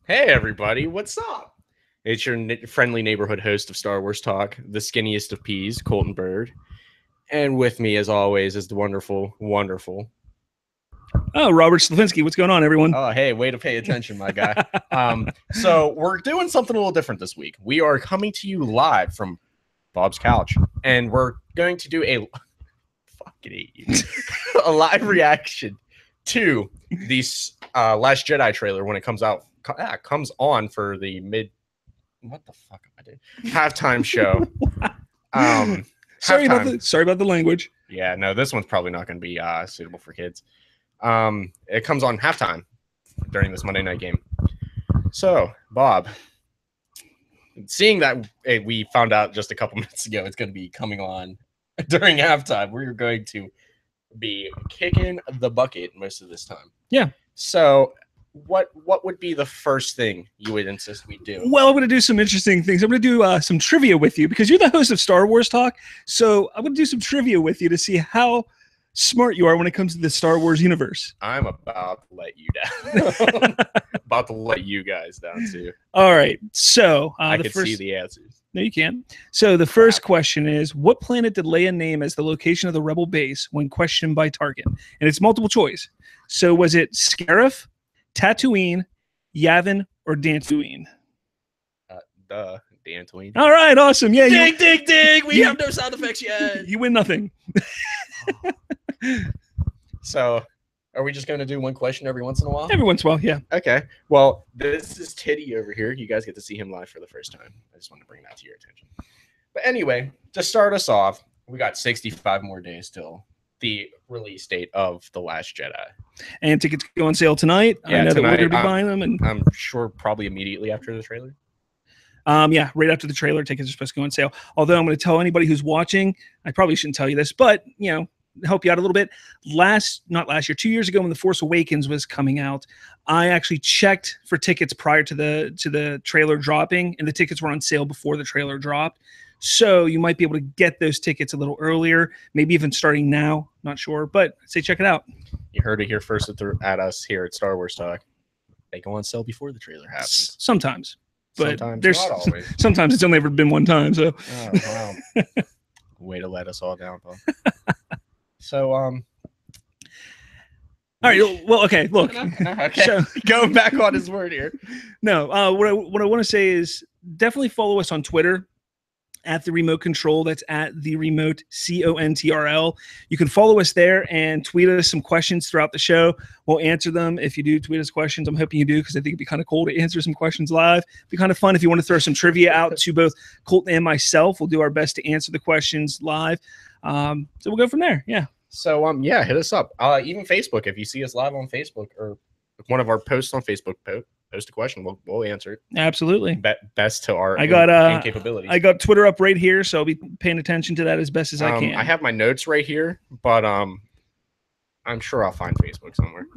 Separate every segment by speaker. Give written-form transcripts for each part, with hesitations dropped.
Speaker 1: Hey everybody, what's up? It's your friendly neighborhood host of Star Wars Talk, the skinniest of peas, Colton Bird. And with me, as always, is the wonderful.
Speaker 2: Oh, Robert Slavinsky, what's going on, everyone?
Speaker 1: Oh, hey, way to pay attention, my guy. So we're doing something a little different this week. We are coming to you live from Bob's couch, and we're going to do a fucking hate you, a live reaction to the Last Jedi trailer when it comes out. Comes on for the what the fuck am I doing? Halftime show.
Speaker 2: Sorry about the language.
Speaker 1: Yeah, no, this one's probably not going to be suitable for kids. It comes on halftime during this Monday night game. So, Bob, seeing that we found out just a couple minutes ago it's going to be coming on during halftime, we're going to be kicking the bucket most of this time.
Speaker 2: Yeah.
Speaker 1: So, what would be the first thing you would insist we do?
Speaker 2: Well, I'm going to do some interesting things. I'm going to do some trivia with you because you're the host of Star Wars Talk. So I'm going to do some trivia with you to see how smart you are when it comes to the Star Wars universe.
Speaker 1: I'm about to let you down. About to let you guys down too.
Speaker 2: All right. So
Speaker 1: I can see the answers.
Speaker 2: No, you can't. So the first question is, what planet did Leia name as the location of the Rebel base when questioned by Tarkin? And it's multiple choice. So was it Scarif, Tatooine, Yavin, or Dantooine?
Speaker 1: Dantooine.
Speaker 2: All right, awesome. Yeah,
Speaker 1: ding, ding, ding. We have no sound effects yet.
Speaker 2: You win nothing.
Speaker 1: So, are we just going to do one question every once in a while?
Speaker 2: Every once in a while, yeah.
Speaker 1: Okay. Well, this is Titty over here. You guys get to see him live for the first time. I just wanted to bring that to your attention. But anyway, to start us off, we got 65 more days till the release date of The Last Jedi.
Speaker 2: And tickets go on sale tonight.
Speaker 1: Yeah,
Speaker 2: I know
Speaker 1: tonight,
Speaker 2: that we're going to be buying them. And
Speaker 1: I'm sure probably immediately after the trailer.
Speaker 2: Yeah, right after the trailer, tickets are supposed to go on sale. Although I'm going to tell anybody who's watching, I probably shouldn't tell you this, but, you know, help you out a little bit. Not last year, 2 years ago when The Force Awakens was coming out, I actually checked for tickets prior to the trailer dropping, and the tickets were on sale before the trailer dropped. So you might be able to get those tickets a little earlier, maybe even starting now. Not sure, but I'd say check it out.
Speaker 1: You heard it here first at us here at Star Wars Talk. They go on sale before the trailer happens.
Speaker 2: Sometimes. But
Speaker 1: sometimes, not always.
Speaker 2: Sometimes it's only ever been one time. So,
Speaker 1: oh, wow. Way to let us all down, Paul. So, all
Speaker 2: right. Well, okay. Look,
Speaker 1: okay. So, going back on his word here.
Speaker 2: No, what I want to say is definitely follow us on Twitter at The Remote Control. That's at The Remote CONTRL. You can follow us there and tweet us some questions throughout the show. We'll answer them if you do tweet us questions. I'm hoping you do because I think it'd be kind of cool to answer some questions live. It'd be kind of fun if you want to throw some trivia out to both Colton and myself. We'll do our best to answer the questions live. So we'll go from there. Yeah.
Speaker 1: So yeah, hit us up. Even Facebook, if you see us live on Facebook or one of our posts on Facebook, post a question, we'll answer it.
Speaker 2: Absolutely.
Speaker 1: Best to our capabilities.
Speaker 2: I got Twitter up right here, so I'll be paying attention to that as best as I can.
Speaker 1: I have my notes right here, but I'm sure I'll find Facebook somewhere.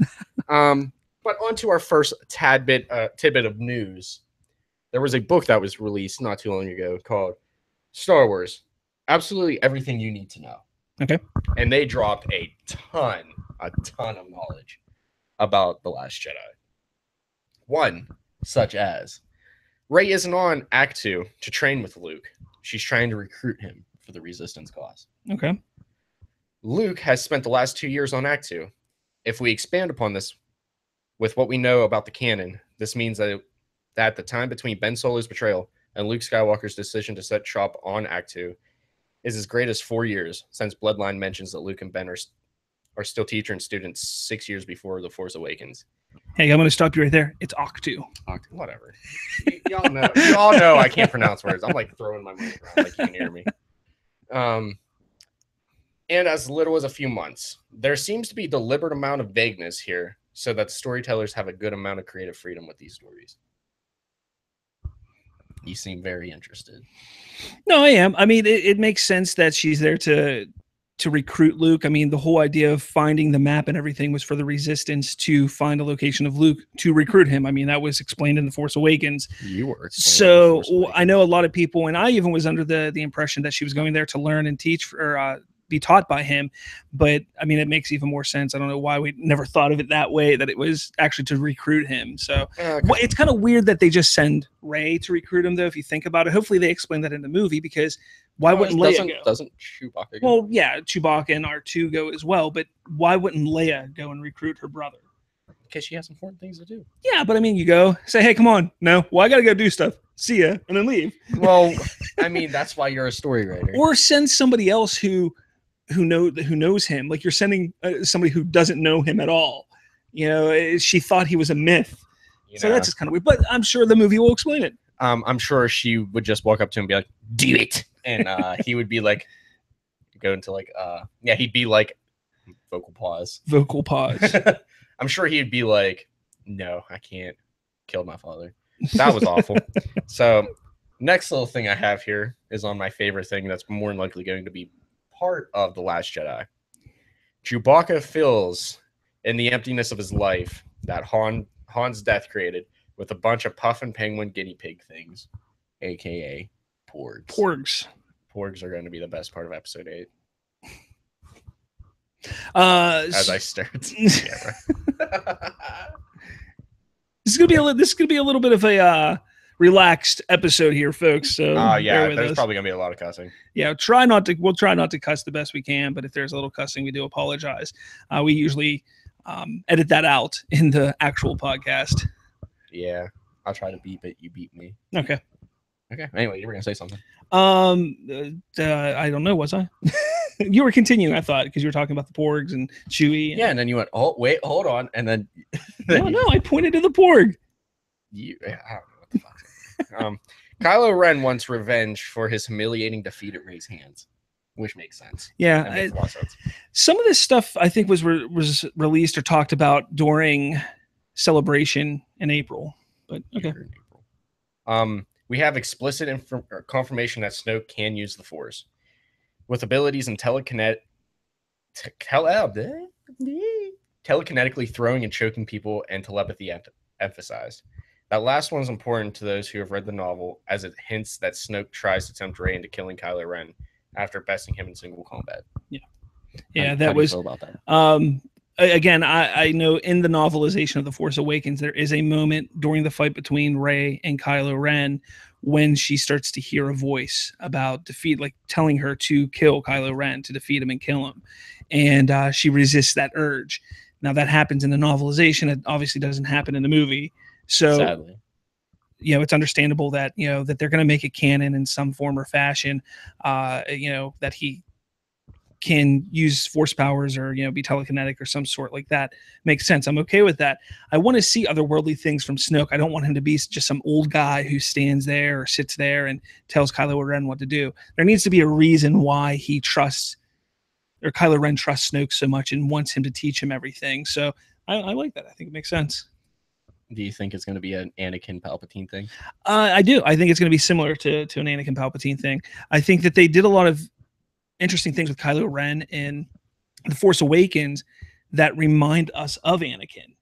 Speaker 1: But on to our first tidbit of news. There was a book that was released not too long ago called Star Wars: Absolutely Everything You Need to Know.
Speaker 2: Okay.
Speaker 1: And they dropped a ton of knowledge about The Last Jedi. One, such as Rey isn't on Act 2 to train with Luke. She's trying to recruit him for the Resistance cause.
Speaker 2: Okay.
Speaker 1: Luke has spent the last 2 years on Act 2. If we expand upon this with what we know about the canon, this means that at the time between Ben Solo's betrayal and Luke Skywalker's decision to set shop on Act 2 is as great as 4 years, since Bloodline mentions that Luke and Ben are still teacher and students 6 years before The Force Awakens.
Speaker 2: Hey, I'm going to stop you right there. It's Octu.
Speaker 1: Whatever. Y'all know I can't pronounce words. I'm like throwing my mic around like you can hear me. And as little as a few months. There seems to be a deliberate amount of vagueness here so that the storytellers have a good amount of creative freedom with these stories. You seem very interested.
Speaker 2: No, I am. I mean, it makes sense that she's there to recruit Luke. I mean, the whole idea of finding the map and everything was for the Resistance to find a location of Luke to recruit him. I mean, that was explained in The Force Awakens.
Speaker 1: You were.
Speaker 2: So I know a lot of people, and I even was under the impression that she was going there to learn and teach or be taught by him. But I mean, it makes even more sense. I don't know why we never thought of it that way, that it was actually to recruit him. So it's kind of weird that they just send Rey to recruit him, though, if you think about it. Hopefully they explain that in the movie, because why wouldn't Leia go?
Speaker 1: Doesn't Chewbacca go?
Speaker 2: Well, yeah, Chewbacca and R2 go as well, but why wouldn't Leia go and recruit her brother?
Speaker 1: Because she has important things to do.
Speaker 2: Yeah, but I mean, you go say, hey, come on. No, well, I got to go do stuff. See ya, and then leave.
Speaker 1: Well, I mean, that's why you're a story writer.
Speaker 2: Or send somebody else who knows him. Like, you're sending somebody who doesn't know him at all. You know, she thought he was a myth. So that's just kind of weird. But I'm sure the movie will explain it.
Speaker 1: I'm sure she would just walk up to him and be like, do it. And he would be like, go into like, he'd be like, vocal pause. I'm sure he'd be like, no, I can't. Killed my father. That was awful. So next little thing I have here is on my favorite thing that's more than likely going to be part of The Last Jedi. Chewbacca feels in the emptiness of his life that Han's death created with a bunch of puffin penguin guinea pig things, a.k.a. porgs. Porgs are going to be the best part of episode 8. As I stare at the camera.
Speaker 2: This is gonna be a little bit of a relaxed episode here, folks. So
Speaker 1: there's probably gonna be a lot of cussing.
Speaker 2: Yeah, we'll try not to cuss the best we can, but if there's a little cussing, we do apologize. We usually edit that out in the actual podcast.
Speaker 1: Yeah, I'll try to beep it. You beep me.
Speaker 2: Okay.
Speaker 1: Anyway, you were gonna say something.
Speaker 2: I don't know. Was I? You were continuing, I thought, because you were talking about the porgs and Chewie.
Speaker 1: And then you went, oh, wait, hold on. And then...
Speaker 2: no, I pointed to the porg.
Speaker 1: I don't know what the fuck. Kylo Ren wants revenge for his humiliating defeat at Rey's hands, which makes sense.
Speaker 2: Yeah. Some of this stuff, I think, was released or talked about during Celebration in April. But, okay.
Speaker 1: We have explicit confirmation that Snoke can use the Force. With abilities in telekinetically throwing and choking people and telepathy emphasized. That last one is important to those who have read the novel, as it hints that Snoke tries to tempt Rey into killing Kylo Ren after besting him in single combat.
Speaker 2: Yeah, that was.
Speaker 1: How do you feel about that?
Speaker 2: Again, I know in the novelization of The Force Awakens, there is a moment during the fight between Rey and Kylo Ren when she starts to hear a voice about defeat, like telling her to kill Kylo Ren, to defeat him and kill him. And she resists that urge. Now that happens in the novelization. It obviously doesn't happen in the movie. So,
Speaker 1: sadly,
Speaker 2: it's understandable that, that they're going to make it canon in some form or fashion, that he can use force powers or, be telekinetic or some sort like that. Makes sense. I'm okay with that. I want to see otherworldly things from Snoke. I don't want him to be just some old guy who stands there or sits there and tells Kylo Ren what to do. There needs to be a reason why Kylo Ren trusts Snoke so much and wants him to teach him everything. So I like that. I think it makes sense.
Speaker 1: Do you think it's going to be an Anakin Palpatine thing?
Speaker 2: I do. I think it's going to be similar to an Anakin Palpatine thing. I think that they did a lot of interesting things with Kylo Ren in The Force Awakens that remind us of Anakin,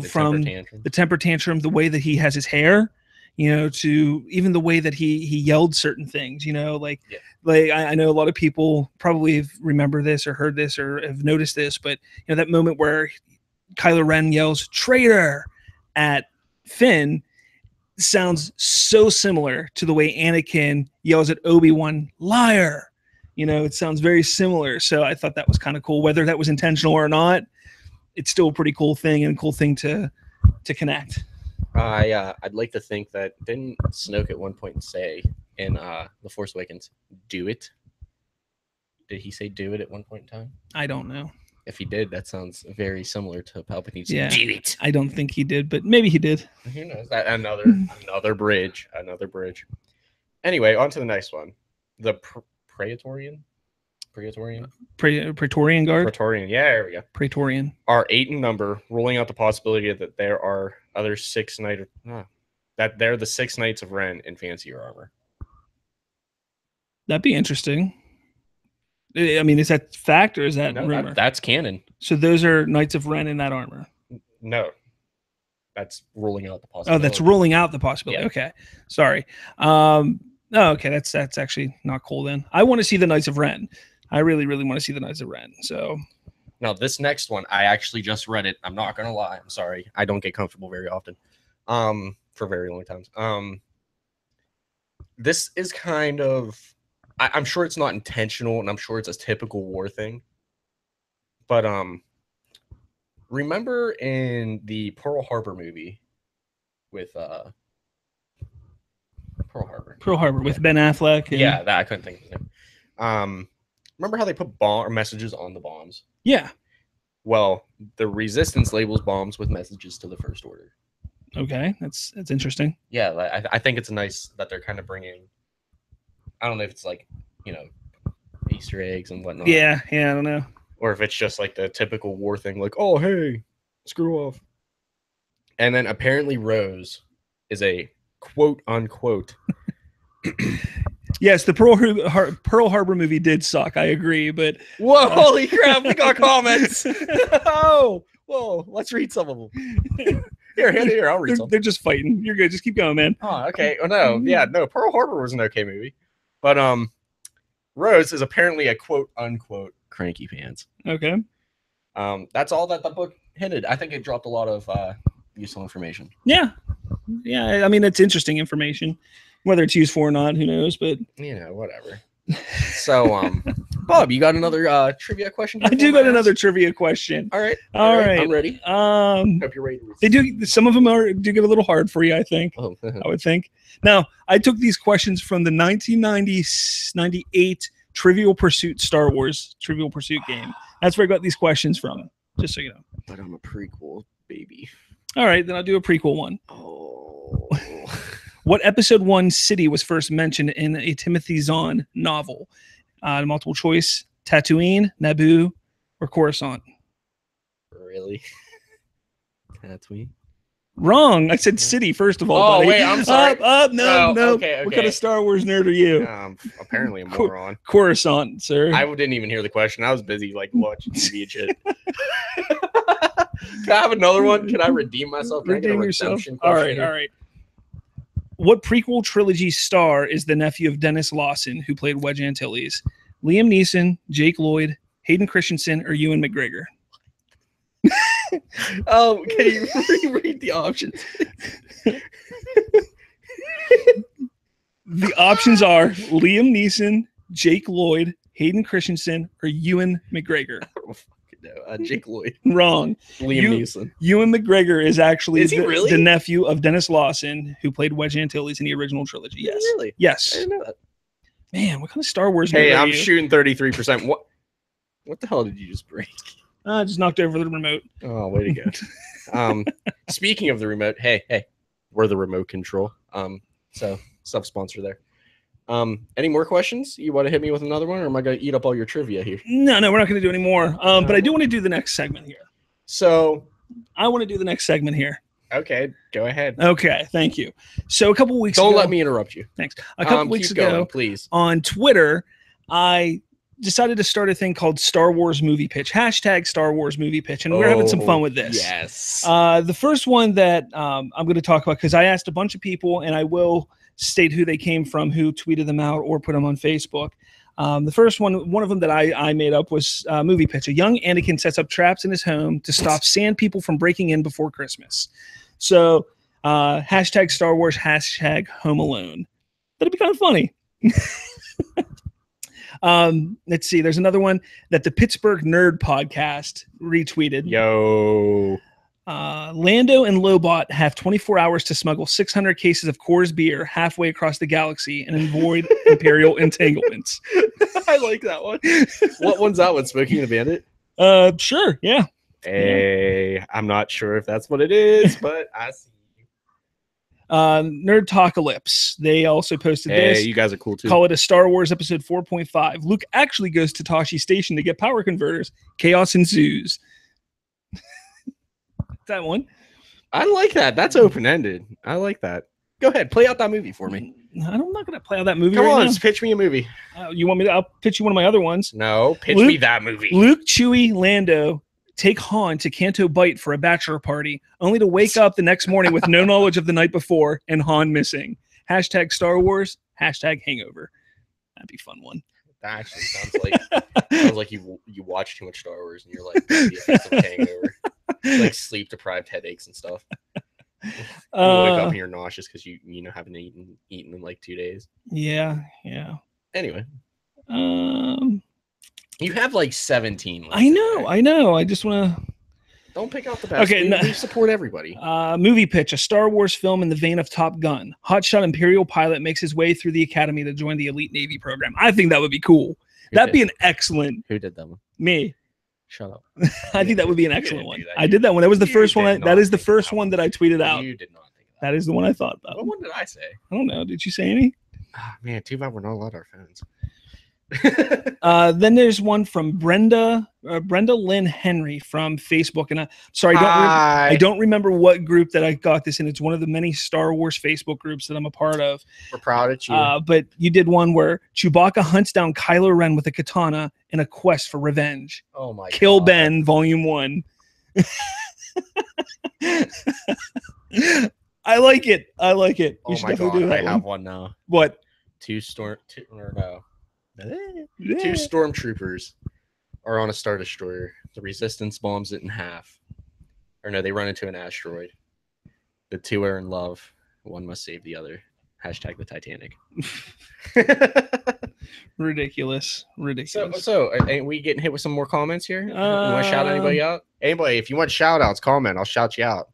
Speaker 2: from the temper tantrum, the way that he has his hair, to even the way that he yelled certain things, like I know a lot of people probably remember this or heard this or have noticed this, but that moment where Kylo Ren yells "traitor" at Finn sounds so similar to the way Anakin yells at Obi-Wan "liar." It sounds very similar. So I thought that was kind of cool. Whether that was intentional or not, it's still a pretty cool thing and a cool thing to connect.
Speaker 1: I'd like to think that didn't Snoke at one point say in The Force Awakens, "do it"? Did he say "do it" at one point in time?
Speaker 2: I don't know.
Speaker 1: If he did, that sounds very similar to Palpatine saying,
Speaker 2: yeah,
Speaker 1: "do it."
Speaker 2: I don't think he did, but maybe he did.
Speaker 1: Who knows? That another bridge. Anyway, on to the next one. The Praetorian Guard. Praetorian, yeah, there we go.
Speaker 2: Praetorian
Speaker 1: are 8 in number, ruling out the possibility that there are other 6 that they're the 6 Knights of Ren in fancier armor.
Speaker 2: That'd be interesting. I mean, is that fact or is that rumor?
Speaker 1: That's canon.
Speaker 2: So those are Knights of Ren in that armor.
Speaker 1: No, that's ruling out the possibility.
Speaker 2: Oh, that's ruling out the possibility. Yeah. Okay, sorry. Okay, that's actually not cool then. I want to see the Knights of Ren. I really, really want to see the Knights of Ren. So
Speaker 1: now this next one, I actually just read it. I'm not gonna lie. I'm sorry. I don't get comfortable very often. For very long times. This is kind of, I'm sure it's not intentional, and I'm sure it's a typical war thing. But remember in the Pearl Harbor movie with Pearl Harbor with
Speaker 2: Ben Affleck. And...
Speaker 1: Yeah, that I couldn't think of his name. Remember how they put messages on the bombs?
Speaker 2: Yeah.
Speaker 1: Well, the Resistance labels bombs with messages to the First Order.
Speaker 2: Okay, that's interesting.
Speaker 1: Yeah, I think it's nice that they're kind of bringing. I don't know if it's like, Easter eggs and whatnot.
Speaker 2: Yeah, I don't know.
Speaker 1: Or if it's just like the typical war thing, like, oh hey, screw off. And then apparently Rose is a quote unquote.
Speaker 2: Yes, the Pearl Harbor movie did suck. I agree, but
Speaker 1: whoa, holy crap, we got comments. Oh, whoa, let's read some of them. Here, I'll read some.
Speaker 2: They're just fighting. You're good. Just keep going, man.
Speaker 1: Oh, okay. Oh no, Pearl Harbor was an okay movie, but Rose is apparently a quote unquote cranky pants.
Speaker 2: Okay.
Speaker 1: That's all that the book hinted. I think it dropped a lot of useful information.
Speaker 2: Yeah. I mean, it's interesting information. Whether it's useful or not, who knows? But
Speaker 1: whatever. So, Bob, you got another trivia question?
Speaker 2: I do got another trivia question.
Speaker 1: All right.
Speaker 2: I'm
Speaker 1: ready. Hope you're ready.
Speaker 2: They do. Some of them do get a little hard for you, I think.
Speaker 1: Oh.
Speaker 2: I would think. Now, I took these questions from the 1998 Trivial Pursuit Star Wars Trivial Pursuit game. That's where I got these questions from. Just so you know.
Speaker 1: But I'm a prequel baby.
Speaker 2: All right, then I'll do a prequel one.
Speaker 1: Oh.
Speaker 2: What episode 1 city was first mentioned in a Timothy Zahn novel? Multiple choice: Tatooine, Naboo, or Coruscant?
Speaker 1: Really? Tatooine?
Speaker 2: Wrong. I said city first of all.
Speaker 1: Oh,
Speaker 2: buddy.
Speaker 1: wait, I'm sorry.
Speaker 2: No.
Speaker 1: Okay.
Speaker 2: What kind of Star Wars nerd are you?
Speaker 1: Apparently a moron.
Speaker 2: Coruscant, sir.
Speaker 1: I didn't even hear the question. I was busy watching TV and shit. Can I have another one? Can I redeem myself? Can
Speaker 2: Redeem
Speaker 1: I get a
Speaker 2: yourself.
Speaker 1: redemption
Speaker 2: All
Speaker 1: question?
Speaker 2: right. What prequel trilogy star is the nephew of Dennis Lawson, who played Wedge Antilles? Liam Neeson, Jake Lloyd, Hayden Christensen, or Ewan McGregor?
Speaker 1: Can you reread the options?
Speaker 2: The options are Liam Neeson, Jake Lloyd, Hayden Christensen, or Ewan McGregor.
Speaker 1: Jake Lloyd.
Speaker 2: Wrong.
Speaker 1: Liam Neeson.
Speaker 2: Ewan McGregor is actually
Speaker 1: really?
Speaker 2: the nephew of Dennis Lawson, who played Wedge Antilles in the original trilogy. Yes.
Speaker 1: Really?
Speaker 2: Yes.
Speaker 1: I didn't know that.
Speaker 2: Man, what kind of Star Wars?
Speaker 1: Hey, I'm
Speaker 2: you?
Speaker 1: shooting 33%. What the hell did you just break?
Speaker 2: I just knocked over the remote.
Speaker 1: Oh, way to go. Speaking of the remote, hey, we're the remote control. So sub-sponsor there. Any more questions? You want to hit me with another one, or am I going to eat up all your trivia here?
Speaker 2: No, we're not going to do any more. But I do want to do the next segment here.
Speaker 1: So
Speaker 2: I want to do the next segment here.
Speaker 1: Okay, go ahead.
Speaker 2: Okay, thank you. So a couple weeks ago.
Speaker 1: Don't let me interrupt you.
Speaker 2: Thanks. A couple weeks ago,
Speaker 1: please.
Speaker 2: On Twitter, I decided to start a thing called Star Wars Movie Pitch, # Star Wars Movie Pitch, and we're having some fun with this.
Speaker 1: Yes.
Speaker 2: The first one that I'm going to talk about, because I asked a bunch of people, and I will state who they came from, who tweeted them out or put them on Facebook. The first one of them that I made up was Movie Pitch. A young Anakin sets up traps in his home to stop sand people from breaking in before Christmas. So # Star Wars, # Home Alone. That'd be kind of funny. Let's see. There's another one that the Pittsburgh Nerd Podcast retweeted.
Speaker 1: Yo.
Speaker 2: Lando and Lobot have 24 hours to smuggle 600 cases of Coors beer halfway across the galaxy and avoid Imperial entanglements.
Speaker 1: I like that one. What one's that one? Smoking the Bandit?
Speaker 2: Sure. Yeah.
Speaker 1: Hey, I'm not sure if that's what it is, but I see.
Speaker 2: Nerd Talkalypse. They also posted this.
Speaker 1: Hey, you guys are cool too.
Speaker 2: Call it a Star Wars episode 4.5. Luke actually goes to Tashi Station to get power converters. Chaos ensues. That one.
Speaker 1: I like that. That's open-ended. I like that. Go ahead. Play out that movie for me.
Speaker 2: I'm not going to play out that movie
Speaker 1: Come
Speaker 2: right
Speaker 1: on,
Speaker 2: now.
Speaker 1: pitch me a movie.
Speaker 2: You want me to? I'll pitch you one of my other ones.
Speaker 1: No, pitch me that movie.
Speaker 2: Luke, Chewie, Lando take Han to Canto Bight for a bachelor party, only to wake up the next morning with no knowledge of the night before and Han missing. # Star Wars, # Hangover. That'd be a fun one.
Speaker 1: That actually sounds like you watch too much Star Wars and you're like the effects of a hangover, like sleep deprived headaches and stuff. You wake up and you're nauseous because you haven't eaten in like 2 days.
Speaker 2: Yeah.
Speaker 1: Anyway, you have like 17.
Speaker 2: I know. I just want to.
Speaker 1: Don't pick out the best.
Speaker 2: Okay,
Speaker 1: we support everybody.
Speaker 2: Movie pitch: a Star Wars film in the vein of Top Gun. Hotshot Imperial pilot makes his way through the academy to join the elite Navy program. I think that would be cool. That'd be an excellent.
Speaker 1: Who did that one?
Speaker 2: Me.
Speaker 1: Shut up.
Speaker 2: I think that would be an excellent one. I did that one. That was the first one. That is the first one that I tweeted out.
Speaker 1: You did not think
Speaker 2: that is the one I thought about.
Speaker 1: What one did I say?
Speaker 2: I don't know. Did you say any?
Speaker 1: Oh, man, too bad we're not allowed our phones.
Speaker 2: Then there's one from Brenda Lynn Henry from Facebook, and I don't remember what group that I got this in. It's one of the many Star Wars Facebook groups that I'm a part of.
Speaker 1: We're proud of you.
Speaker 2: But you did one where Chewbacca hunts down Kylo Ren with a katana in a quest for revenge.
Speaker 1: Oh my!
Speaker 2: Kill
Speaker 1: God.
Speaker 2: Ben, Volume 1. I like it.
Speaker 1: Oh my God! I have one now.
Speaker 2: What?
Speaker 1: Two stormtroopers are on a Star Destroyer. The Resistance bombs it in half. Or no, they run into an asteroid. The two are in love. One must save the other. Hashtag the Titanic.
Speaker 2: Ridiculous.
Speaker 1: So are we getting hit with some more comments here? You want to shout anybody out? Anybody, if you want shout outs, comment. I'll shout you out.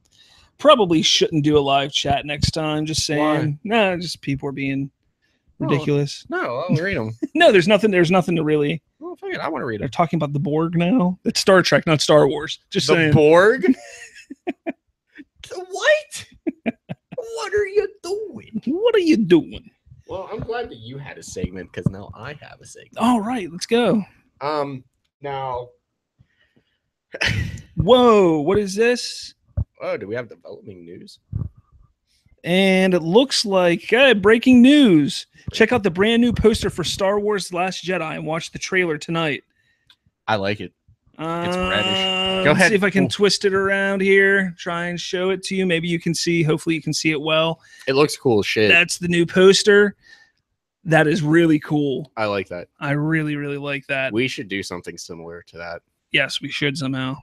Speaker 2: Probably shouldn't do a live chat next time. Just saying. No, just people are being ridiculous.
Speaker 1: No, I'll read them.
Speaker 2: No, there's nothing to really.
Speaker 1: Well, fuck it, I want to read
Speaker 2: They're
Speaker 1: them.
Speaker 2: talking about the Borg now. It's Star Trek, not Star Wars. Just saying.
Speaker 1: The Borg? What? What are you doing?
Speaker 2: What are you doing?
Speaker 1: Well, I'm glad that you had a segment because now I have a segment.
Speaker 2: All right, let's go.
Speaker 1: Now.
Speaker 2: Whoa, what is this?
Speaker 1: Oh, do we have developing news?
Speaker 2: And it looks like breaking news. Check out the brand new poster for Star Wars Last Jedi and watch the trailer tonight.
Speaker 1: I like it. It's reddish. Go
Speaker 2: Let's
Speaker 1: ahead.
Speaker 2: see if I can twist it around here. Try and show it to you. Maybe you can see. Hopefully you can see it well.
Speaker 1: It looks cool as shit.
Speaker 2: That's the new poster. That is really cool.
Speaker 1: I like that.
Speaker 2: I really, really like that.
Speaker 1: We should do something similar to that.
Speaker 2: Yes, we should somehow.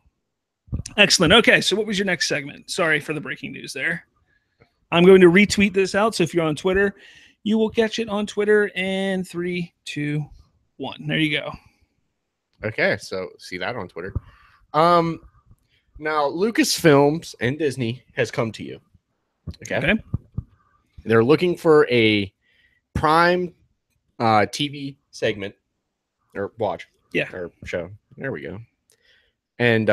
Speaker 2: Excellent. Okay, so what was your next segment? Sorry for the breaking news there. I'm going to retweet this out. So if you're on Twitter, you will catch it on Twitter in 3, 2, 1. There you go.
Speaker 1: Okay, so see that on Twitter. Now Lucasfilms and Disney has come to you. Okay. They're looking for a prime TV segment or watch.
Speaker 2: Yeah.
Speaker 1: Or show. There we go. And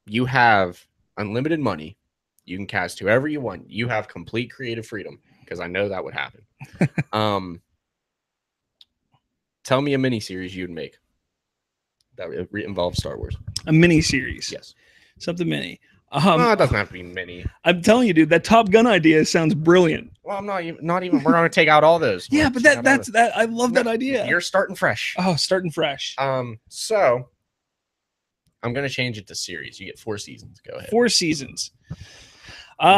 Speaker 1: you have unlimited money. You can cast whoever you want. You have complete creative freedom because I know that would happen. Tell me a miniseries you'd make that involves Star Wars.
Speaker 2: A mini series.
Speaker 1: Yes.
Speaker 2: Something mini.
Speaker 1: No, it doesn't have to be mini.
Speaker 2: I'm telling you, dude, that Top Gun idea sounds brilliant.
Speaker 1: Well, I'm not even. We're going to take out all those.
Speaker 2: Yeah, but that's that. I love that idea.
Speaker 1: You're starting fresh.
Speaker 2: Oh, starting fresh.
Speaker 1: So I'm going to change it to series. You get 4 seasons. Go ahead.
Speaker 2: 4 seasons.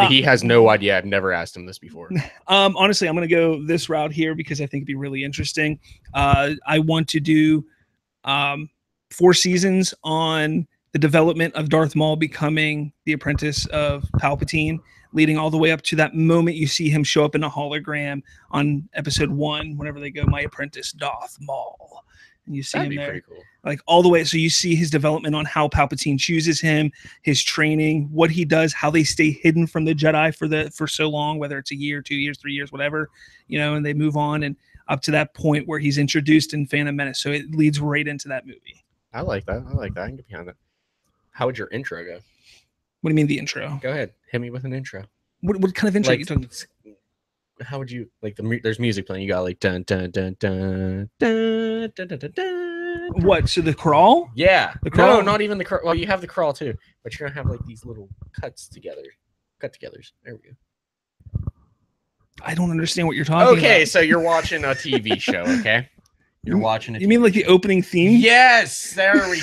Speaker 1: He has no idea. I've never asked him this before.
Speaker 2: Honestly, I'm going to go this route here because I think it'd be really interesting. I want to do 4 seasons on the development of Darth Maul becoming the apprentice of Palpatine, leading all the way up to that moment you see him show up in a hologram on episode 1, whenever they go, "My apprentice, Darth Maul." And you see
Speaker 1: That'd
Speaker 2: him
Speaker 1: be
Speaker 2: there.
Speaker 1: pretty cool.
Speaker 2: Like all the way. So you see his development on how Palpatine chooses him, his training, what he does, how they stay hidden from the Jedi for so long, whether it's a year, 2 years, 3 years, whatever, and they move on and up to that point where he's introduced in Phantom Menace. So it leads right into that movie.
Speaker 1: I like that. I can get behind that. How would your intro go?
Speaker 2: What do you mean the intro?
Speaker 1: Go ahead. Hit me with an intro.
Speaker 2: What kind of intro are you talking?
Speaker 1: How would you there's music playing. You got like dun dun dun dun dun dun dun dun dun.
Speaker 2: What? So the crawl?
Speaker 1: Yeah.
Speaker 2: The crawl?
Speaker 1: No, not even the crawl. Well, you have the crawl too, but you're gonna have like these little cut-togethers. There we go.
Speaker 2: I don't understand what you're talking about.
Speaker 1: Okay, so you're watching a TV show. Okay, you're watching it.
Speaker 2: You mean like the opening theme?
Speaker 1: Yes. There we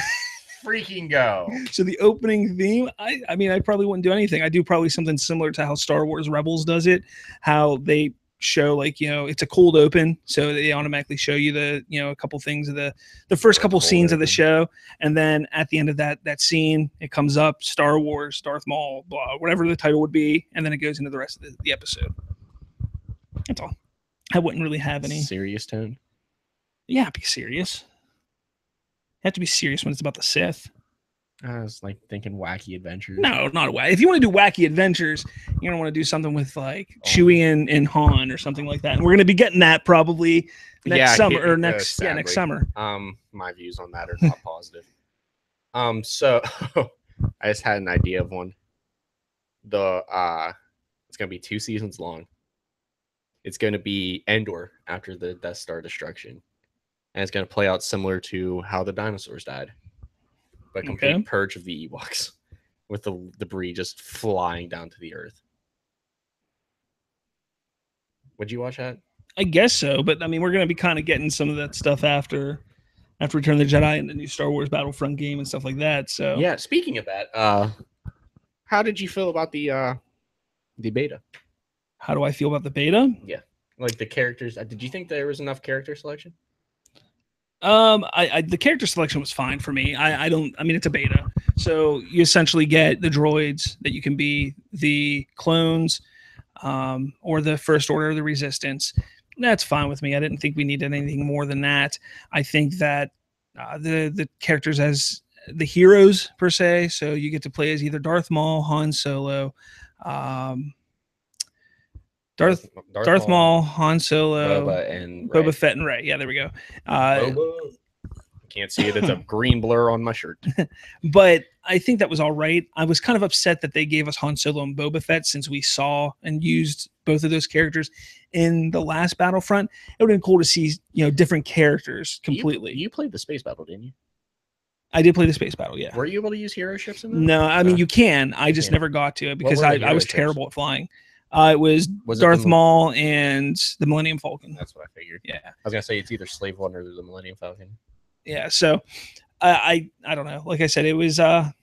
Speaker 1: freaking go.
Speaker 2: So the opening theme, I mean, I probably wouldn't do anything. I do probably something similar to how Star Wars Rebels does it, how they show like, it's a cold open, so they automatically show you the, a couple things of the first couple scenes of the show, and then at the end of that scene, it comes up Star Wars, Darth Maul, blah, whatever the title would be, and then it goes into the rest of the episode. That's all. I wouldn't really have any
Speaker 1: serious tone.
Speaker 2: Yeah, be serious. You have to be serious when it's about the Sith.
Speaker 1: I was like thinking wacky adventures.
Speaker 2: No, not wacky. If you want to do wacky adventures, you're gonna want to do something with like Chewie and Han or something like that. And we're gonna be getting that probably next summer or next summer.
Speaker 1: My views on that are not positive. So I just had an idea of one. It's gonna be 2 seasons long. It's gonna be Endor after the Death Star destruction, and it's gonna play out similar to how the dinosaurs died. A complete purge of the Ewoks with the debris just flying down to the earth. Would you watch that?
Speaker 2: I guess so, but I mean, we're going to be kind of getting some of that stuff after Return of the Jedi and the new Star Wars Battlefront game and stuff like that. So
Speaker 1: yeah, speaking of that, how did you feel about the beta?
Speaker 2: How do I feel about the beta?
Speaker 1: Yeah, like the characters. Did you think there was enough character selection?
Speaker 2: The character selection was fine for me. I mean, it's a beta, so you essentially get the droids that you can be, the clones, or the First Order, or the Resistance. That's fine with me. I didn't think we needed anything more than that. I think that the characters as the heroes per se, so you get to play as either Darth Maul, Han Solo, Darth Maul, Han Solo, Boba Fett, and Rey. Yeah, there we go.
Speaker 1: Boba. Can't see it. It's a green blur on my shirt.
Speaker 2: But I think that was all right. I was kind of upset that they gave us Han Solo and Boba Fett, since we saw and used both of those characters in the last Battlefront. It would have been cool to see, different characters completely.
Speaker 1: You played the space battle, didn't you?
Speaker 2: I did play the space battle, yeah.
Speaker 1: Were you able to use hero ships in that?
Speaker 2: No, I mean, you can. I just never got to it because I was terrible at flying. It was Darth Maul and the Millennium Falcon.
Speaker 1: That's what I figured.
Speaker 2: Yeah.
Speaker 1: I was going to say it's either Slave One or the Millennium Falcon.
Speaker 2: Yeah, so I don't know. Like I said, it was the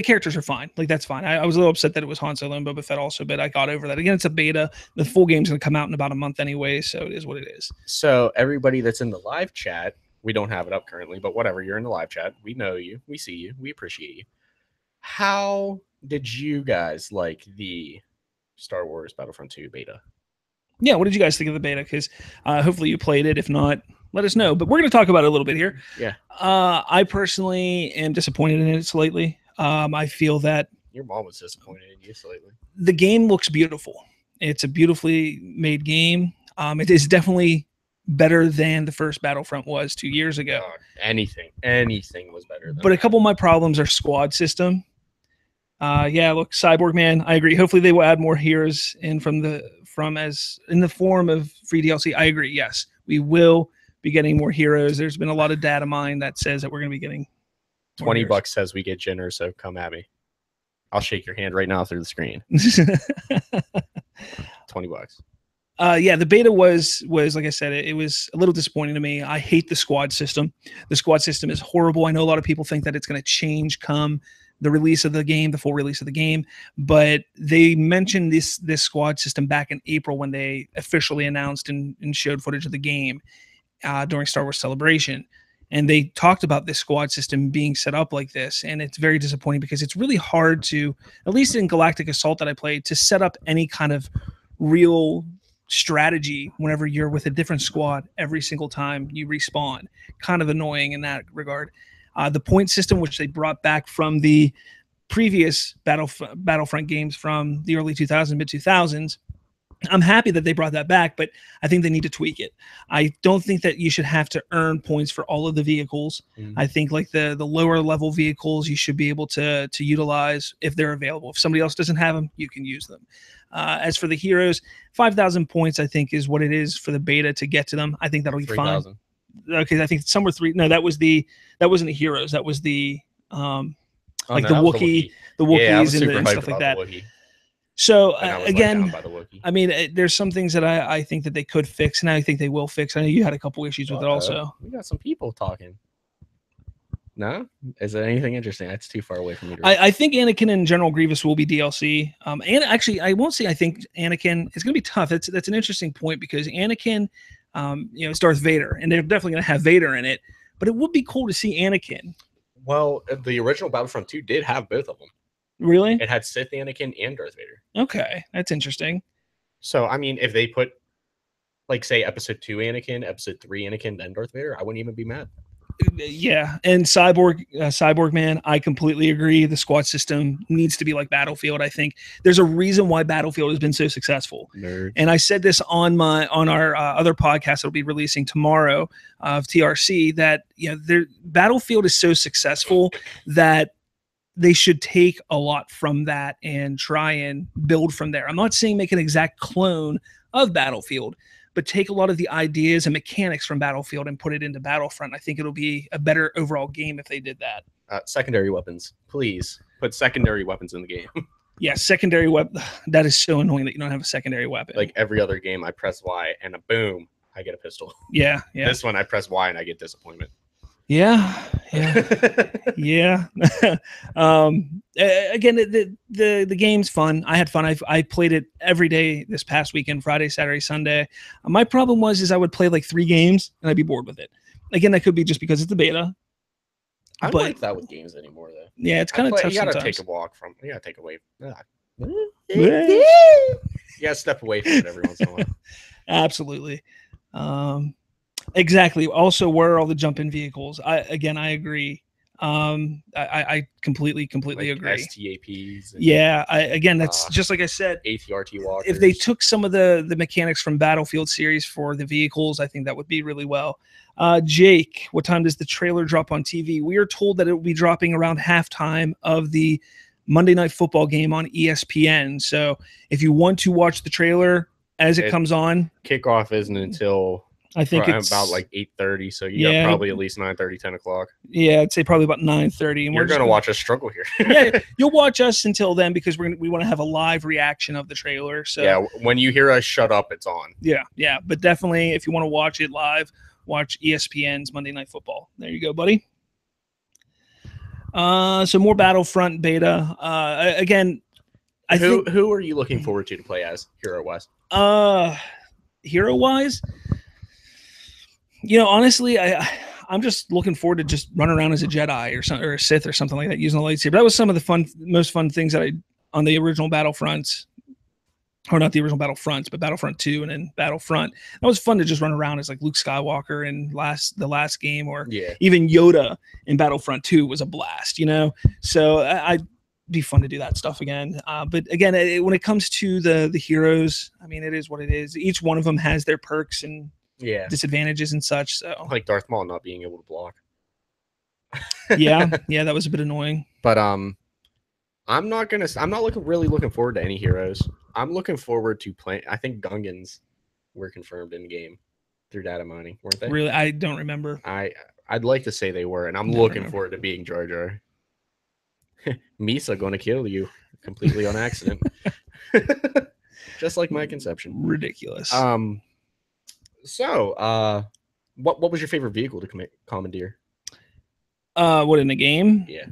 Speaker 2: characters are fine. Like, that's fine. I was a little upset that it was Han Solo and Boba Fett also, but I got over that. Again, it's a beta. The full game's going to come out in about a month anyway, so it is what it is.
Speaker 1: So everybody that's in the live chat, we don't have it up currently, but whatever, you're in the live chat. We know you. We see you. We appreciate you. How did you guys like the Star Wars Battlefront 2 beta?
Speaker 2: Yeah, what did you guys think of the beta? Because hopefully you played it. If not, let us know. But we're going to talk about it a little bit here.
Speaker 1: Yeah.
Speaker 2: I personally am disappointed in it slightly. I feel that
Speaker 1: your mom was disappointed in you slightly.
Speaker 2: The game looks beautiful. It's a beautifully made game. It is definitely better than the first Battlefront was 2 years ago.
Speaker 1: Anything was better than
Speaker 2: but a couple of my problems are squad system. Yeah, look, Cyborg Man, I agree. Hopefully they will add more heroes in as in the form of free DLC. I agree. Yes, we will be getting more heroes. There's been a lot of data mine that says that we're going to be getting
Speaker 1: $20 says we get Jenner, so come at me. I'll shake your hand right now through the screen. $20.
Speaker 2: Yeah, the beta was like I said, it was a little disappointing to me. I hate the squad system. The squad system is horrible. I know a lot of people think that it's going to change come the release of the game, the full release of the game, but they mentioned this squad system back in April when they officially announced and showed footage of the game during Star Wars Celebration. And they talked about this squad system being set up like this. And it's very disappointing because it's really hard to, at least in Galactic Assault that I played, to set up any kind of real strategy whenever you're with a different squad every single time you respawn. Kind of annoying in that regard. The point system, which they brought back from the previous Battlefront games from the early 2000s, mid-2000s, I'm happy that they brought that back, but I think they need to tweak it. I don't think that you should have to earn points for all of the vehicles. I think like the lower level vehicles you should be able to utilize if they're available. If somebody else doesn't have them, you can use them. As for the heroes, 5,000 points I think is what it is for the beta to get to them. I think that'll be 3, fine. Okay, I think some were 3. No, that wasn't the heroes. That was the the Wookiee, the Wookiees and stuff like that. So again, I mean, there's some things that I think that they could fix, and I think they will fix. I know you had a couple issues with it also.
Speaker 1: We got some people talking. No? Is there anything interesting? That's too far away from me to read.
Speaker 2: I think Anakin and General Grievous will be DLC. And actually, I won't say I think Anakin. It's going to be tough. That's an interesting point because Anakin, is Darth Vader, and they're definitely going to have Vader in it. But it would be cool to see Anakin.
Speaker 1: Well, the original Battlefront 2 did have both of them.
Speaker 2: Really?
Speaker 1: It had Sith Anakin and Darth Vader.
Speaker 2: Okay, that's interesting.
Speaker 1: So, I mean, if they put, like, say, Episode 2 Anakin, Episode 3 Anakin, then Darth Vader, I wouldn't even be mad.
Speaker 2: Yeah, and Cyborg Man, I completely agree. The squad system needs to be like Battlefield. I think there's a reason why Battlefield has been so successful.
Speaker 1: Nerd.
Speaker 2: And I said this on our other podcast that'll be releasing tomorrow of TRC that Battlefield is so successful that they should take a lot from that and try and build from there. I'm not saying make an exact clone of Battlefield, but take a lot of the ideas and mechanics from Battlefield and put it into Battlefront. I think it'll be a better overall game if they did that.
Speaker 1: Secondary weapons. Please put secondary weapons in the game.
Speaker 2: Yeah, secondary weapon. That is so annoying that you don't have a secondary weapon.
Speaker 1: Like every other game, I press Y and boom, I get a pistol.
Speaker 2: Yeah.
Speaker 1: This one, I press Y and I get disappointment.
Speaker 2: Yeah. Yeah. Again, the game's fun. I had fun. I played it every day this past weekend, Friday, Saturday, Sunday. My problem was I would play like 3 games and I'd be bored with it. Again, that could be just because it's a beta.
Speaker 1: I don't like that with games anymore, though.
Speaker 2: Yeah, it's kind of tough.
Speaker 1: You gotta
Speaker 2: sometimes.
Speaker 1: take a walk from. You gotta take away. You gotta step away from it every once in a while.
Speaker 2: Absolutely. Exactly. Also, where are all the jump-in vehicles? I agree. I completely
Speaker 1: Like
Speaker 2: agree.
Speaker 1: STAPs.
Speaker 2: Yeah. That's just like I said.
Speaker 1: ATRT walkers.
Speaker 2: If they took some of the mechanics from Battlefield series for the vehicles, I think that would be really well. Jake, what time does the trailer drop on TV? We are told that it will be dropping around halftime of the Monday Night Football game on ESPN. So if you want to watch the trailer as it comes on,
Speaker 1: kickoff isn't until
Speaker 2: I think it's
Speaker 1: about like 8:30. So you got probably at least 9:30, 10 o'clock.
Speaker 2: Yeah, I'd say probably about 9:30. And
Speaker 1: you're going to watch us struggle here.
Speaker 2: Yeah, you'll watch us until then because we want to have a live reaction of the trailer. So
Speaker 1: yeah, when you hear us shut up, it's on.
Speaker 2: Yeah, but definitely if you want to watch it live, watch ESPN's Monday Night Football. There you go, buddy. So more Battlefront beta. Again,
Speaker 1: who are you looking forward to play as hero-wise?
Speaker 2: Hero-wise, honestly, I'm just looking forward to just run around as a Jedi or a Sith or something like that using a lightsaber. That was some of the most fun things that I on the original Battlefronts. Or not the original Battlefronts, but Battlefront 2 and then Battlefront. That was fun to just run around as like Luke Skywalker in the last game, or even Yoda in Battlefront 2 was a blast, So I'd be fun to do that stuff again. But again, when it comes to the heroes, I mean, it is what it is. Each one of them has their perks and disadvantages and such. So
Speaker 1: like Darth Maul not being able to block.
Speaker 2: yeah, that was a bit annoying.
Speaker 1: But I'm not really looking forward to any heroes. I'm looking forward to playing. I think Gungans were confirmed in game through data mining, weren't they?
Speaker 2: Really, I don't remember.
Speaker 1: I'd like to say they were, and I'm looking forward to being Jar Jar. Misa gonna kill you completely on accident, just like my conception.
Speaker 2: Ridiculous.
Speaker 1: So, what was your favorite vehicle to commandeer?
Speaker 2: What in the game?
Speaker 1: Yeah.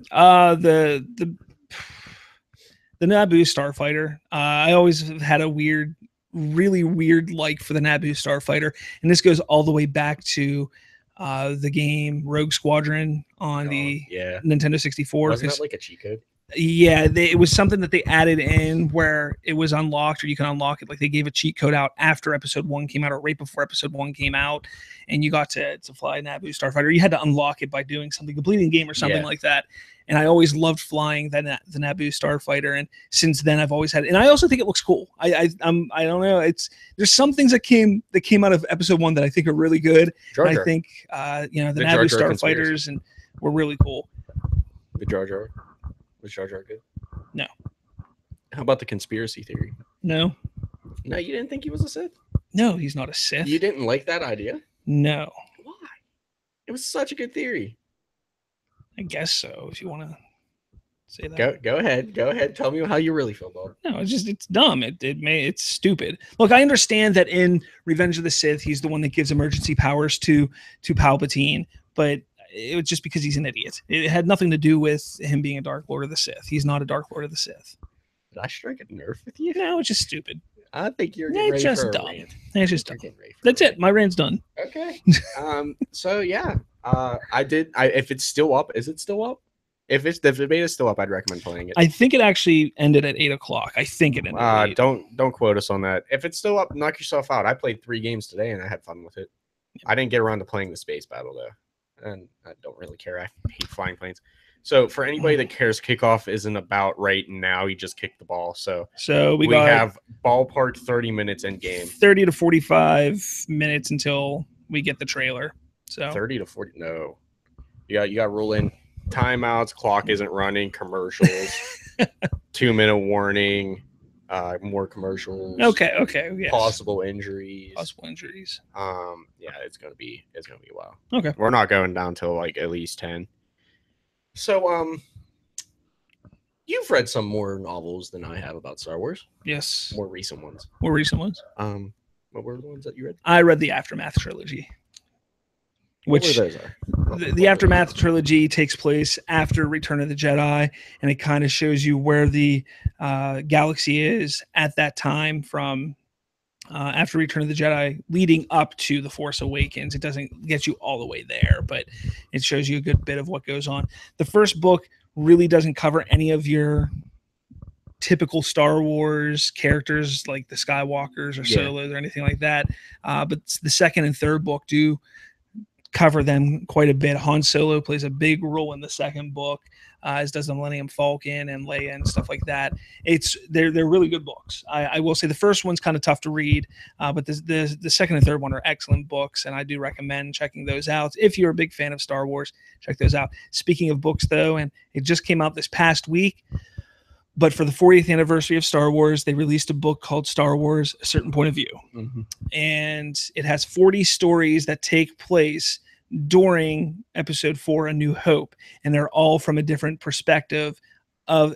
Speaker 2: The Naboo Starfighter. I always had a really weird like for the Naboo Starfighter, and this goes all the way back to the game Rogue Squadron on the Nintendo 64.
Speaker 1: Wasn't that like a cheat code?
Speaker 2: Yeah, it was something that they added in where it was unlocked, or you can unlock it. Like they gave a cheat code out after Episode 1 came out, or right before Episode 1 came out, and you got to fly Naboo Starfighter. You had to unlock it by doing something, completing the game or something like that. And I always loved flying the Naboo Starfighter, and since then I've always had it. And I also think it looks cool. I don't know. There's some things that came out of Episode 1 that I think are really good. I think the Naboo Starfighters and were really cool.
Speaker 1: The Jar Jar. Was Jar Jar good?
Speaker 2: No.
Speaker 1: How about the conspiracy theory?
Speaker 2: No.
Speaker 1: No, you didn't think he was a Sith?
Speaker 2: No, he's not a Sith.
Speaker 1: You didn't like that idea?
Speaker 2: No.
Speaker 1: Why? It was such a good theory.
Speaker 2: I guess so, if you want to say that.
Speaker 1: Go ahead. Tell me how you really feel, Bob.
Speaker 2: No, it's dumb. It's stupid. Look, I understand that in Revenge of the Sith, he's the one that gives emergency powers to Palpatine, but it was just because he's an idiot. It had nothing to do with him being a Dark Lord of the Sith. He's not a Dark Lord of the Sith.
Speaker 1: Did I strike a nerve with you?
Speaker 2: No, it's just stupid.
Speaker 1: I think you're getting ready for a
Speaker 2: dumb.
Speaker 1: rant.
Speaker 2: It's just dumb. That's it. My rant's done.
Speaker 1: Okay. So yeah, if it's still up, is it still up? If the beta is still up, I'd recommend playing it.
Speaker 2: I think it actually ended at 8 o'clock. I think it ended at 8.
Speaker 1: Don't quote us on that. If it's still up, knock yourself out. I played 3 games today and I had fun with it. I didn't get around to playing the space battle though, and I don't really care. I hate flying planes. So for anybody that cares, kickoff isn't about right now. He just kicked the ball. So we have ballpark 30 minutes in game.
Speaker 2: 30 to 45 minutes until we get the trailer. So
Speaker 1: 30 to 40. No, you got to roll in timeouts. Clock isn't running. Commercials. 2-minute warning. More commercials.
Speaker 2: Okay. Yes.
Speaker 1: Possible injuries. Yeah, it's gonna be a while.
Speaker 2: Okay.
Speaker 1: We're not going down till like at least 10. So, you've read some more novels than I have about Star Wars.
Speaker 2: Yes.
Speaker 1: More recent ones.
Speaker 2: What
Speaker 1: were the ones that you read?
Speaker 2: I read the Aftermath trilogy. Which
Speaker 1: those are?
Speaker 2: The Aftermath trilogy takes place after Return of the Jedi, and it kind of shows you where the galaxy is at that time from after Return of the Jedi leading up to The Force Awakens. It doesn't get you all the way there, but it shows you a good bit of what goes on. The first book really doesn't cover any of your typical Star Wars characters like the Skywalkers or Solos or anything like that. But the second and third book do cover them quite a bit. Han Solo plays a big role in the second book, as does the Millennium Falcon and Leia and stuff like that. They're really good books. I will say the first one's kind of tough to read, but the second and third one are excellent books, and I do recommend checking those out. If you're a big fan of Star Wars, check those out. Speaking of books, though, and it just came out this past week, but for the 40th anniversary of Star Wars, they released a book called Star Wars: A Certain Point of View. Mm-hmm. And it has 40 stories that take place during Episode 4, A New Hope. And they're all from a different perspective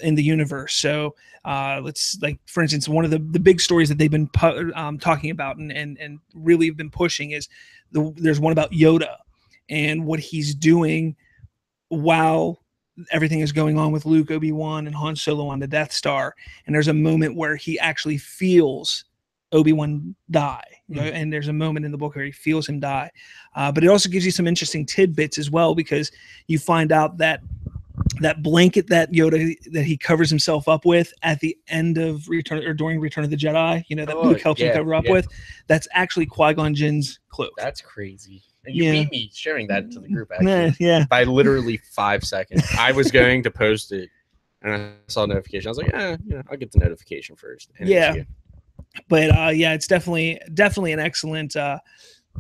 Speaker 2: in the universe. So let's, like, for instance, one of the big stories that they've been talking about and really have been pushing is there's one about Yoda and what he's doing while everything is going on with Luke, Obi-Wan, and Han Solo on the Death Star. And there's a moment where he actually feels Obi-Wan die. You know, and there's a moment in the book where he feels him die. But it also gives you some interesting tidbits as well, because you find out that blanket that Yoda, that he covers himself up with at the end of during Return of the Jedi, you know, that Luke helps him cover up with, that's actually Qui-Gon Jinn's cloak.
Speaker 1: That's crazy. And you beat me sharing that to the group, actually. By literally 5 seconds. I was going to post it, and I saw a notification. I was like, I'll get the notification first.
Speaker 2: But it's definitely an excellent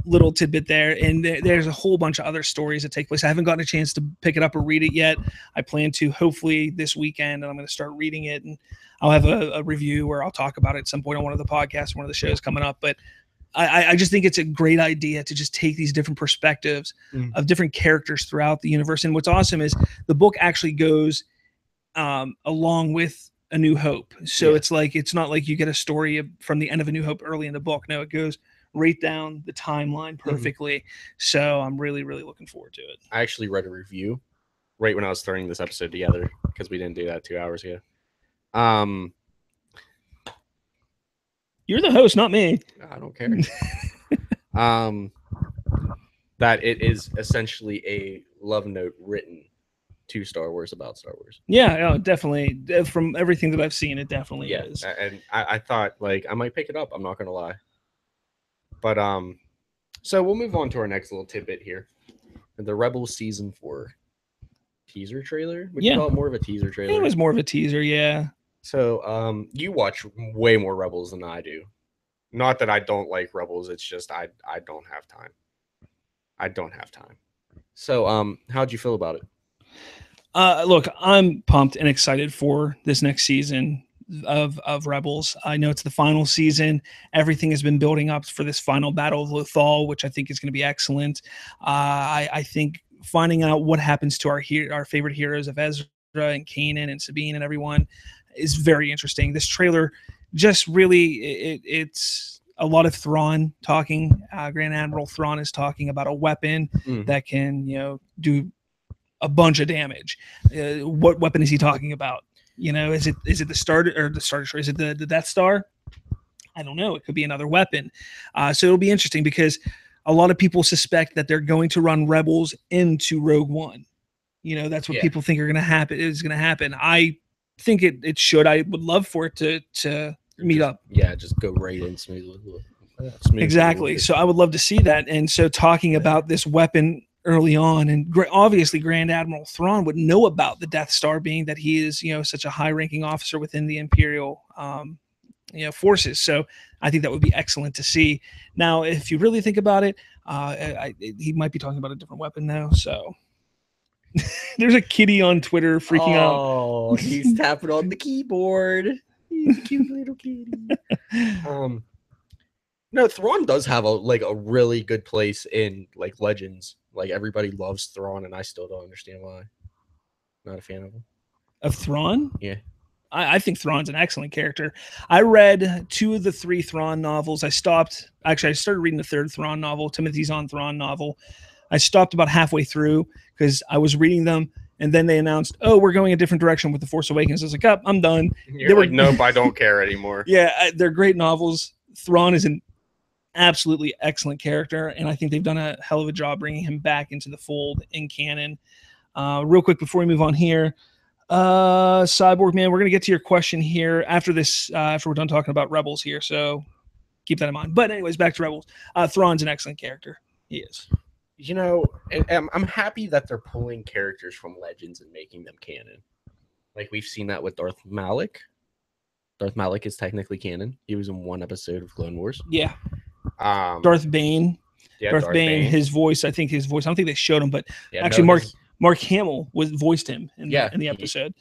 Speaker 2: little tidbit there. And there's a whole bunch of other stories that take place. I haven't gotten a chance to pick it up or read it yet. I plan to hopefully this weekend, and I'm going to start reading it. And I'll have a review where I'll talk about it at some point on one of the podcasts, one of the shows coming up. But I just think it's a great idea to just take these different perspectives of different characters throughout the universe. And what's awesome is the book actually goes along with A New Hope. So it's not like you get a story from the end of A New Hope early in the book. No, it goes right down the timeline perfectly. So I'm really, really looking forward to it.
Speaker 1: I actually read a review right when I was throwing this episode together, because we didn't do that 2 hours ago.
Speaker 2: You're the host, not me.
Speaker 1: I don't care. That it is essentially a love note written to Star Wars about Star Wars.
Speaker 2: Yeah, definitely. From everything that I've seen, it definitely is.
Speaker 1: And I thought, like, I might pick it up. I'm not going to lie. But so we'll move on to our next little tidbit here. The Rebels Season 4 teaser trailer. Would you call it more of a teaser trailer?
Speaker 2: It was more of a teaser, yeah.
Speaker 1: So you watch way more Rebels than I do. Not that I don't like Rebels. It's just I don't have time. So how'd you feel about it?
Speaker 2: Look, I'm pumped and excited for this next season of Rebels. I know it's the final season. Everything has been building up for this final battle of Lothal, which I think is going to be excellent. I think finding out what happens to our favorite heroes of Ezra and Kanan and Sabine and everyone is very interesting. This trailer just really a lot of Thrawn talking. Grand Admiral Thrawn is talking about a weapon that can, do a bunch of damage. What weapon is he talking about? Is it the Star Destroyer? Is it the Death Star? I don't know. It could be another weapon. So it'll be interesting because a lot of people suspect that they're going to run Rebels into Rogue One. That's what people think is going to happen. I think it should. I would love for it to meet up.
Speaker 1: Yeah, just go right in smoothly.
Speaker 2: Exactly. So I would love to see that. And so talking about this weapon early on, and obviously Grand Admiral Thrawn would know about the Death Star, being that he is such a high-ranking officer within the Imperial forces. So I think that would be excellent to see. Now, if you really think about it, he might be talking about a different weapon now. So there's a kitty on Twitter freaking out.
Speaker 1: Oh, he's tapping on the keyboard. He's a cute little kitty. No, Thrawn does have a really good place in Legends. Everybody loves Thrawn, and I still don't understand why. Not a fan of him.
Speaker 2: Of Thrawn?
Speaker 1: Yeah.
Speaker 2: I think Thrawn's an excellent character. I read 2 of the 3 Thrawn novels. I started reading the 3rd Thrawn novel, Timothy Zahn Thrawn novel. I stopped about halfway through because I was reading them, and then they announced, "Oh, we're going a different direction with The Force Awakens." I was like, "Oh, I'm done."
Speaker 1: Nope, I don't care anymore.
Speaker 2: Yeah, they're great novels. Thrawn is an absolutely excellent character, and I think they've done a hell of a job bringing him back into the fold in canon. Real quick before we move on here, Cyborg Man, we're going to get to your question here after this, after we're done talking about Rebels here, so keep that in mind. But anyways, back to Rebels. Thrawn's an excellent character. He is.
Speaker 1: And I'm happy that they're pulling characters from Legends and making them canon. We've seen that with Darth Malak. Darth Malak is technically canon. He was in 1 episode of Clone Wars.
Speaker 2: Yeah. Darth Bane. Yeah, Darth Bane. His voice. I don't think they showed him, but actually, Mark Hamill voiced him in the episode.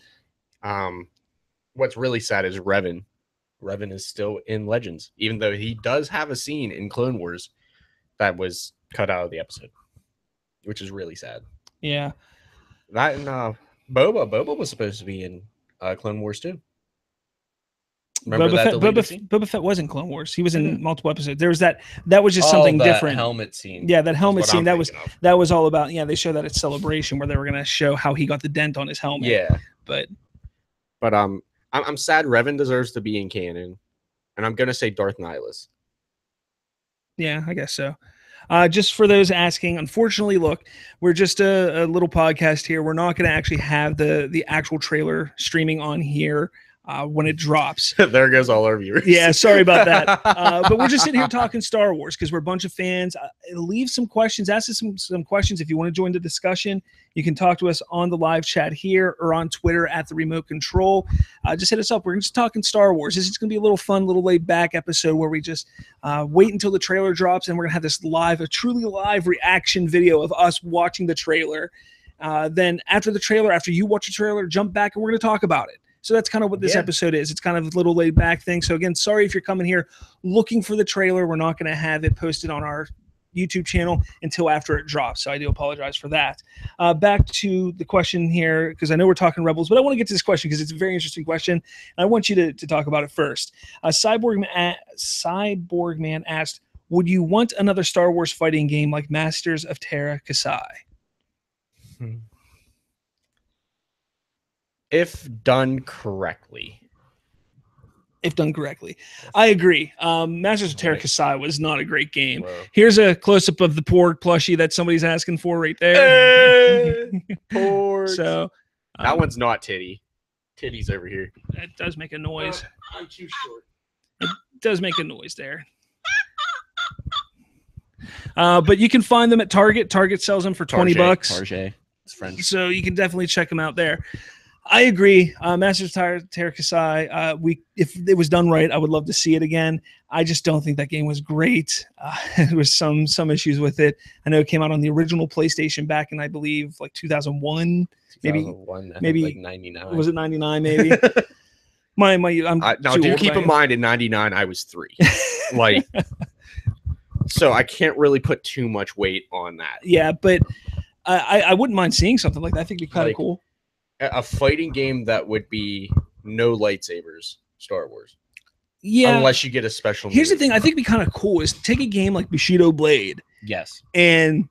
Speaker 1: What's really sad is Revan. Revan is still in Legends, even though he does have a scene in Clone Wars that was cut out of the episode, which is really sad.
Speaker 2: Yeah.
Speaker 1: That and Boba. Boba was supposed to be in Clone Wars too. Remember
Speaker 2: Boba Fett was in Clone Wars. He was in multiple episodes. There was that was just something different.
Speaker 1: Helmet scene.
Speaker 2: Yeah, that helmet scene. That was all about. Yeah, they showed that at Celebration where they were going to show how he got the dent on his helmet.
Speaker 1: Yeah,
Speaker 2: but
Speaker 1: I'm sad. Revan deserves to be in canon, and I'm going to say Darth Nihilus.
Speaker 2: Yeah, I guess so. Just for those asking, unfortunately, look, we're just a little podcast here. We're not going to actually have the actual trailer streaming on here when it drops.
Speaker 1: There goes all our viewers.
Speaker 2: Yeah, sorry about that. But we're just sitting here talking Star Wars because we're a bunch of fans. Leave some questions. Ask us some questions if you want to join the discussion. You can talk to us on the live chat here or on Twitter at the Remote Control. Just hit us up. We're just talking Star Wars. This is going to be a little fun, little laid back episode where we just wait until the trailer drops, and we're going to have this a truly live reaction video of us watching the trailer. Then after you watch the trailer, jump back and we're going to talk about it. So that's kind of what this episode is. It's kind of a little laid back thing. So again, sorry if you're coming here looking for the trailer. We're not going to have it posted on our YouTube channel until after it drops. So I do apologize for that. Back to the question here, because I know we're talking Rebels, but I want to get to this question because it's a very interesting question. And I want you to talk about it first. Cyborg Man asked, would you want another Star Wars fighting game like Masters of Terra Kasai?
Speaker 1: If done correctly.
Speaker 2: I agree. Masters of Terra Kasai was not a great game. Whoa. Here's a close-up of the Porg plushie that somebody's asking for right there.
Speaker 1: Porg.
Speaker 2: So
Speaker 1: that one's not Titty. Titty's over here.
Speaker 2: That does make a noise.
Speaker 1: I'm too short.
Speaker 2: It does make a noise there. But you can find them at Target. Target sells them for $20.
Speaker 1: Target. It's French.
Speaker 2: So you can definitely check them out there. I agree. Masters of Terra Kasai, if it was done right, I would love to see it again. I just don't think that game was great. There was some issues with it. I know it came out on the original PlayStation back in, I believe, 2001. Maybe
Speaker 1: like 99.
Speaker 2: Was it 99? Maybe.
Speaker 1: Now, do keep in mind, in 99, I was 3. So I can't really put too much weight on that.
Speaker 2: Yeah, but I wouldn't mind seeing something like that. I think it'd be kind of cool.
Speaker 1: A fighting game that would be no lightsabers, Star Wars.
Speaker 2: Yeah.
Speaker 1: Unless you get a special.
Speaker 2: Here's the thing. I think it'd be kind of cool is take a game like Bushido Blade.
Speaker 1: Yes.
Speaker 2: And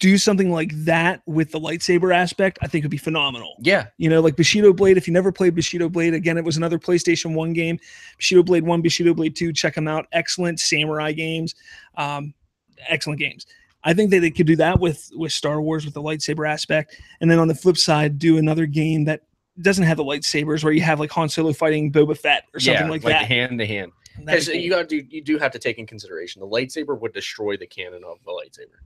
Speaker 2: do something like that with the lightsaber aspect. I think would be phenomenal.
Speaker 1: Yeah.
Speaker 2: You know, like Bushido Blade. If you never played Bushido Blade, again, it was another PlayStation 1 game. Bushido Blade 1, Bushido Blade 2. Check them out. Excellent samurai games. Excellent games. I think that they could do that with Star Wars with the lightsaber aspect. And then on the flip side, do another game that doesn't have the lightsabers where you have like Han Solo fighting Boba Fett or something like that.
Speaker 1: Hand to hand. Because you do have to take in consideration the lightsaber would destroy the cannon of the lightsaber.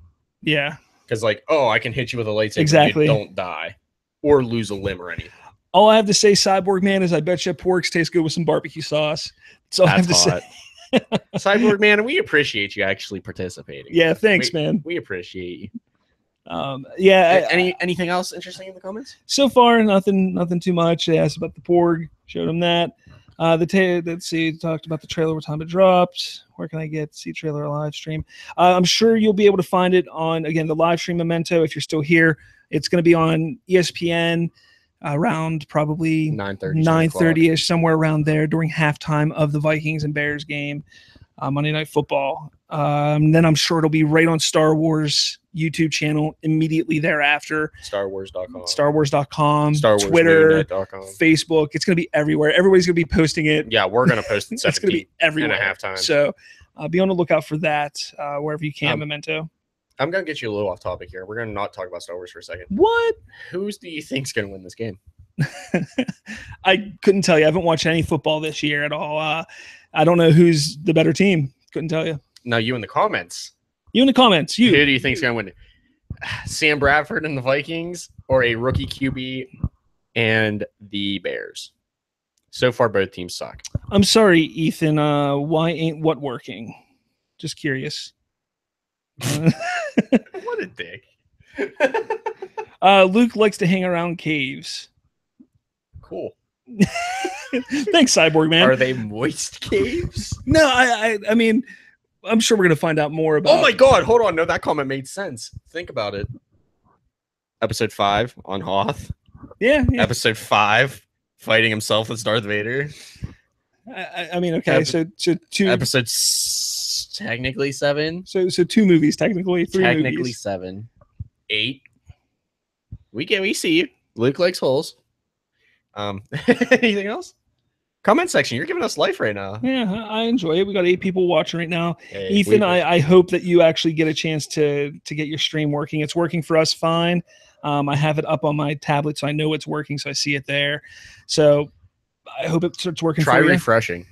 Speaker 2: Yeah.
Speaker 1: Because I can hit you with a lightsaber
Speaker 2: exactly.
Speaker 1: And you don't die or lose a limb or anything.
Speaker 2: All I have to say, Cyborg Man, is I bet you porks taste good with some barbecue sauce. That's all I have to say.
Speaker 1: Cyborg Man, we appreciate you actually participating.
Speaker 2: Yeah, thanks, man.
Speaker 1: We appreciate you.
Speaker 2: Anything
Speaker 1: else interesting in the comments?
Speaker 2: So far, nothing too much. They asked about the Porg, showed them that. Let's see, talked about the trailer, what time it dropped. Where can I get see trailer live stream? I'm sure you'll be able to find it on, again, the live stream Memento. If you're still here, it's going to be on ESPN around probably 9:30ish, somewhere around there during halftime of the Vikings and Bears game, Monday Night Football. Then I'm sure it'll be right on Star Wars YouTube channel immediately thereafter.
Speaker 1: StarWars.com.
Speaker 2: Twitter, Facebook. It's going to be everywhere. Everybody's going to be posting it.
Speaker 1: Yeah, we're going to post it.
Speaker 2: It's going to be everywhere.
Speaker 1: And a halftime.
Speaker 2: So be on the lookout for that wherever you can, Memento.
Speaker 1: I'm going to get you a little off topic here. We're going to not talk about Star Wars for a second.
Speaker 2: What?
Speaker 1: Who do you think's going to win this game?
Speaker 2: I couldn't tell you. I haven't watched any football this year at all. I don't know who's the better team. Couldn't tell you.
Speaker 1: No, you in the comments.
Speaker 2: You. Who
Speaker 1: do you think's going to win? Sam Bradford and the Vikings or a rookie QB and the Bears? So far, both teams suck.
Speaker 2: I'm sorry, Ethan. Why ain't what working? Just curious.
Speaker 1: What a dick.
Speaker 2: Luke likes to hang around caves.
Speaker 1: Cool.
Speaker 2: Thanks, Cyborg Man.
Speaker 1: Are they moist caves?
Speaker 2: No, I mean, I'm sure we're gonna find out more about.
Speaker 1: Oh my God! Hold on. No, that comment made sense. Think about it. Episode 5 on Hoth.
Speaker 2: Yeah.
Speaker 1: Episode 5 fighting himself with Darth Vader.
Speaker 2: I mean, okay. So 2
Speaker 1: episodes. Technically 7.
Speaker 2: So 2 movies. Technically 3 movies.
Speaker 1: Technically 7. 8. We see you. Luke likes holes. Anything else? Comment section. You're giving us life right now.
Speaker 2: Yeah, I enjoy it. We got 8 people watching right now. Hey, Ethan, I hope that you actually get a chance to get your stream working. It's working for us fine. I have it up on my tablet, so I know it's working, so I see it there. So I hope it starts working.
Speaker 1: Try refreshing.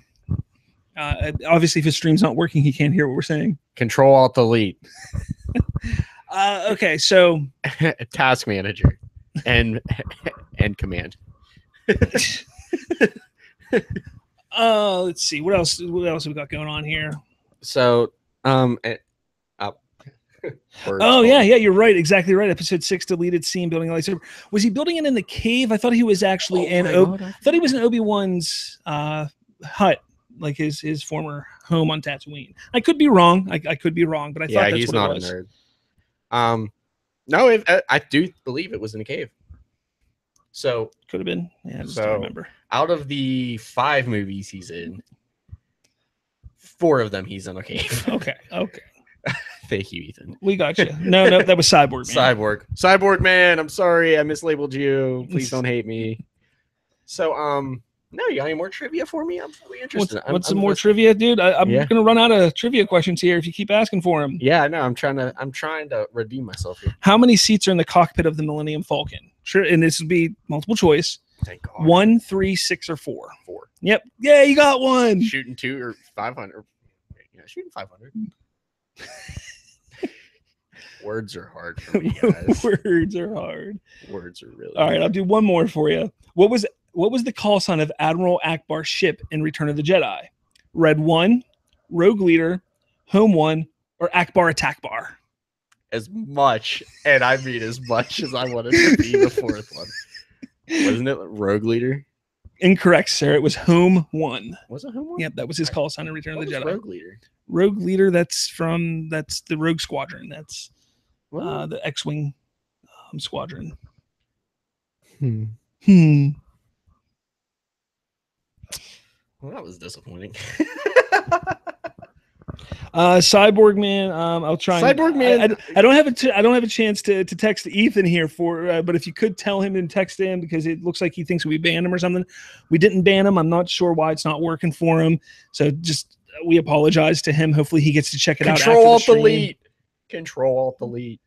Speaker 2: Obviously, if his stream's not working, he can't hear what we're saying.
Speaker 1: Control Alt Delete.
Speaker 2: Okay, so
Speaker 1: task manager and command.
Speaker 2: Let's see what else have we got going on here.
Speaker 1: So
Speaker 2: oh yeah, you're right, exactly right. Episode 6 deleted scene building a lightsaber. Was he building it in the cave? I thought he was actually I thought he was in Obi-Wan's hut, like his former home on Tatooine. I could be wrong. I could be wrong, but I thought that's
Speaker 1: he's
Speaker 2: what
Speaker 1: not
Speaker 2: it was.
Speaker 1: a nerd. No, I do believe it was in a cave. So
Speaker 2: could have been. Yeah, I just don't remember.
Speaker 1: Out of the 5 movies he's in, 4 of them he's in a cave.
Speaker 2: Okay.
Speaker 1: Thank you, Ethan.
Speaker 2: We got you. No, that was Cyborg Man.
Speaker 1: Cyborg Man. I'm sorry, I mislabeled you. Please don't hate me. So, no, you got any more trivia for me? I'm really interested.
Speaker 2: What's some more trivia, dude? I'm gonna run out of trivia questions here if you keep asking for them.
Speaker 1: Yeah, I know. I'm trying to redeem myself here.
Speaker 2: How many seats are in the cockpit of the Millennium Falcon? Sure, and this would be multiple choice.
Speaker 1: Thank God.
Speaker 2: 1, 3, 6, or 4.
Speaker 1: 4.
Speaker 2: Yep. Yeah, you got one.
Speaker 1: Shooting 2 or 500. Yeah, shooting 500. Words are hard for me, guys.
Speaker 2: Words are hard.
Speaker 1: Words are really
Speaker 2: all right. I'll do one more for you. What was the call sign of Admiral Ackbar's ship in Return of the Jedi? Red 1, Rogue Leader, Home 1, or Ackbar Attack Bar?
Speaker 1: As much, and I mean as much as I wanted to be the 4th one. Wasn't it Rogue Leader?
Speaker 2: Incorrect, sir. It was Home 1.
Speaker 1: Was it Home 1?
Speaker 2: Yep, that was his call sign in Return of the Jedi.
Speaker 1: Rogue Leader?
Speaker 2: Rogue Leader, that's the Rogue Squadron. That's the X-Wing squadron.
Speaker 1: Well, that was disappointing.
Speaker 2: Cyborg Man. I'll try.
Speaker 1: Cyborg Man.
Speaker 2: I don't have I don't have a chance to text Ethan here for. But if you could tell him and text him, because it looks like he thinks we banned him or something. We didn't ban him. I'm not sure why it's not working for him. So just we apologize to him. Hopefully he gets to check it out.
Speaker 1: Control Alt Delete. Control Alt Delete.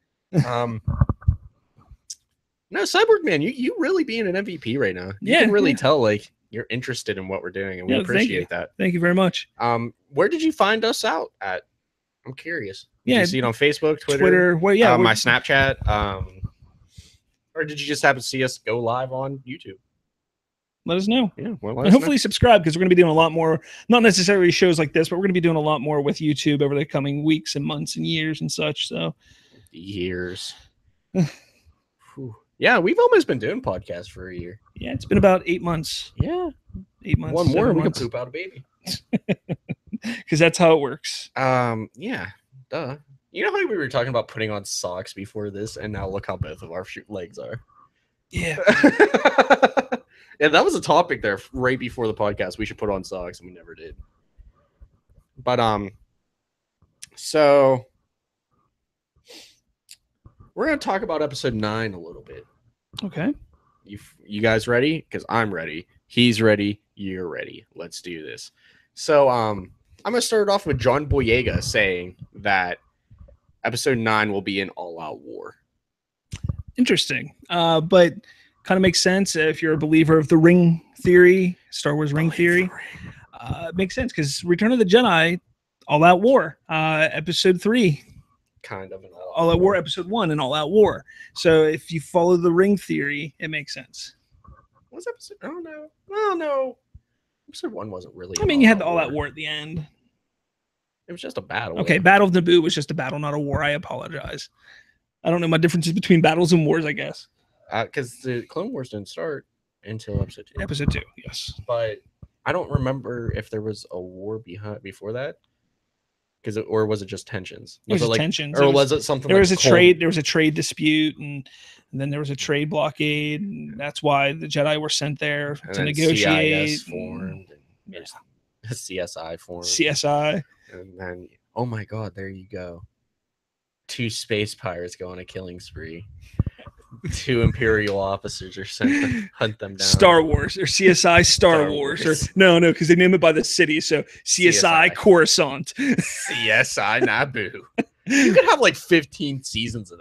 Speaker 1: No, Cyborg Man, you really being an MVP right now. You can really tell like you're interested in what we're doing, and we appreciate that.
Speaker 2: Thank you very much.
Speaker 1: Where did you find us out at? I'm curious. Did you see it on Facebook,
Speaker 2: Twitter? Well,
Speaker 1: my Snapchat. Or did you just happen to see us go live on YouTube?
Speaker 2: Let us know.
Speaker 1: Yeah, well,
Speaker 2: and hopefully subscribe, because we're going to be doing a lot more, not necessarily shows like this, but we're going to be doing a lot more with YouTube over the coming weeks and months and years and such. So
Speaker 1: years. Yeah, we've almost been doing podcasts for a year.
Speaker 2: Yeah, it's been about 8 months.
Speaker 1: Yeah,
Speaker 2: 8 months.
Speaker 1: One more, we can poop out a baby.
Speaker 2: Because that's how it works.
Speaker 1: Yeah, duh. You know how we were talking about putting on socks before this, and now look how both of our legs are.
Speaker 2: Yeah.
Speaker 1: Yeah, that was a topic there right before the podcast. We should put on socks, and we never did. But so we're gonna talk about episode 9 a little bit.
Speaker 2: Okay.
Speaker 1: You guys ready? Because I'm ready. He's ready. You're ready. Let's do this. So I'm gonna start off with John Boyega saying that episode 9 will be an all-out war.
Speaker 2: Interesting. But kind of makes sense if you're a believer of the ring theory, Star Wars ring theory. It makes sense because Return of the Jedi, all-out war. Episode 3.
Speaker 1: Kind of an
Speaker 2: all-out war. Episode 1, an all-out war. So if you follow the ring theory, it makes sense.
Speaker 1: What's episode? I don't know. Well, no. Episode 1 wasn't really.
Speaker 2: I mean, you had the all-out war at the end.
Speaker 1: It was just a battle.
Speaker 2: Okay, Battle of Naboo was just a battle, not a war. I apologize. I don't know my differences between battles and wars, I guess.
Speaker 1: Because the Clone Wars didn't start until episode 2.
Speaker 2: Episode 2, yes.
Speaker 1: But I don't remember if there was a war before that. Or was it just tensions?
Speaker 2: Was it like tensions?
Speaker 1: Or was it something?
Speaker 2: There was a trade. There was a trade dispute, and then there was a trade blockade. And that's why the Jedi were sent there to negotiate.
Speaker 1: CIS formed. And CSI formed.
Speaker 2: CSI.
Speaker 1: And then, oh my God, there you go. 2 space pirates go on a killing spree. 2 Imperial officers are sent to hunt them down.
Speaker 2: Star Wars or CSI Star Wars. Or no, because they name it by the city. So CSI Coruscant.
Speaker 1: CSI Naboo. You could have like 15 seasons of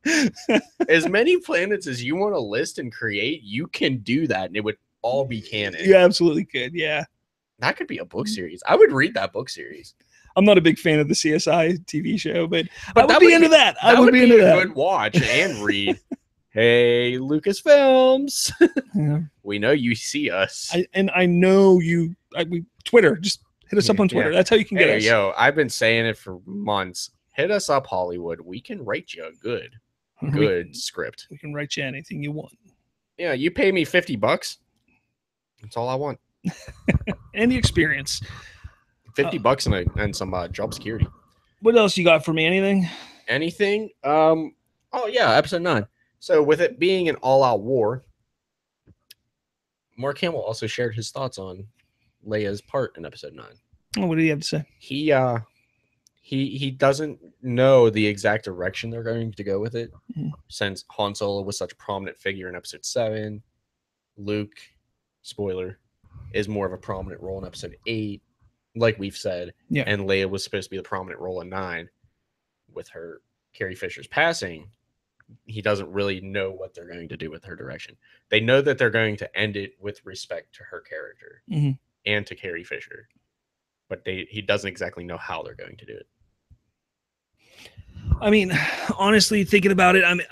Speaker 1: that. As many planets as you want to list and create, you can do that, and it would all be canon.
Speaker 2: You absolutely could. Yeah.
Speaker 1: That could be a book series. I would read that book series.
Speaker 2: I'm not a big fan of the CSI TV show, but I would be into that. I would be into that.
Speaker 1: Good watch and read. Hey, Lucasfilms. Yeah. We know you see us.
Speaker 2: I know you. Twitter. Just hit us up on Twitter. That's how you can get us.
Speaker 1: Yo, I've been saying it for months. Hit us up, Hollywood. We can write you a good script.
Speaker 2: We can write you anything you want.
Speaker 1: Yeah, you pay me $50. That's all I want.
Speaker 2: And the experience.
Speaker 1: $50 and some job security.
Speaker 2: What else you got for me?
Speaker 1: Anything? Oh yeah, episode 9. So with it being an all-out war, Mark Hamill also shared his thoughts on Leia's part in episode 9.
Speaker 2: Oh, what did he have to say?
Speaker 1: He doesn't know the exact direction they're going to go with it, since Han Solo was such a prominent figure in episode 7. Luke, spoiler, is more of a prominent role in episode 8. Like we've said, and Leia was supposed to be the prominent role in 9. With her Carrie Fisher's passing, he doesn't really know what they're going to do with her direction. They know that they're going to end it with respect to her character and to Carrie Fisher, but he doesn't exactly know how they're going to do it.
Speaker 2: I mean, honestly, thinking about it, I mean,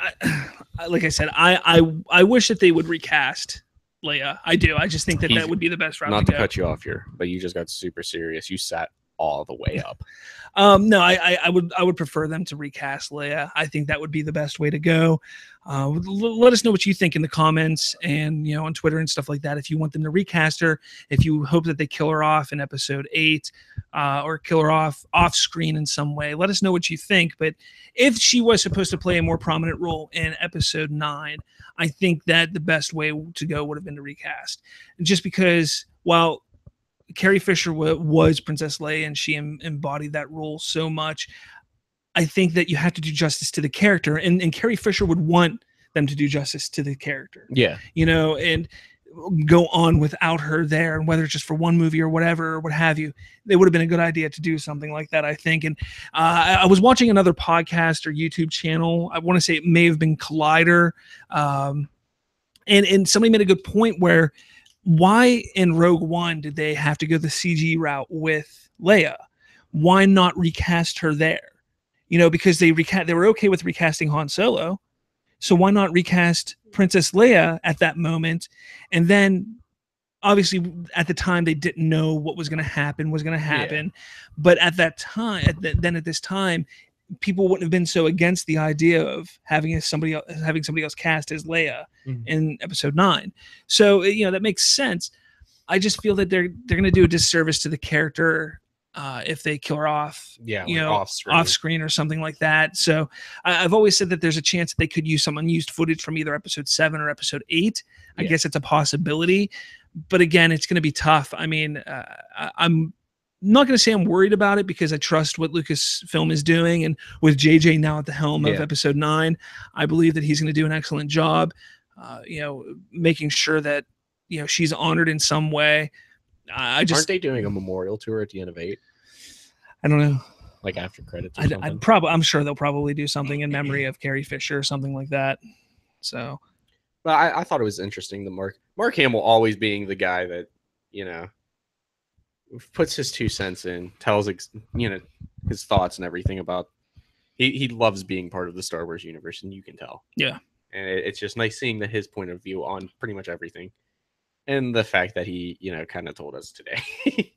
Speaker 2: like I said, I wish that they would recast Leia. I do. I just think that would be the best route.
Speaker 1: Not to cut you off here, but you just got super serious. You sat all the way up.
Speaker 2: No, I would prefer them to recast Leia. I think that would be the best way to go. Let us know what you think in the comments and on Twitter and stuff like that. If you want them to recast her, if you hope that they kill her off in episode 8, or kill her off screen in some way, let us know what you think. But if she was supposed to play a more prominent role in episode 9, I think that the best way to go would have been to recast, just because while Carrie Fisher was Princess Leia, and she embodied that role so much. I think that you have to do justice to the character, and Carrie Fisher would want them to do justice to the character.
Speaker 1: Yeah.
Speaker 2: You know, and go on without her there, and whether it's just for one movie or whatever, or what have you, it would have been a good idea to do something like that, I think. And I was watching another podcast or YouTube channel. I want to say it may have been Collider. And somebody made a good point where, why in Rogue One did they have to go the CG route with Leia? Why not recast her there? You know, because they were okay with recasting Han Solo. So why not recast Princess Leia at that moment? And then obviously at the time they didn't know what was going to happen. Yeah. But at that time, at this time, people wouldn't have been so against the idea of having somebody else cast as Leia in Episode 9. So, you know, that makes sense. I just feel that they're going to do a disservice to the character if they kill her off, off screen or something like that. So I've always said that there's a chance that they could use some unused footage from either Episode 7 or Episode 8. I guess it's a possibility, but again, it's going to be tough. I mean, I'm not going to say I'm worried about it, because I trust what Lucasfilm is doing, and with JJ now at the helm of Episode 9, I believe that he's going to do an excellent job, making sure that, you know, she's honored in some way. Aren't
Speaker 1: they doing a memorial tour at the end of 8?
Speaker 2: I don't know.
Speaker 1: Like after credits or something?
Speaker 2: I'm sure they'll probably do something in memory of Carrie Fisher or something like that. So,
Speaker 1: but I thought it was interesting that Mark Hamill always being the guy that, you know, puts his 2 cents in, tells, you know, his thoughts and everything about. He loves being part of the Star Wars universe, and you can tell.
Speaker 2: Yeah,
Speaker 1: and it's just nice seeing his point of view on pretty much everything. And the fact that he, you know, kind of told us today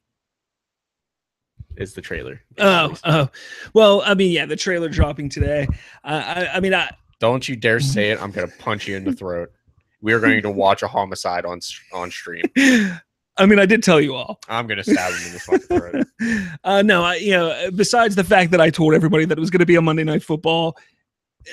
Speaker 1: is the trailer.
Speaker 2: Oh, well, I mean, yeah, the trailer dropping today. I mean,
Speaker 1: don't you dare say it. I'm going to punch you in the throat. We are going to watch a homicide on stream.
Speaker 2: I mean, I did tell you all.
Speaker 1: I'm going to stab him in the fucking throat.
Speaker 2: No, besides the fact that I told everybody that it was going to be a Monday Night Football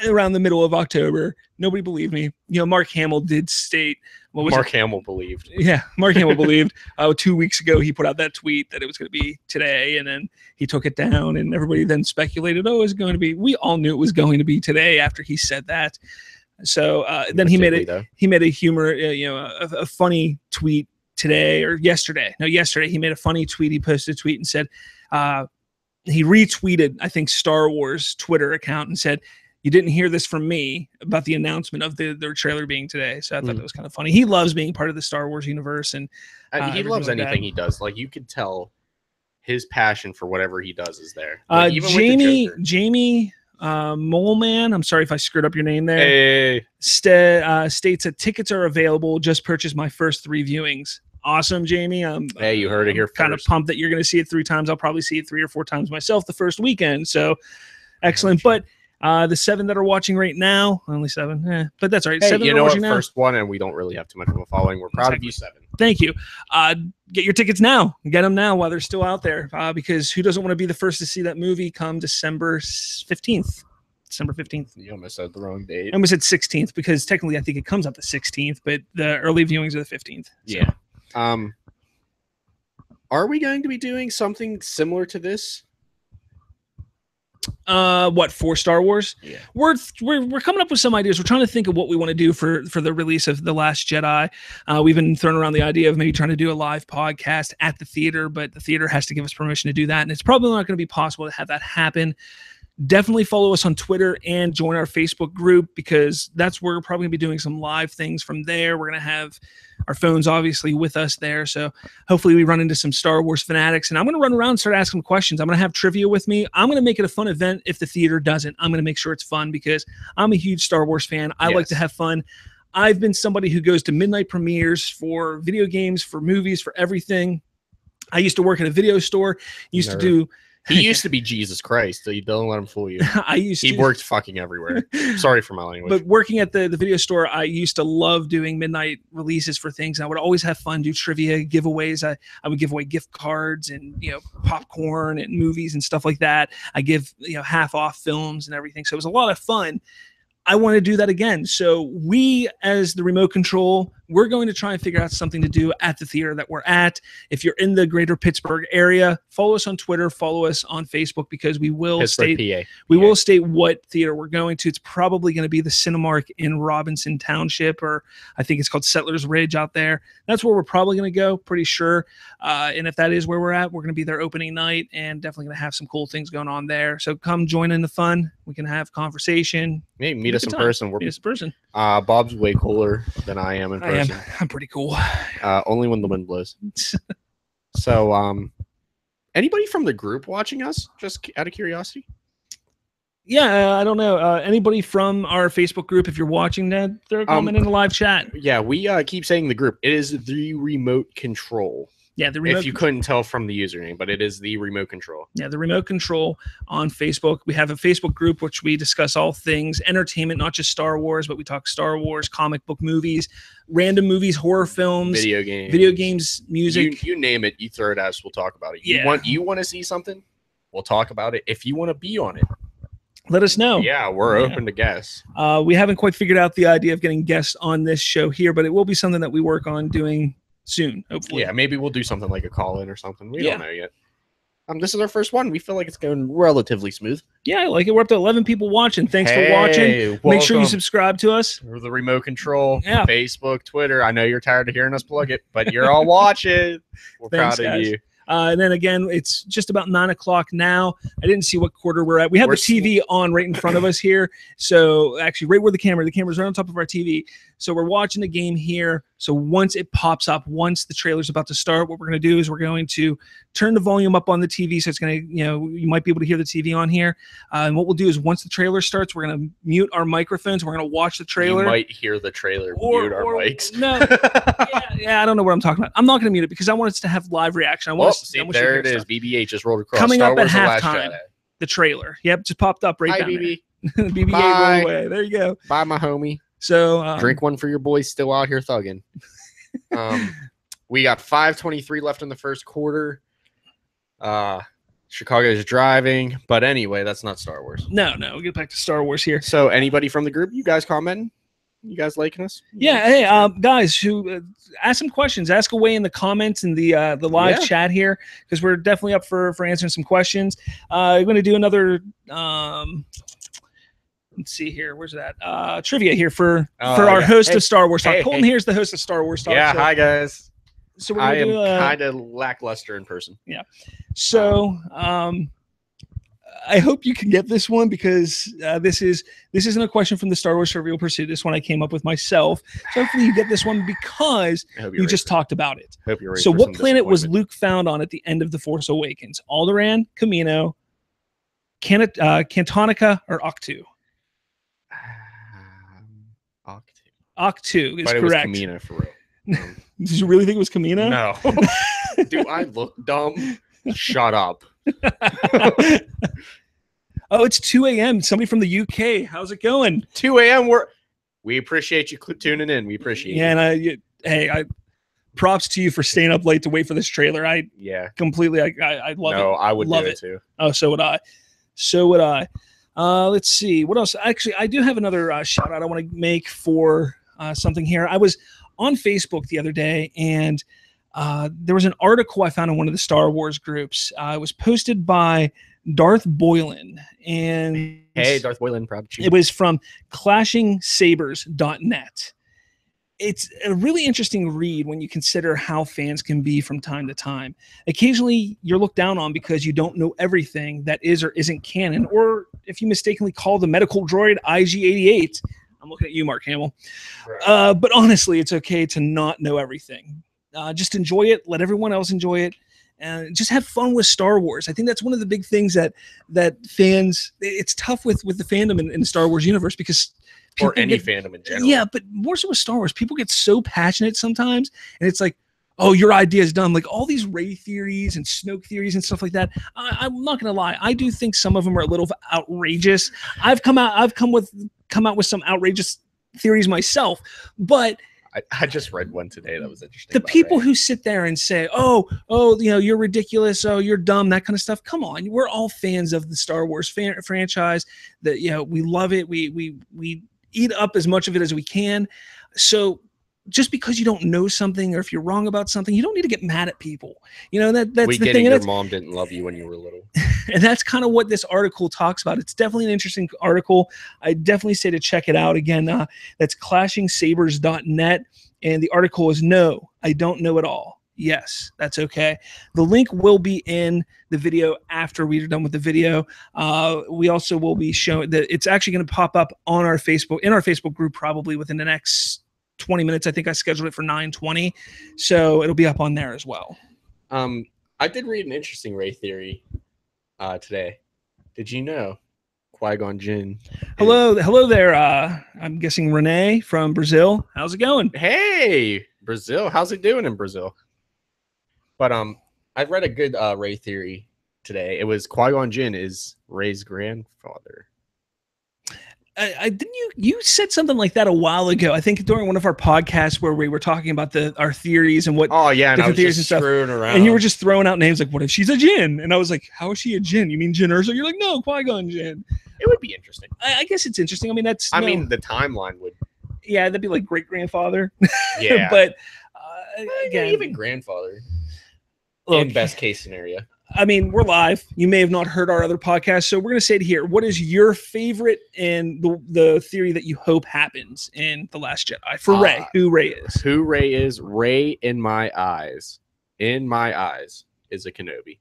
Speaker 2: around the middle of October, nobody believed me. You know, Mark Hamill did state.
Speaker 1: Hamill believed.
Speaker 2: Yeah, Mark Hamill believed. 2 weeks ago, he put out that tweet that it was going to be today, and then he took it down, and everybody then speculated, it was going to be. We all knew it was going to be today after he said that. So then he made a humor, a funny tweet today or yesterday. No, yesterday he made a funny tweet. He posted a tweet and said, he retweeted, I think, Star Wars Twitter account and said, "You didn't hear this from me about the announcement of their trailer being today." So I thought that was kind of funny. He loves being part of the Star Wars universe, and
Speaker 1: he loves anything he does. Like, you could tell his passion for whatever he does is there. Like, even
Speaker 2: Jamie Moleman, I'm sorry if I screwed up your name there.
Speaker 1: Hey.
Speaker 2: States that tickets are available. Just purchased my first 3 viewings. Awesome, Jamie.
Speaker 1: Hey, you heard it here first.
Speaker 2: Kind of pumped that you're going to see it 3 times. I'll probably see it 3 or 4 times myself the first weekend. So excellent. But the 7 that are watching right now, only 7, but that's all right.
Speaker 1: Hey,
Speaker 2: 7
Speaker 1: you
Speaker 2: that
Speaker 1: know
Speaker 2: are
Speaker 1: what?
Speaker 2: watching now.
Speaker 1: First one, and we don't really have too much of a following. We're proud of you, 7.
Speaker 2: Thank you. Get your tickets now. Get them now while they're still out there, because who doesn't want to be the first to see that movie come December 15th? December 15th.
Speaker 1: You almost said the wrong date.
Speaker 2: I almost said 16th, because technically I think it comes out the 16th, but the early viewings are the 15th. So.
Speaker 1: Yeah. Are we going to be doing something similar to this?
Speaker 2: What, for Star Wars?
Speaker 1: Yeah.
Speaker 2: We're coming up with some ideas. We're trying to think of what we want to do for the release of The Last Jedi. We've been throwing around the idea of maybe trying to do a live podcast at the theater, but the theater has to give us permission to do that, and it's probably not going to be possible to have that happen. Definitely follow us on Twitter and join our Facebook group, because that's where we're probably going to be doing some live things from there. We're going to have our phones obviously with us there. So hopefully we run into some Star Wars fanatics, and I'm going to run around and start asking questions. I'm going to have trivia with me. I'm going to make it a fun event. If the theater doesn't, I'm going to make sure it's fun, because I'm a huge Star Wars fan. I like to have fun. I've been somebody who goes to midnight premieres for video games, for movies, for everything. I used to work at a video store. He used to be
Speaker 1: Jesus Christ, so you don't let him fool you.
Speaker 2: He
Speaker 1: worked fucking everywhere. Sorry for my language.
Speaker 2: But working at the video store, I used to love doing midnight releases for things. I would always have fun, do trivia, giveaways. I would give away gift cards and, popcorn and movies and stuff like that. I give, half off films and everything. So it was a lot of fun. I want to do that again. So we, as the Remote Control we're going to try and figure out something to do at the theater that we're at. If you're in the greater Pittsburgh area, follow us on Twitter, follow us on Facebook, because we will state will state what theater we're going to. It's probably going to be the Cinemark in Robinson Township, or I think it's called Settlers Ridge out there. That's where we're probably going to go, pretty sure. And if that is where we're at, we're going to be there opening night, and definitely going to have some cool things going on there. So come join in the fun. We can have conversation.
Speaker 1: Maybe meet us in person.
Speaker 2: Meet us in person.
Speaker 1: Bob's way cooler than I am in person.
Speaker 2: I'm pretty cool.
Speaker 1: Only when the wind blows. So, anybody from the group watching us? Just out of curiosity.
Speaker 2: Yeah, I don't know. Anybody from our Facebook group, if you're watching that, they're commenting in the live chat.
Speaker 1: Yeah, we keep saying the group. It is the remote control.
Speaker 2: Yeah, the remote.
Speaker 1: If you couldn't tell from the username, but it is the remote control.
Speaker 2: Yeah, the remote control on Facebook. We have a Facebook group which we discuss all things entertainment, not just Star Wars, but we talk Star Wars, comic book movies, random movies, horror films, video games, music.
Speaker 1: You name it, you throw it at us, we'll talk about it.
Speaker 2: Yeah.
Speaker 1: You want to see something? We'll talk about it. If you want to be on it,
Speaker 2: let us know.
Speaker 1: Yeah, we're open to guests.
Speaker 2: We haven't quite figured out the idea of getting guests on this show here, but it will be something that we work on doing soon, hopefully.
Speaker 1: Yeah, maybe we'll do something like a call-in or something. We don't know yet. This is our first one. We feel like it's going relatively smooth.
Speaker 2: Yeah, I like it. We're up to 11 people watching. Thanks for watching.
Speaker 1: Welcome.
Speaker 2: Make sure you subscribe to us.
Speaker 1: We're the remote control, Facebook, Twitter. I know you're tired of hearing us plug it, but you're all watching. We're proud of you.
Speaker 2: And then again, it's just about 9 o'clock now. I didn't see what quarter we're at. We have the TV on right in front of us here. So actually right where the camera's right on top of our TV. So we're watching the game here. So once it pops up, once the trailer's about to start, what we're going to do is we're going to turn the volume up on the TV. So it's going to, you might be able to hear the TV on here. And what we'll do is once the trailer starts, we're going to mute our microphones. We're going to watch the trailer.
Speaker 1: You might hear the trailer, mute our mics.
Speaker 2: No, I don't know what I'm talking about. I'm not going to mute it because I want us to have live reaction.
Speaker 1: There it is. BB-8 just rolled across.
Speaker 2: Coming
Speaker 1: Star
Speaker 2: up
Speaker 1: Wars
Speaker 2: at halftime, the trailer. Yep, just popped up right down
Speaker 1: BB.
Speaker 2: there. BB-8 rolled away. There you go.
Speaker 1: Bye, my homie.
Speaker 2: So
Speaker 1: drink one for your boys still out here thugging. We got 5:23 left in the first quarter. Chicago is driving, but anyway, that's not Star Wars.
Speaker 2: No, we'll get back to Star Wars here.
Speaker 1: So anybody from the group, you guys commenting? You guys liking us?
Speaker 2: Yeah. Hey, guys, who ask some questions, ask away in the comments in the live chat here, because we're definitely up for answering some questions. We're going to do another. Let's see here. Where's that? Trivia here for our host of Star Wars Talk. Colton here's the host of Star Wars Talk.
Speaker 1: Yeah. Hi guys.
Speaker 2: So we're
Speaker 1: I am kind of lackluster in person.
Speaker 2: Yeah. So I hope you can get this one, because this isn't a question from the Star Wars Trivial Pursuit. This one I came up with myself. So hopefully you get this one because you just talked about it.
Speaker 1: Hope you're ready.
Speaker 2: So what planet was Luke found on at the end of The Force Awakens? Alderaan, Kamino, Cantonica, or Octu? Octu is
Speaker 1: but it
Speaker 2: correct.
Speaker 1: Was Kamino for real.
Speaker 2: Did you really think it was Kamino?
Speaker 1: No. Do I look dumb? Shut up.
Speaker 2: Oh, it's 2 a.m. Somebody from the UK. How's it going?
Speaker 1: 2 a.m. We appreciate you tuning in. We appreciate it.
Speaker 2: And I props to you for staying up late to wait for this trailer. I completely I love it.
Speaker 1: No, I would
Speaker 2: love
Speaker 1: do
Speaker 2: it
Speaker 1: too.
Speaker 2: Oh, so would I. Let's see what else. Actually, I do have another shout out I want to make for something here. I was on Facebook the other day, and there was an article I found in one of the Star Wars groups. It was posted by Darth Boylan, and
Speaker 1: hey, Darth Boylan, proud to you.
Speaker 2: It was from ClashingSabers.net. It's a really interesting read when you consider how fans can be from time to time. Occasionally, you're looked down on because you don't know everything that is or isn't canon, or if you mistakenly call the medical droid IG-88. I'm looking at you, Mark Hamill. Right. But honestly, it's okay to not know everything. Just enjoy it. Let everyone else enjoy it. And just have fun with Star Wars. I think that's one of the big things that fans, it's tough with the fandom in the Star Wars universe, because
Speaker 1: or any fandom in general.
Speaker 2: Yeah, but more so with Star Wars, people get so passionate sometimes, and it's like, oh, your idea is dumb. Like all these Rey theories and Snoke theories and stuff like that. I'm not gonna lie, I do think some of them are a little outrageous. I've come out with some outrageous theories myself, but
Speaker 1: I just read one today that was interesting.
Speaker 2: The people who sit there and say, oh, you're ridiculous, oh, you're dumb, that kind of stuff. Come on, we're all fans of the Star Wars franchise. That we love it. We eat up as much of it as we can. So just because you don't know something, or if you're wrong about something, you don't need to get mad at people. You know, that's
Speaker 1: we
Speaker 2: the
Speaker 1: get
Speaker 2: thing.
Speaker 1: It,
Speaker 2: And
Speaker 1: your mom didn't love you when you were little.
Speaker 2: and that's kind of what this article talks about. It's definitely an interesting article. I definitely say to check it out. Again, that's clashingsabers.net. And the article is No, I Don't Know It All. Yes, that's okay. The link will be in the video after we're done with the video. We also will be showing that it's actually going to pop up on our Facebook group probably within the next 20 minutes. I think I scheduled it for 9:20. So it'll be up on there as well.
Speaker 1: I did read an interesting Rey theory today. Did you know Qui-Gon Jinn?
Speaker 2: Hello there. I'm guessing Renee from Brazil. How's it going?
Speaker 1: Hey, Brazil. How's it doing in Brazil? But I read a good Rey theory today. It was Qui-Gon Jinn is Rey's grandfather.
Speaker 2: Didn't you said something like that a while ago? I think during one of our podcasts where we were talking about our theories and what.
Speaker 1: Oh yeah, and I was
Speaker 2: theories
Speaker 1: just
Speaker 2: and stuff.
Speaker 1: Screwing around.
Speaker 2: And you were just throwing out names like, "What if she's a Jinn?" And I was like, "How is she a Jinn? You mean Jinn Erso?" You're like, "No, Qui-Gon Jinn."
Speaker 1: It would be interesting.
Speaker 2: I guess it's interesting. I mean, I mean,
Speaker 1: the timeline would.
Speaker 2: Yeah, that'd be like great grandfather.
Speaker 1: Yeah,
Speaker 2: but again,
Speaker 1: even grandfather.
Speaker 2: Look,
Speaker 1: in best case scenario.
Speaker 2: I mean, we're live. You may have not heard our other podcast, so we're going to say it here. What is your favorite and the theory that you hope happens in The Last Jedi for Rey? Who Rey is?
Speaker 1: Who Rey is? Rey, in my eyes, is a Kenobi.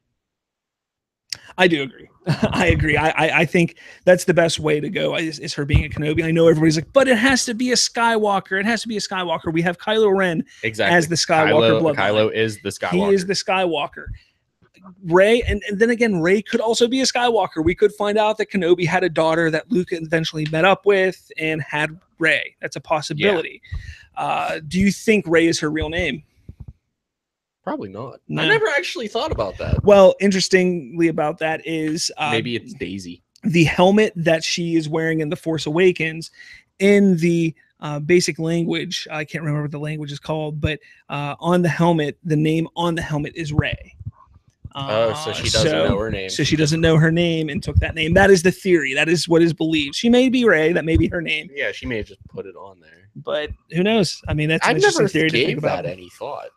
Speaker 2: I do agree. I agree. I think that's the best way to go is her being a Kenobi. I know everybody's like, but it has to be a Skywalker. It has to be a Skywalker. We have Kylo Ren as the Skywalker bloodline.
Speaker 1: Kylo is the Skywalker.
Speaker 2: He is the Skywalker. Rey, and then again, Rey could also be a Skywalker. We could find out that Kenobi had a daughter that Luke eventually met up with and had Rey. That's a possibility. Yeah. Do you think Rey is her real name?
Speaker 1: Probably not.
Speaker 2: No.
Speaker 1: I never actually thought about that.
Speaker 2: Well, interestingly about that is
Speaker 1: maybe it's Daisy.
Speaker 2: The helmet that she is wearing in The Force Awakens, in the basic language, I can't remember what the language is called, but on the helmet, the name on the helmet is Rey.
Speaker 1: So she doesn't know her name.
Speaker 2: So she doesn't know her name and took that name. That is the theory. That is what is believed. She may be Rey. That may be her name.
Speaker 1: Yeah, she may have just put it on there.
Speaker 2: But who knows? I mean, that's an
Speaker 1: I've
Speaker 2: interesting
Speaker 1: never
Speaker 2: theory to think about.
Speaker 1: Any thought.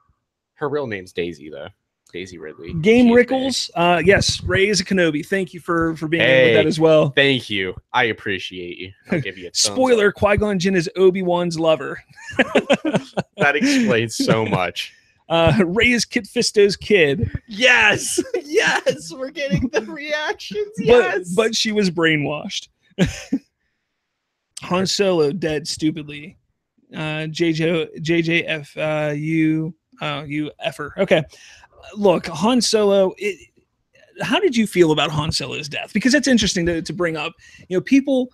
Speaker 1: Her real name's Daisy, though. Daisy Ridley.
Speaker 2: Game Rickles. Yes, Rey is a Kenobi. Thank you for being in with that as well.
Speaker 1: Thank you. I appreciate you. I'll give you a
Speaker 2: spoiler. Qui-Gon Jinn is Obi-Wan's lover.
Speaker 1: That explains so much.
Speaker 2: Rey is Kit Fisto's kid.
Speaker 1: Yes, yes, we're getting the reactions. Yes,
Speaker 2: but she was brainwashed. Han Solo dead stupidly. JJF, you effer. Okay, look, Han Solo. How did you feel about Han Solo's death? Because that's interesting to bring up. You know, people.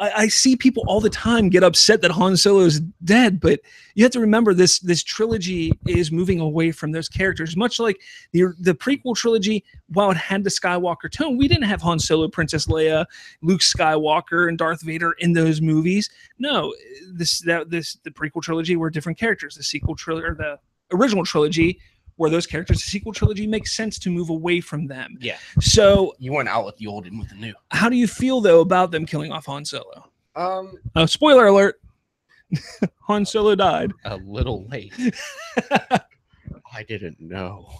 Speaker 2: I see people all the time get upset that Han Solo is dead, but you have to remember this trilogy is moving away from those characters. Much like the prequel trilogy, while it had the Skywalker tone, we didn't have Han Solo, Princess Leia, Luke Skywalker, and Darth Vader in those movies. No, the prequel trilogy were different characters. The sequel trilogy, or the original trilogy, were those characters. The sequel trilogy makes sense to move away from them.
Speaker 1: Yeah.
Speaker 2: So
Speaker 1: you went out with the old and with the new.
Speaker 2: How do you feel though about them killing off Han Solo?
Speaker 1: Oh,
Speaker 2: spoiler alert. Han Solo died.
Speaker 1: A little late. I didn't know.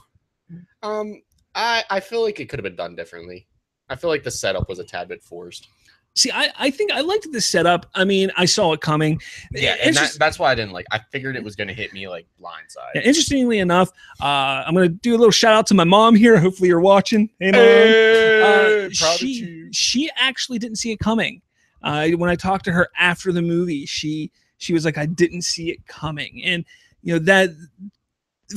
Speaker 1: I feel like it could have been done differently. I feel like the setup was a tad bit forced.
Speaker 2: See, I think I liked the setup. I mean, I saw it coming.
Speaker 1: Yeah, and that's why I didn't like. I figured it was going to hit me like blindside.
Speaker 2: Yeah, interestingly enough, I'm going to do a little shout out to my mom here. Hopefully, you're watching. Hey, Mom. She actually didn't see it coming. When I talked to her after the movie, she was like, "I didn't see it coming," and you know that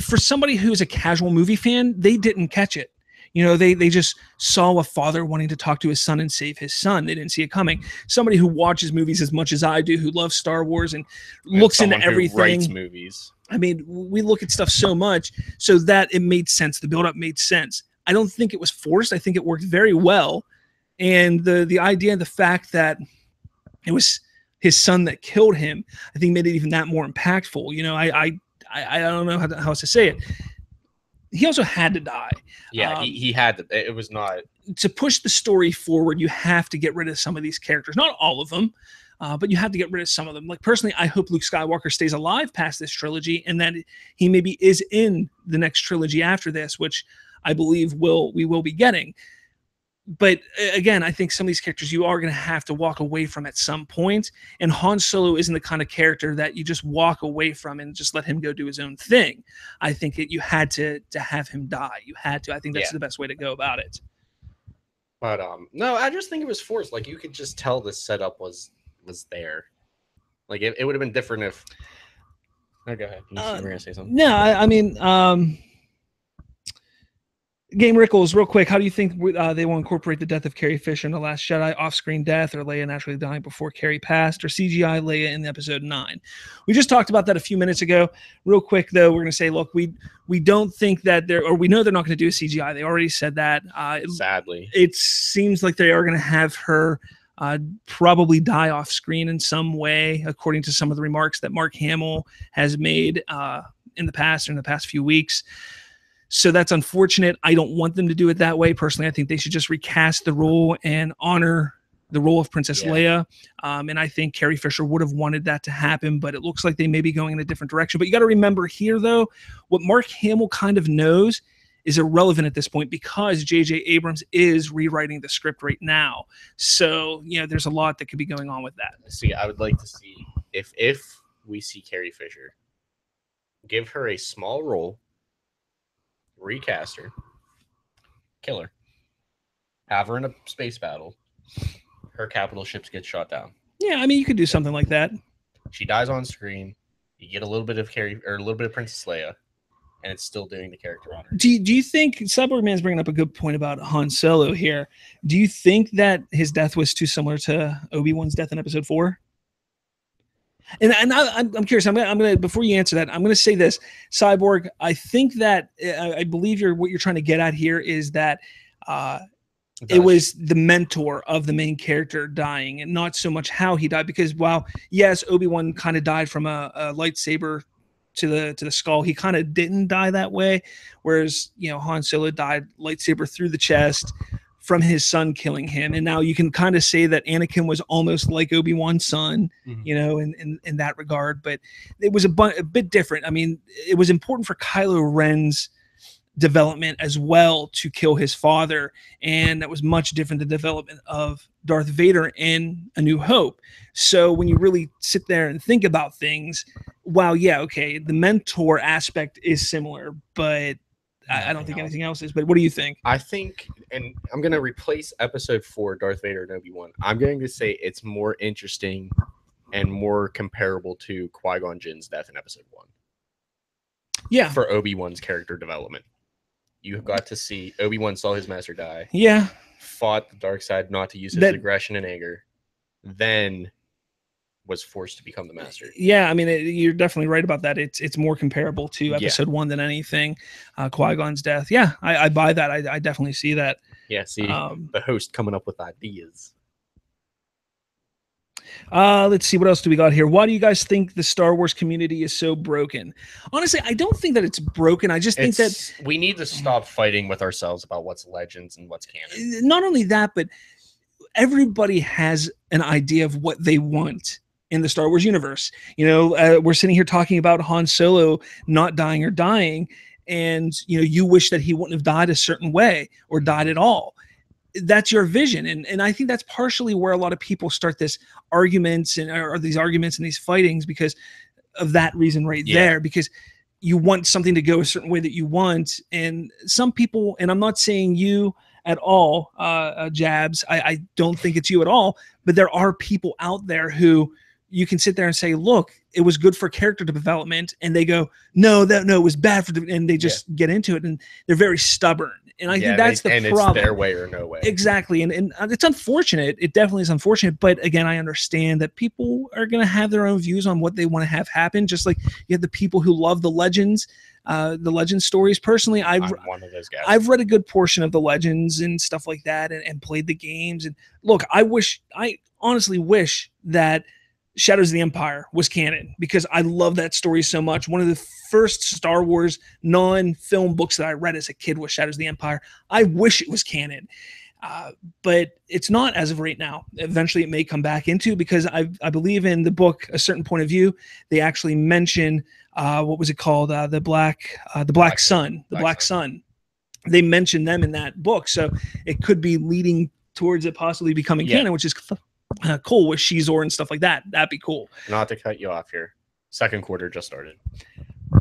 Speaker 2: for somebody who's a casual movie fan, they didn't catch it. You know, they just saw a father wanting to talk to his son and save his son. They didn't see it coming. Somebody who watches movies as much as I do, who loves Star Wars and looks into everything.
Speaker 1: Who writes movies.
Speaker 2: I mean, we look at stuff so much so that it made sense. The build-up made sense. I don't think it was forced. I think it worked very well. And the idea and the fact that it was his son that killed him, I think made it even that more impactful. You know, I don't know how else to say it. He also had to die.
Speaker 1: Yeah, he had to. It was not
Speaker 2: to push the story forward. You have to get rid of some of these characters, not all of them. but you have to get rid of some of them. Like personally, I hope Luke Skywalker stays alive past this trilogy, and that he maybe is in the next trilogy after this, which I believe we will be getting. But again, I think some of these characters you are going to have to walk away from at some point. And Han Solo isn't the kind of character that you just walk away from and just let him go do his own thing. I think you had to have him die. You had to. I think that's the best way to go about it.
Speaker 1: But no, I just think it was forced. Like you could just tell the setup was there. Like it would have been different if. Oh, go ahead. You were gonna say something.
Speaker 2: No, I mean. Game Rickles, real quick, how do you think they will incorporate the death of Carrie Fisher in The Last Jedi? Off-screen death, or Leia naturally dying before Carrie passed, or CGI Leia in episode 9? We just talked about that a few minutes ago. Real quick, though, we're going to say, look, we don't think that we know they're not going to do a CGI. They already said that.
Speaker 1: Sadly.
Speaker 2: It seems like they are going to have her probably die off-screen in some way, according to some of the remarks that Mark Hamill has made in the past few weeks. So that's unfortunate. I don't want them to do it that way. Personally, I think they should just recast the role and honor the role of Princess Leia. And I think Carrie Fisher would have wanted that to happen, but it looks like they may be going in a different direction. But you got to remember here, though, what Mark Hamill kind of knows is irrelevant at this point because J.J. Abrams is rewriting the script right now. So, there's a lot that could be going on with that.
Speaker 1: See, I would like to see if we see Carrie Fisher, give her a small role, recast her, kill her, have her in a space battle, her capital ships get shot down.
Speaker 2: Yeah, I mean, you could do something like that.
Speaker 1: She dies on screen. You get a little bit of Carrie or a little bit of Princess Leia, and it's still doing the character honor.
Speaker 2: Do you think Cyborg Man's bringing up a good point about Han Solo here? Do you think that his death was too similar to Obi-Wan's death in Episode 4? And I'm curious. I'm gonna before you answer that, I'm gonna say this, Cyborg. I think that I believe what you're trying to get at here is that it was the mentor of the main character dying, and not so much how he died. Because while yes, Obi-Wan kind of died from a lightsaber to the skull, he kind of didn't die that way. Whereas Han Solo died lightsaber through the chest from his son killing him. And now you can kind of say that Anakin was almost like Obi-Wan's son, in that regard, but it was a bit different. I mean, it was important for Kylo Ren's development as well to kill his father. And that was much different than the development of Darth Vader in A New Hope. So when you really sit there and think about things, wow, yeah, okay, the mentor aspect is similar, but I don't think anything else is. But what do you think?
Speaker 1: I think, and I'm going to replace Episode 4, Darth Vader and Obi-Wan. I'm going to say it's more interesting and more comparable to Qui-Gon Jinn's death in Episode 1.
Speaker 2: Yeah.
Speaker 1: For Obi-Wan's character development. You got to see Obi-Wan saw his master die.
Speaker 2: Yeah.
Speaker 1: Fought the dark side not to use his aggression and anger. Then was forced to become the master.
Speaker 2: Yeah, I mean, you're definitely right about that. It's more comparable to Episode 1 than anything. Qui-Gon's death. Yeah, I buy that. I definitely see that.
Speaker 1: Yeah, see the host coming up with ideas.
Speaker 2: Let's see, what else do we got here? Why do you guys think the Star Wars community is so broken? Honestly, I don't think that it's broken. I just think that
Speaker 1: we need to stop fighting with ourselves about what's legends and what's canon.
Speaker 2: Not only that, but everybody has an idea of what they want in the Star Wars universe. We're sitting here talking about Han Solo not dying or dying, and you wish that he wouldn't have died a certain way or died at all. That's your vision, and I think that's partially where a lot of people start this arguments or these arguments and these fightings because of that reason there, because you want something to go a certain way that you want, and some people, and I'm not saying you at all, Jabs, I don't think it's you at all, but there are people out there who you can sit there and say, look, it was good for character development, and they go, no, it was bad and they just get into it, and they're very stubborn. And I think that's the problem.
Speaker 1: It's their way or no way.
Speaker 2: Exactly. And it's unfortunate. It definitely is unfortunate. But again, I understand that people are going to have their own views on what they want to have happen. Just like you have the people who love the legend stories. Personally, I'm
Speaker 1: one of those guys.
Speaker 2: I've read a good portion of the legends and stuff like that and played the games. And look, I honestly wish that Shadows of the Empire was canon because I love that story so much. One of the first Star Wars non-film books that I read as a kid was Shadows of the Empire. I wish it was canon. But it's not as of right now. Eventually, it may come back into, because I believe in the book A Certain Point of View, they actually mention what was it called, the Black Sun. They mention them in that book, so it could be leading towards it possibly becoming canon, which is cool with Shizor and stuff like that. That'd be cool.
Speaker 1: Not to cut you off here, second quarter just started.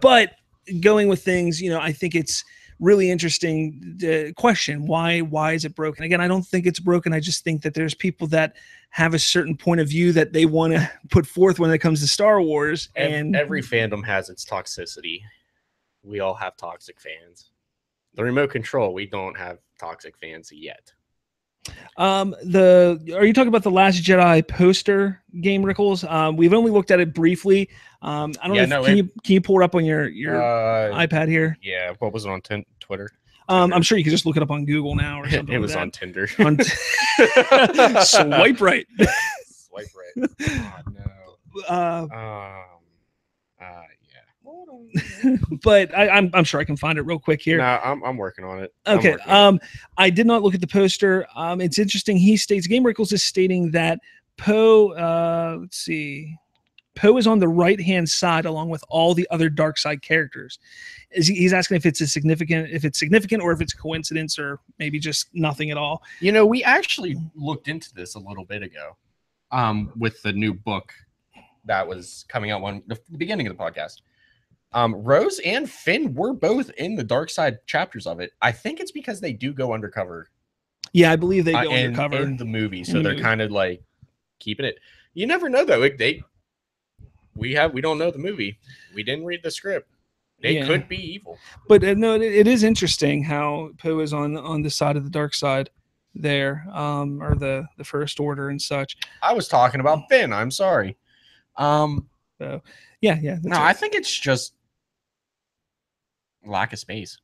Speaker 2: But going with things, I think it's really interesting to question why is it broken. Again, I don't think it's broken. I just think that there's people that have a certain point of view that they want to put forth when it comes to Star Wars, and
Speaker 1: every fandom has its toxicity. We all have toxic fans. The remote control, we don't have toxic fans yet.
Speaker 2: Are you talking about the Last Jedi poster game, Rickles? We've only looked at it briefly. I don't know. Can you pull it up on your iPad here?
Speaker 1: Yeah. What was it on Twitter?
Speaker 2: I'm sure you can just look it up on Google now or something.
Speaker 1: It was on Tinder.
Speaker 2: Swipe right.
Speaker 1: Swipe right. God, no.
Speaker 2: But I'm sure I can find it real quick here.
Speaker 1: No, I'm working on it.
Speaker 2: Okay. I did not look at the poster. It's interesting. He states, Game Rickles is stating that Poe, let's see, Poe is on the right-hand side along with all the other dark side characters. He's asking if it's significant, or if it's a coincidence, or maybe just nothing at all.
Speaker 1: We actually looked into this a little bit ago, with the new book that was coming out the beginning of the podcast. Rose and Finn were both in the dark side chapters of it. I think it's because they do go undercover.
Speaker 2: Yeah, I believe they go undercover
Speaker 1: in the movie, so they're kind of like keeping it. You never know though. We don't know the movie. We didn't read the script. They could be evil.
Speaker 2: But no, it is interesting how Poe is on the side of the dark side there, or the First Order and such.
Speaker 1: I was talking about Finn. I'm sorry.
Speaker 2: So yeah.
Speaker 1: No, right. I think it's just lack of space.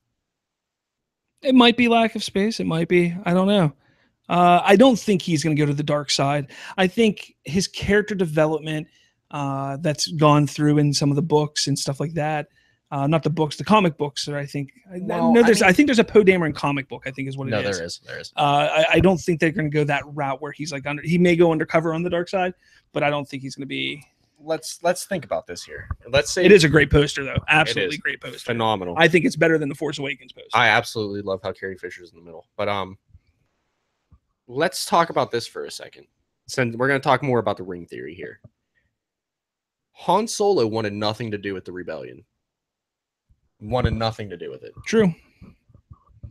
Speaker 2: It might be lack of space. It might be. I don't know. I don't think he's going to go to the dark side. I think his character development that's gone through in some of the books and stuff like that. Not the books, the comic books. I think I think there's a Poe Dameron comic book. I think is what it is.
Speaker 1: No, there is.
Speaker 2: I don't think they're going to go that route where he's like he may go undercover on the dark side, but I don't think he's going to be.
Speaker 1: Let's think about this here. Let's say
Speaker 2: it is a great poster though. Absolutely great poster.
Speaker 1: Phenomenal.
Speaker 2: I think it's better than the Force Awakens poster.
Speaker 1: I absolutely love how Carrie Fisher's in the middle. But let's talk about this for a second. Since we're going to talk more about the ring theory here. Han Solo wanted nothing to do with the rebellion. Wanted nothing to do with it.
Speaker 2: True.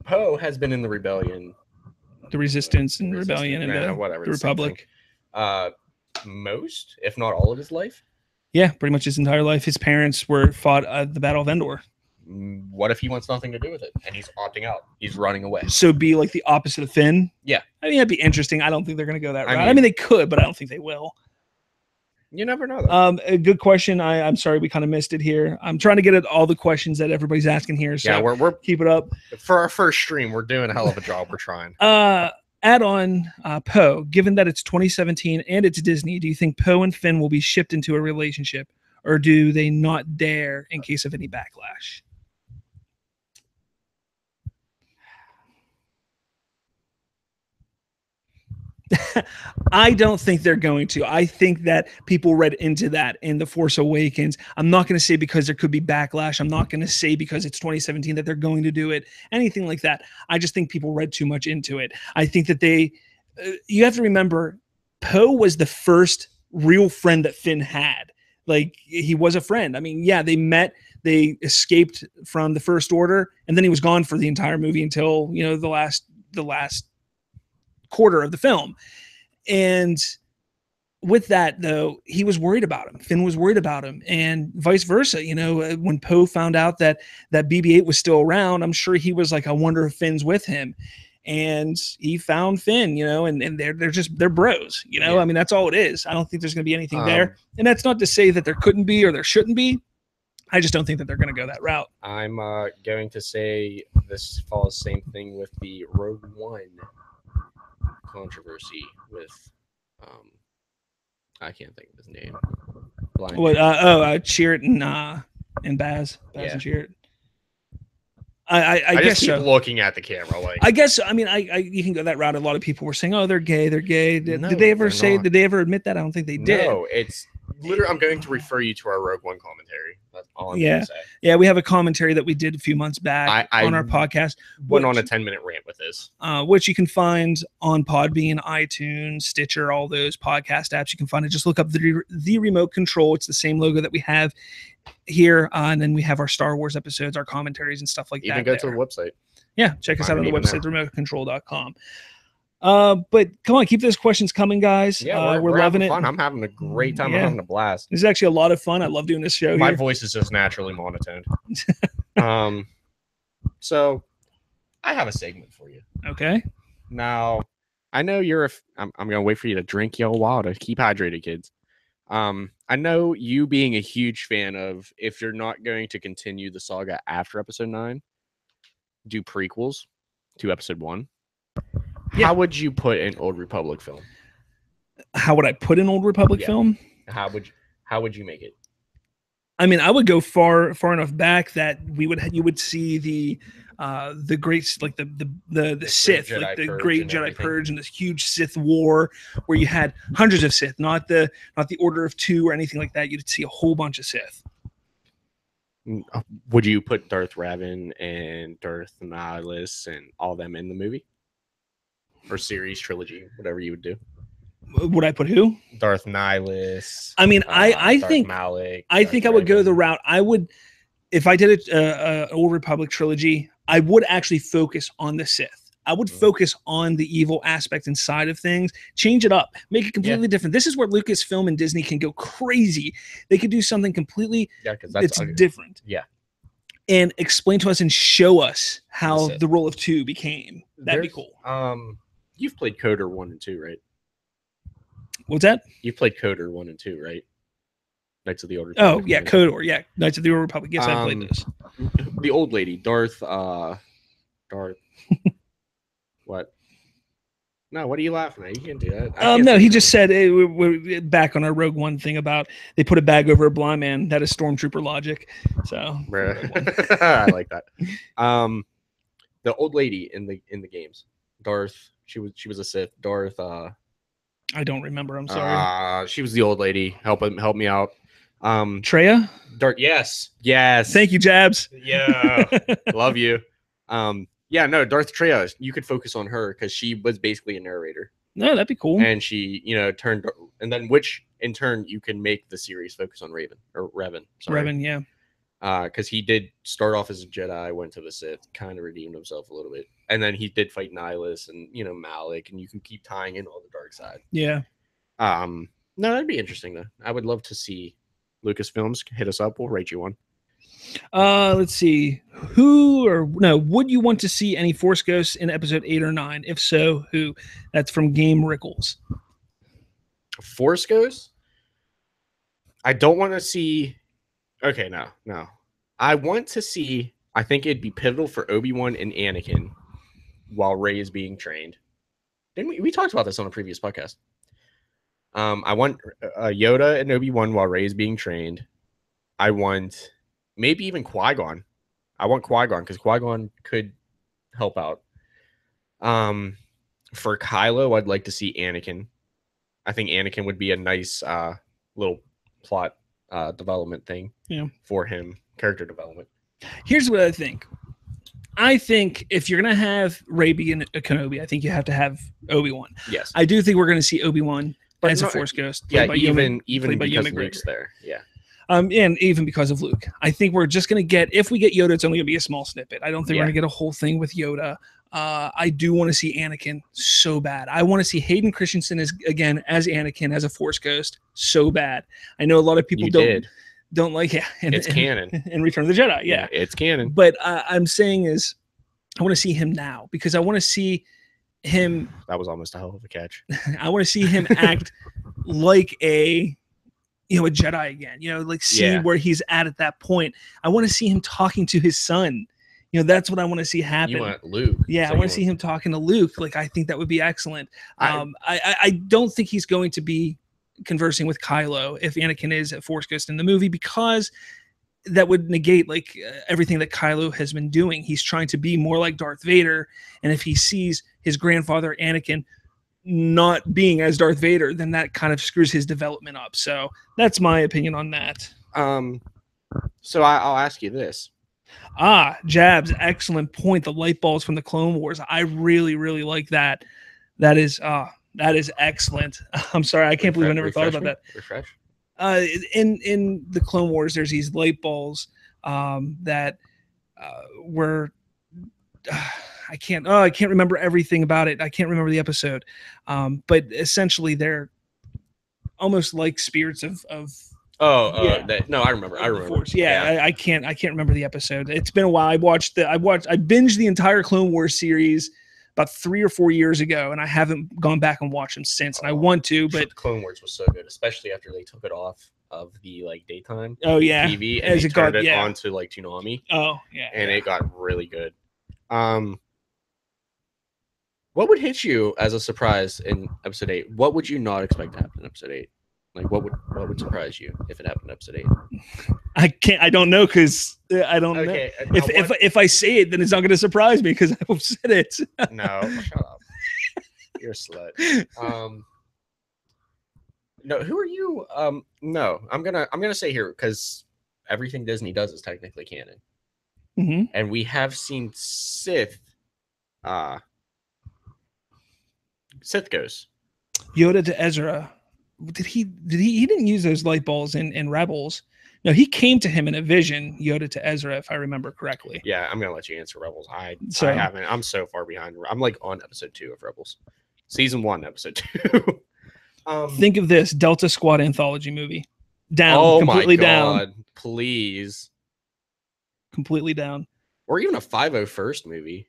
Speaker 1: Poe has been in the rebellion,
Speaker 2: the resistance and rebellion, and the Republic.
Speaker 1: Most, if not all of his life.
Speaker 2: Yeah, pretty much his entire life. His parents fought at the Battle of Endor.
Speaker 1: What if he wants nothing to do with it and he's opting out? He's running away.
Speaker 2: So be like the opposite of Finn?
Speaker 1: Yeah.
Speaker 2: I mean, that'd be interesting. I don't think they're going to go that route. I mean, they could, but I don't think they will.
Speaker 1: You never know, though.
Speaker 2: A good question. I'm sorry we kind of missed it here. I'm trying to get at all the questions that everybody's asking here. So
Speaker 1: yeah, we're
Speaker 2: keep it up.
Speaker 1: For our first stream, we're doing a hell of a job. We're trying.
Speaker 2: Add on Poe, given that it's 2017 and it's Disney, do you think Poe and Finn will be shipped into a relationship, or do they not dare in case of any backlash? I don't think they're going to. I think that people read into that in The Force Awakens. I'm not going to say because there could be backlash. I'm not going to say because it's 2017 that they're going to do it. Anything like that. I just think people read too much into it. I think that you have to remember, Poe was the first real friend that Finn had. Like, he was a friend. I mean, yeah, they met, they escaped from the First Order, and then he was gone for the entire movie until, the last quarter of the film. And with that, though, he was worried about him. Finn was worried about him, and vice versa. When Poe found out that BB-8 was still around, I'm sure he was like, I wonder if Finn's with him. And he found Finn, and they're bros, Yeah. I mean, that's all it is. I don't think there's going to be anything there. And that's not to say that there couldn't be or there shouldn't be. I just don't think that they're going to go that route.
Speaker 1: I'm going to say this follows the same thing with the Rogue One controversy with I can't think of his name.
Speaker 2: Chirrut and Baz. And Chirrut. I
Speaker 1: just
Speaker 2: guess
Speaker 1: keep
Speaker 2: so.
Speaker 1: looking at the camera. Like,
Speaker 2: I guess, I mean, you can go that route. A lot of people were saying, "Oh, they're gay, they're gay." Did
Speaker 1: No,
Speaker 2: they ever
Speaker 1: they're not.
Speaker 2: Did they ever admit that? I don't think they did.
Speaker 1: No, it's literally. I'm going to refer you to our Rogue One commentary. That's all I'm
Speaker 2: Yeah.
Speaker 1: going to say.
Speaker 2: Yeah, we have a commentary that we did a few months back
Speaker 1: I
Speaker 2: on our podcast.
Speaker 1: Went on a 10-minute rant with this.
Speaker 2: Which you can find on Podbean, iTunes, Stitcher, all those podcast apps. You can find it. Just look up the remote control. It's the same logo that we have here, and then we have our Star Wars episodes, our commentaries, and stuff like that.
Speaker 1: Even go to the website.
Speaker 2: Yeah, check us out on the website, remotecontrol.com. But come on, keep those questions coming, guys.
Speaker 1: Yeah,
Speaker 2: we're loving it.
Speaker 1: Fun. I'm having a great time. I'm having a blast.
Speaker 2: This is actually a lot of fun. I love doing this show.
Speaker 1: My voice is just naturally monotoned. So I have a segment for you.
Speaker 2: Okay.
Speaker 1: Now, I know I'm gonna wait for you to drink your water. Keep hydrated, kids. I know you being a huge fan of, if you're not going to continue the saga after episode 9, do prequels to episode 1.
Speaker 2: Yeah.
Speaker 1: How would you put an Old Republic film?
Speaker 2: How would I put an Old Republic film?
Speaker 1: How would you make it?
Speaker 2: I mean, I would go far enough back that you would see the great, like the Sith, like the Great Jedi Purge and this huge Sith war where you had hundreds of Sith, not the Order of 2 or anything like that. You'd see a whole bunch of Sith.
Speaker 1: Would you put Darth Revan and Darth Nihilus and all them in the movie or series trilogy, whatever you would do?
Speaker 2: Would I put who?
Speaker 1: Darth Nihilus.
Speaker 2: I mean, I
Speaker 1: Darth
Speaker 2: think
Speaker 1: Malik,
Speaker 2: I think I would go the route. I would, if I did a Old Republic trilogy, I would actually focus on the Sith. I would focus on the evil aspect inside of things, change it up, make it completely different. This is where Lucasfilm and Disney can go crazy. They could do something completely that's different.
Speaker 1: Yeah.
Speaker 2: And explain to us and show us how the role of 2 became. That'd be cool.
Speaker 1: You've played Coder 1 and 2, right?
Speaker 2: What's that?
Speaker 1: You've played Coder 1 and 2, right? Knights of the Old Republic.
Speaker 2: Oh, yeah, Coder. Yeah, Knights of the Old Republic. Yes, I played those.
Speaker 1: The old lady, Darth. What? No, what are you laughing at? You can't do that.
Speaker 2: No, he just said we're back on our Rogue One thing about they put a bag over a blind man. That is Stormtrooper logic. So
Speaker 1: I like that. The old lady in the games, Darth. She was a Sith. Darth.
Speaker 2: I don't remember. I'm sorry.
Speaker 1: She was the old lady. Help me out.
Speaker 2: Treya.
Speaker 1: Darth. Yes.
Speaker 2: Thank you, Jabs.
Speaker 1: Yeah, love you. Yeah, no, Darth Treya, you could focus on her because she was basically a narrator.
Speaker 2: No, that'd be cool.
Speaker 1: And she, turned, and then which in turn you can make the series focus on Revan. Sorry.
Speaker 2: Revan, yeah.
Speaker 1: Because he did start off as a Jedi, went to the Sith, kind of redeemed himself a little bit, and then he did fight Nihilus and Malik, and you can keep tying in all the dark side.
Speaker 2: Yeah.
Speaker 1: No, that'd be interesting though. I would love to see Lucasfilms hit us up. We'll rate you one.
Speaker 2: Let's see. Would you want to see any Force Ghosts in episode 8 or 9? If so, who? That's from Game Rickles.
Speaker 1: Force Ghosts? I don't want to see. Okay, no. I want to see. I think it'd be pivotal for Obi-Wan and Anakin while Rey is being trained. Didn't we talked about this on a previous podcast? I want Yoda and Obi-Wan while Rey is being trained. I want maybe even Qui-Gon. I want Qui-Gon because Qui-Gon could help out. For Kylo, I'd like to see Anakin. I think Anakin would be a nice little plot development thing for him, character development.
Speaker 2: Here's what I think. I think if you're going to have Rey be a Kenobi, I think you have to have Obi-Wan.
Speaker 1: Yes.
Speaker 2: I do think we're going to see Obi-Wan as a Force Ghost.
Speaker 1: Yeah, even because Luke's there. Yeah.
Speaker 2: And even because of Luke. I think we're just going to get, if we get Yoda, it's only going to be a small snippet. I don't think we're going to get a whole thing with Yoda. I do want to see Anakin so bad. I want to see Hayden Christensen as Anakin as a Force Ghost so bad. I know a lot of people don't like it.
Speaker 1: It's canon.
Speaker 2: In Return of the Jedi, yeah.
Speaker 1: It's canon.
Speaker 2: But I'm saying is I want to see him now because I want to see him.
Speaker 1: That was almost a hell of a catch.
Speaker 2: I want to see him act like a Jedi again, see where he's at that point. I want to see him talking to his son. That's what I want to see happen.
Speaker 1: You want Luke.
Speaker 2: Yeah, I want to see him talking to Luke. Like, I think that would be excellent. I don't think he's going to be conversing with Kylo if Anakin is a Force Ghost in the movie because that would negate like everything that Kylo has been doing. He's trying to be more like Darth Vader, and if he sees his grandfather Anakin not being as Darth Vader, then that kind of screws his development up. So that's my opinion on that.
Speaker 1: So I'll ask you this.
Speaker 2: Jabs, excellent point. The light bulbs from the Clone Wars. I really, really like that. That is excellent. I'm sorry, I can't believe I never thought about that.
Speaker 1: Refresh.
Speaker 2: In the Clone Wars, there's these light bulbs that were. I can't remember everything about it. I can't remember the episode, but essentially they're almost like spirits of.
Speaker 1: No, I remember.
Speaker 2: Force. Yeah. I can't remember the episode. It's been a while. I binged the entire Clone Wars series about 3 or 4 years ago, and I haven't gone back and watched them since. And I want to, but
Speaker 1: Clone Wars was so good, especially after they took it off of the like daytime TV and they turned it onto like Toonami.
Speaker 2: Oh yeah,
Speaker 1: and it got really good. What would hit you as a surprise in episode 8? What would you not expect to happen in episode 8? Like what would surprise you if it happened in episode 8?
Speaker 2: I don't know because I don't know. If I say it, then it's not going to surprise me because I've said it.
Speaker 1: No, shut up. You're a slut. No, who are you? No, I'm gonna say here because everything Disney does is technically canon, and we have seen Sith ghosts.
Speaker 2: Yoda to Ezra. He didn't use those light bulbs in Rebels. No, he came to him in a vision, Yoda to Ezra, if I remember correctly.
Speaker 1: Yeah, I'm gonna let you answer Rebels. I haven't. I'm so far behind. I'm like on episode 2 of Rebels, season 1, episode 2.
Speaker 2: Think of this Delta Squad anthology movie. Down, completely down.
Speaker 1: Please,
Speaker 2: completely down.
Speaker 1: Or even a 501st movie.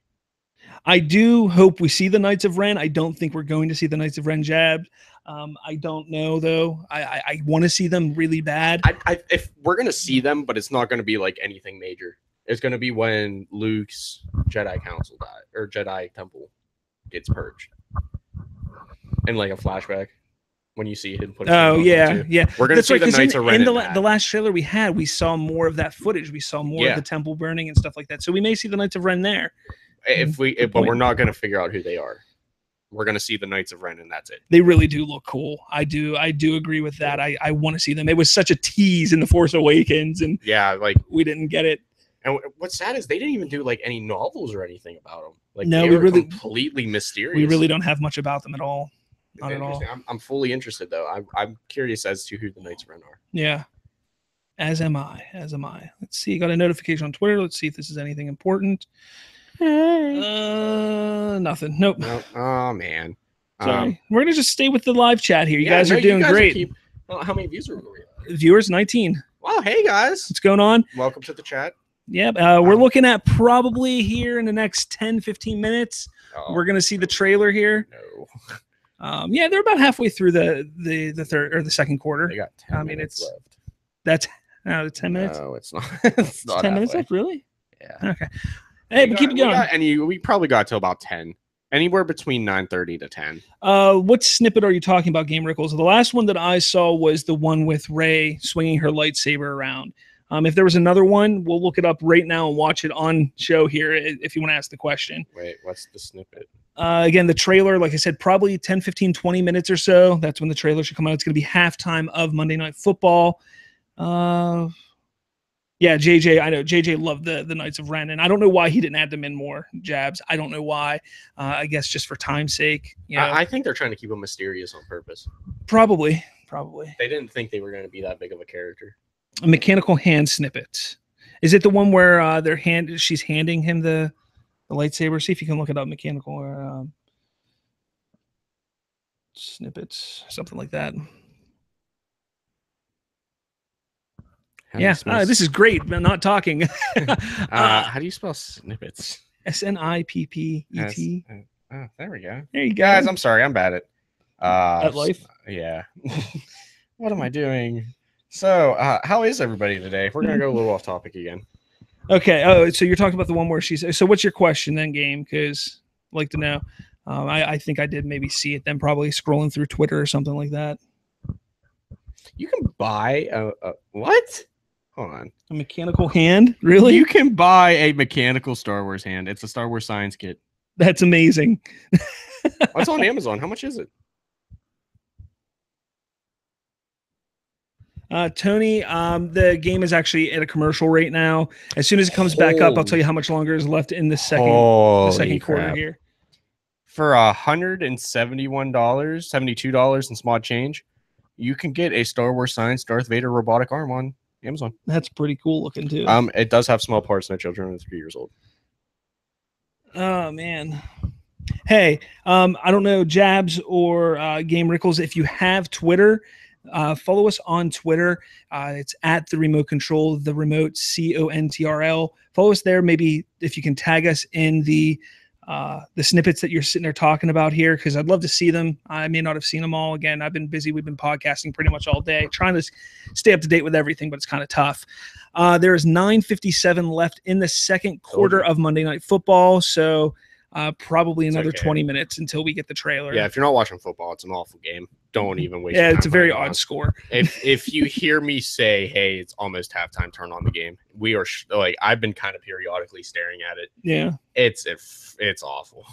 Speaker 2: I do hope we see the Knights of Ren. I don't think we're going to see the Knights of Ren jabbed. I don't know though. I want to see them really bad.
Speaker 1: If we're gonna see them, but it's not gonna be like anything major. It's gonna be when Luke's Jedi Council died or Jedi Temple gets purged, and like a flashback when you see him put.
Speaker 2: Oh yeah.
Speaker 1: We're gonna see the Knights of Ren.
Speaker 2: In the last trailer we had, we saw more of that footage. We saw more of the temple burning and stuff like that. So we may see the Knights of Ren there.
Speaker 1: But we're not gonna figure out who they are. We're gonna see the Knights of Ren, and that's it.
Speaker 2: They really do look cool. I do agree with that. I want to see them. It was such a tease in The Force Awakens, and
Speaker 1: like
Speaker 2: we didn't get it.
Speaker 1: And what's sad is they didn't even do like any novels or anything about them. Like
Speaker 2: no,
Speaker 1: they were completely mysterious.
Speaker 2: We really don't have much about them at all. Not at all.
Speaker 1: I'm fully interested though. I'm curious as to who the Knights of Ren are.
Speaker 2: Yeah. As am I. Let's see. Got a notification on Twitter. Let's see if this is anything important. Nothing. Nope.
Speaker 1: Oh man.
Speaker 2: Sorry. We're gonna just stay with the live chat here. You guys are doing great.
Speaker 1: How many views are we?
Speaker 2: Viewers 19.
Speaker 1: Wow. Hey guys.
Speaker 2: What's going on?
Speaker 1: Welcome to the chat.
Speaker 2: Yep. We're looking at probably here in the next 10-15 minutes. We're gonna see the trailer here.
Speaker 1: No.
Speaker 2: Yeah, they're about halfway through the third or the second quarter.
Speaker 1: They got 10 minutes left.
Speaker 2: That's 10 minutes.
Speaker 1: No, it's not. It's not
Speaker 2: 10 minutes left, really?
Speaker 1: Yeah.
Speaker 2: Okay. Hey, but keep it going.
Speaker 1: We probably got till about 10. Anywhere between 9:30 to 10.
Speaker 2: What snippet are you talking about, Game Rickles? The last one that I saw was the one with Rey swinging her lightsaber around. If there was another one, we'll look it up right now and watch it on show here if you want to ask the question.
Speaker 1: Wait, what's the snippet?
Speaker 2: Again, the trailer, like I said, probably 10, 15, 20 minutes or so. That's when the trailer should come out. It's going to be halftime of Monday Night Football. Yeah, JJ, I know JJ loved the Knights of Ren, and I don't know why he didn't add them in more, Jabs. I don't know why. I guess just for time's sake. You know?
Speaker 1: I think they're trying to keep them mysterious on purpose.
Speaker 2: Probably.
Speaker 1: They didn't think they were going to be that big of a character.
Speaker 2: A mechanical hand snippet. Is it the one where she's handing him the lightsaber? See if you can look it up. Mechanical snippets, something like that. Yeah, this is great. I'm not talking.
Speaker 1: How do you spell snippets?
Speaker 2: SNIPPET.
Speaker 1: Oh, there we go.
Speaker 2: There you go.
Speaker 1: Guys, I'm sorry. I'm bad
Speaker 2: at life.
Speaker 1: Yeah. What am I doing? So, how is everybody today? We're going to go a little off topic again.
Speaker 2: Okay. Oh, so you're talking about the one where she's... So what's your question then, Game? Because I'd like to know. I think I did maybe see it then, probably scrolling through Twitter or something like that.
Speaker 1: You can buy a what? Hold on.
Speaker 2: A mechanical hand? Really?
Speaker 1: You can buy a mechanical Star Wars hand. It's a Star Wars science kit.
Speaker 2: That's amazing.
Speaker 1: It's on Amazon. How much is it?
Speaker 2: Tony, the game is actually at a commercial right now. As soon as it comes back up, I'll tell you how much longer is left in the second quarter here.
Speaker 1: For $171, $72 and small change, you can get a Star Wars science Darth Vader robotic arm on Amazon.
Speaker 2: That's pretty cool looking too.
Speaker 1: It does have small parts. No children under 3 years old.
Speaker 2: Oh man. Hey, I don't know, Jabs or Game Rickles, if you have Twitter, follow us on Twitter. It's at the remote control, the remote CONTRL. Follow us there. Maybe if you can tag us in the snippets that you're sitting there talking about here, because I'd love to see them. I may not have seen them all. Again, I've been busy. We've been podcasting pretty much all day, trying to stay up to date with everything, but it's kind of tough. There is 9:57 left in the second quarter of Monday Night Football, so probably another 20 minutes until we get the trailer.
Speaker 1: Yeah, if you're not watching football, it's an awful game. Don't even waste.
Speaker 2: Yeah, it's a very odd score.
Speaker 1: If you hear me say, "Hey, it's almost halftime," turn on the game. We are I've been kind of periodically staring at it.
Speaker 2: Yeah,
Speaker 1: it's awful.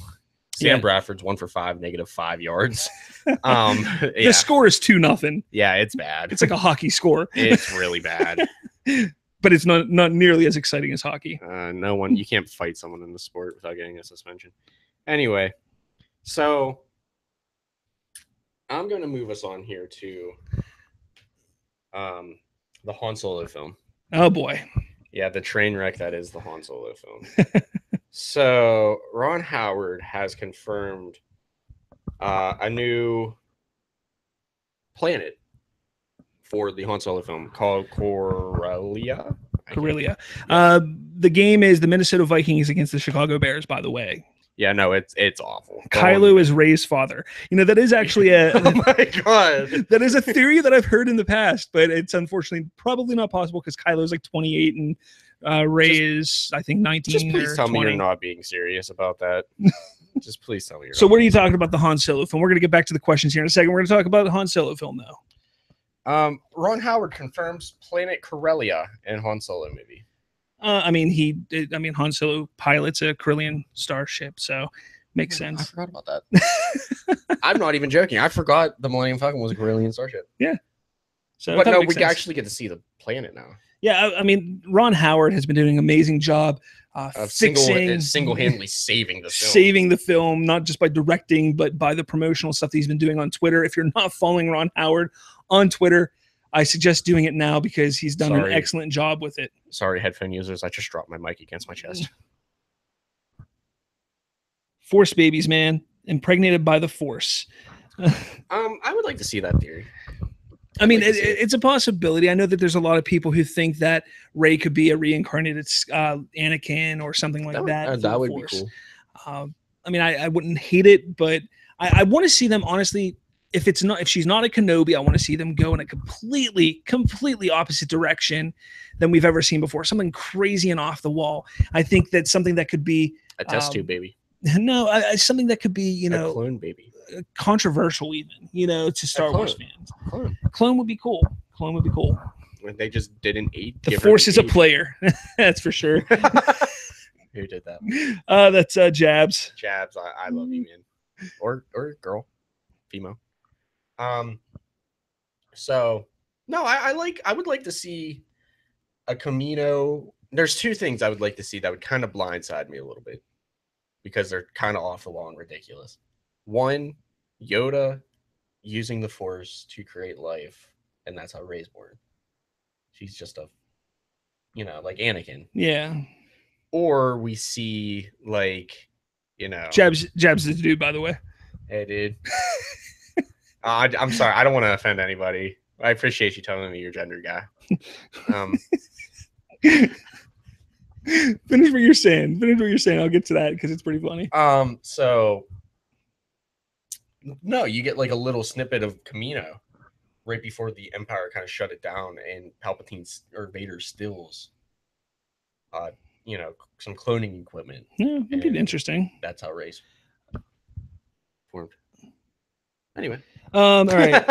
Speaker 1: Sam Bradford's 1 for 5, -5 yards.
Speaker 2: The score is 2-0.
Speaker 1: Yeah, it's bad.
Speaker 2: It's like a hockey score.
Speaker 1: It's really bad.
Speaker 2: But it's not nearly as exciting as hockey.
Speaker 1: You can't fight someone in the sport without getting a suspension. Anyway, so I'm going to move us on here to the Han Solo film.
Speaker 2: Oh, boy.
Speaker 1: Yeah, the train wreck that is the Han Solo film. So Ron Howard has confirmed a new planet for the Han Solo film called Corellia.
Speaker 2: The game is the Minnesota Vikings against the Chicago Bears, by the way.
Speaker 1: Yeah, no, it's awful.
Speaker 2: Kylo is Rey's father. That is actually
Speaker 1: oh my god.
Speaker 2: That is a theory that I've heard in the past, but it's unfortunately probably not possible because Kylo's like 28 and Rey is, I think, 19.
Speaker 1: Just please
Speaker 2: or
Speaker 1: tell
Speaker 2: 20.
Speaker 1: me you're not being serious about that. Just please tell me you're
Speaker 2: So what are you talking about the Han Solo film? We're going to get back to the questions here in a second. We're going to talk about the Han Solo film, though.
Speaker 1: Ron Howard confirms Planet Corellia in Han Solo movie.
Speaker 2: Han Solo pilots a Corellian starship, so makes sense.
Speaker 1: I forgot about that. I'm not even joking. I forgot the Millennium Falcon was a Corellian starship.
Speaker 2: Yeah. So,
Speaker 1: but no, we actually get to see the planet now.
Speaker 2: Yeah, Ron Howard has been doing an amazing job
Speaker 1: of single-handedly saving the film.
Speaker 2: Saving the film, not just by directing, but by the promotional stuff that he's been doing on Twitter. If you're not following Ron Howard on Twitter, I suggest doing it now because he's done an excellent job with it.
Speaker 1: Sorry, headphone users. I just dropped my mic against my chest.
Speaker 2: Force babies, man. Impregnated by the Force.
Speaker 1: I would like to see that theory.
Speaker 2: It's a possibility. I know that there's a lot of people who think that Rey could be a reincarnated Anakin or something like that.
Speaker 1: That would be cool.
Speaker 2: I wouldn't hate it, but I want to see them, honestly. If she's not a Kenobi, I want to see them go in a completely opposite direction than we've ever seen before. Something crazy and off the wall. I think that's something that could be
Speaker 1: a test tube baby.
Speaker 2: No, something that could be,
Speaker 1: a clone baby.
Speaker 2: Controversial even, to Star Wars fans. Clone would be cool. Clone would be cool.
Speaker 1: They just didn't eat.
Speaker 2: The Force is a player. That's for sure.
Speaker 1: Who did that?
Speaker 2: That's Jabs.
Speaker 1: Jabs, I love you, man. Or girl, female. So no, I would like to see a Camino. There's two things I would like to see that would kind of blindside me a little bit because they're kind of off the wall and ridiculous. One, Yoda using the Force to create life, and that's how Rey's born. She's just like Anakin.
Speaker 2: Yeah.
Speaker 1: Or we see
Speaker 2: Jabs is the dude, by the way.
Speaker 1: Hey, dude. I'm sorry. I don't want to offend anybody. I appreciate you telling me you're gender guy.
Speaker 2: Finish what you're saying. I'll get to that because it's pretty funny.
Speaker 1: So no, you get like a little snippet of Camino right before the Empire kind of shut it down, and Palpatine or Vader steals, some cloning equipment.
Speaker 2: Yeah, that'd be interesting.
Speaker 1: That's how Rey's formed. Anyway.
Speaker 2: All right.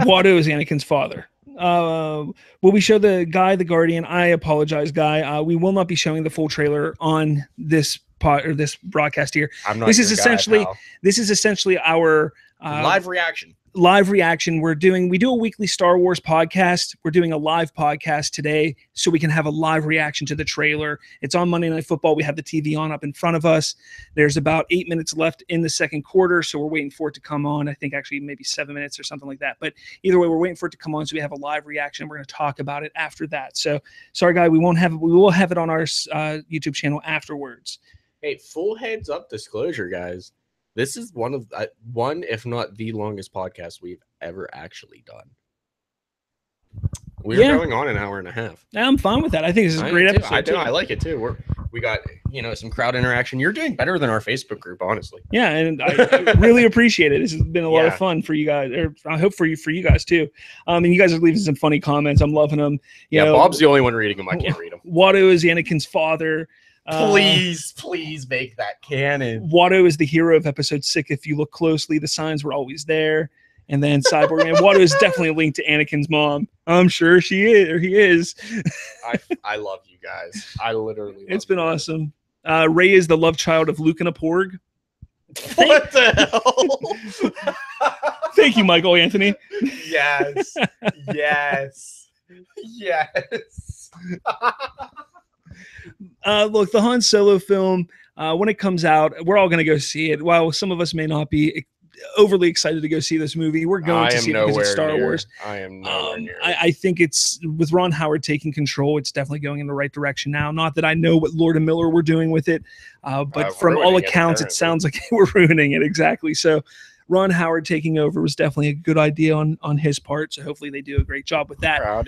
Speaker 2: Watto is Anakin's father. Will we show the Guardian? I apologize, Guy. We will not be showing the full trailer on this this broadcast here.
Speaker 1: I'm not
Speaker 2: This
Speaker 1: your
Speaker 2: is
Speaker 1: guy,
Speaker 2: essentially
Speaker 1: pal.
Speaker 2: this is essentially our
Speaker 1: live reaction.
Speaker 2: We do a weekly Star Wars podcast. We're doing a live podcast today so we can have a live reaction to the trailer. It's on Monday Night Football. We have the TV on up in front of us. There's about 8 minutes left in the second quarter, so we're waiting for it to come on. I think actually maybe 7 minutes or something like that. But either way, we're waiting for it to come on so we have a live reaction. We're going to talk about it after that. So sorry, Guy, we will have it on our YouTube channel afterwards.
Speaker 1: Hey, full heads up disclosure, guys. This is one, if not the longest podcast we've ever actually done. We're going on an hour and a half.
Speaker 2: I'm fine with that. I think this is a great episode.
Speaker 1: I like it too. We got some crowd interaction. You're doing better than our Facebook group, honestly.
Speaker 2: Yeah, and I really appreciate it. This has been a lot of fun for you guys, or I hope for you guys too. And you guys are leaving some funny comments. I'm loving them. You know,
Speaker 1: Bob's the only one reading them. I can't read them.
Speaker 2: Watto is Anakin's father.
Speaker 1: Please make that canon.
Speaker 2: Watto is the hero of episode 6. If you look closely, the signs were always there. And then Cyborg Man, Watto is definitely linked to Anakin's mom. I'm sure she is, or he is.
Speaker 1: I love you guys. I literally love
Speaker 2: It's been awesome. Rey is the love child of Luke and a Porg.
Speaker 1: What the hell?
Speaker 2: Thank you, Michael Anthony.
Speaker 1: Yes.
Speaker 2: Look, the Han Solo film, when it comes out, we're all going to go see it. While some of us may not be overly excited to go see this movie, we're going to see it because it's Star Wars.
Speaker 1: I am nowhere near.
Speaker 2: I think it's, with Ron Howard taking control, it's definitely going in the right direction now. Not that I know what Lord and Miller were doing with it, but from all accounts, it sounds like we're ruining it. Exactly. So Ron Howard taking over was definitely a good idea on his part. So hopefully they do a great job with that.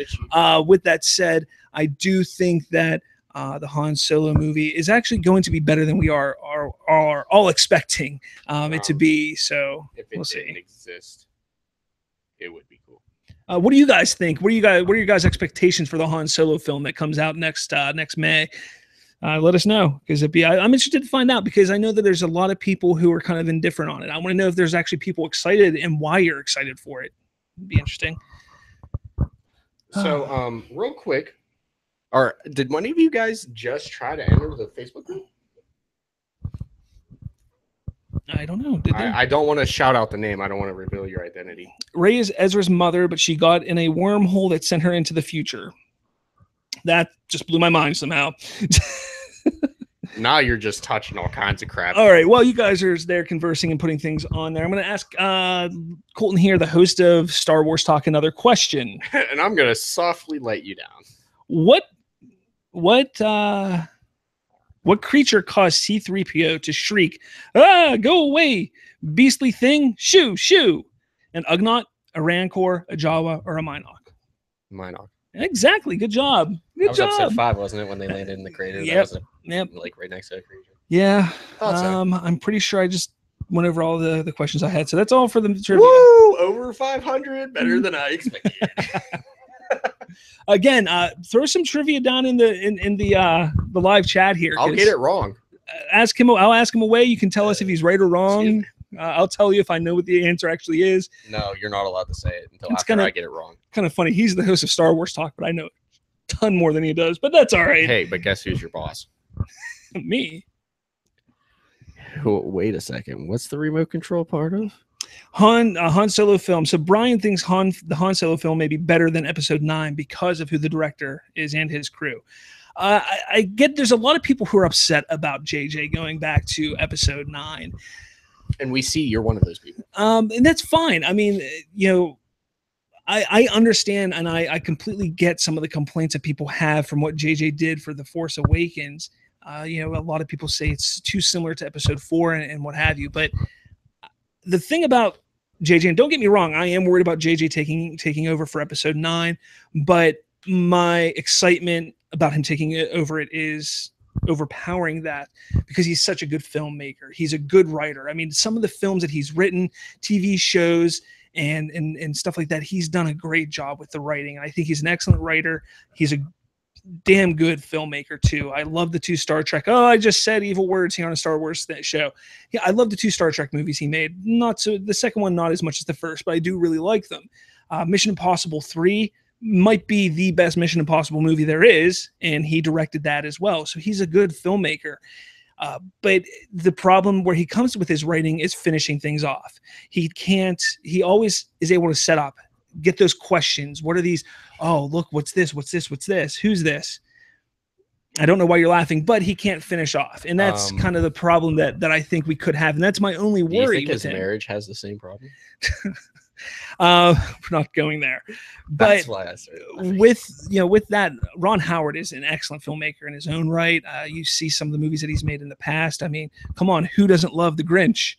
Speaker 2: With that said, I do think that the Han Solo movie is actually going to be better than we are all expecting it to be. So
Speaker 1: if it didn't exist, it would be cool.
Speaker 2: What do you guys think? What are your guys' expectations for the Han Solo film that comes out next May? Let us know, because I'm interested to find out, because I know that there's a lot of people who are kind of indifferent on it. I want to know if there's actually people excited and why you're excited for it. It'd be interesting.
Speaker 1: So, real quick. Did one of you guys just try to enter the Facebook group?
Speaker 2: I don't know. Did they?
Speaker 1: I don't want to shout out the name. I don't want to reveal your identity.
Speaker 2: Rey is Ezra's mother, but she got in a wormhole that sent her into the future. That just blew my mind somehow.
Speaker 1: Now you're just touching all kinds of crap.
Speaker 2: All right. Well, you guys are there conversing and putting things on there. I'm going to ask Colton here, the host of Star Wars Talk, another question.
Speaker 1: And I'm going to softly let you down.
Speaker 2: What creature caused C-3PO to shriek, "Ah, go away, beastly thing, shoo, shoo"? An Ugnaught, a Rancor, a Jawa, or a Minoc?
Speaker 1: Minoc.
Speaker 2: Exactly. Good job. Good job.
Speaker 1: Episode 5, wasn't it, when they landed in the crater?
Speaker 2: Yep.
Speaker 1: Like right next to a creature.
Speaker 2: Yeah.
Speaker 1: So.
Speaker 2: I'm pretty sure I just went over all the questions I had. So that's all for the trivia.
Speaker 1: Woo! Over 500, better than I expected.
Speaker 2: Again, throw some trivia down in the live chat here.
Speaker 1: I'll get it wrong.
Speaker 2: I'll ask him away. You can tell us if he's right or wrong. I'll tell you if I know what the answer actually is.
Speaker 1: No, you're not allowed to say it until after I get it wrong.
Speaker 2: Kind of funny. He's the host of Star Wars Talk, but I know a ton more than he does. But that's all right.
Speaker 1: Hey, but guess who's your boss?
Speaker 2: Me.
Speaker 1: Wait a second. What's the remote control part of?
Speaker 2: Han Solo film. So Brian thinks the Han Solo film may be better than Episode 9 because of who the director is and his crew. I get there's a lot of people who are upset about JJ going back to Episode 9.
Speaker 1: And we see you're one of those people.
Speaker 2: And that's fine. I mean, I understand, and I completely get some of the complaints that people have from what JJ did for The Force Awakens. A lot of people say it's too similar to Episode 4 and what have you. But the thing about JJ, and don't get me wrong, I am worried about JJ taking over for Episode 9, but my excitement about him taking over it is overpowering that, because he's such a good filmmaker. He's a good writer. I mean, some of the films that he's written, TV shows, and stuff like that, he's done a great job with the writing. I think he's an excellent writer. He's a damn good filmmaker too. I love the 2 Star Trek. Oh, I just said evil words here on a Star Wars show. Yeah, I love the 2 Star Trek movies he made. Not so the second one, not as much as the first, but I do really like them. Mission Impossible 3, might be the best Mission Impossible movie there is, and he directed that as well. So he's a good filmmaker. But the problem where he comes with his writing is finishing things off. He always is able to set up, get those questions. What are these? Oh, look, what's this? What's this? What's this? Who's this? I don't know why you're laughing, but he can't finish off. And that's kind of the problem that I think we could have. And that's my only worry.
Speaker 1: Do you think
Speaker 2: with
Speaker 1: his
Speaker 2: him.
Speaker 1: marriage has the same problem?
Speaker 2: We're not going there. But
Speaker 1: that's why I said
Speaker 2: with that, Ron Howard is an excellent filmmaker in his own right. You see some of the movies that he's made in the past. I mean, come on, who doesn't love The Grinch?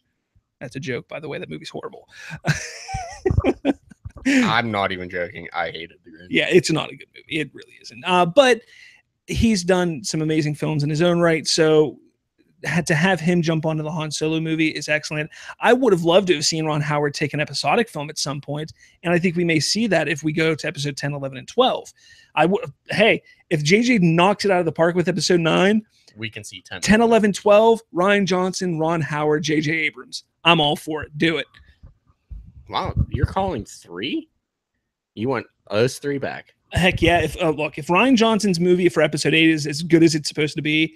Speaker 2: That's a joke, by the way. That movie's horrible.
Speaker 1: I'm not even joking. I hated The Grinch.
Speaker 2: Yeah, it's not a good movie. It really isn't. But he's done some amazing films in his own right. So had to have him jump onto the Han Solo movie is excellent. I would have loved to have seen Ron Howard take an episodic film at some point, and I think we may see that if we go to episode 10, 11, and 12. Hey, if JJ knocks it out of the park with episode 9,
Speaker 1: we can see
Speaker 2: 10, 11, 12, Rian Johnson, Ron Howard, JJ Abrams. I'm all for it. Do it.
Speaker 1: Wow, you're calling 3? You want us 3 back?
Speaker 2: Heck yeah. If Rian Johnson's movie for episode 8 is as good as it's supposed to be,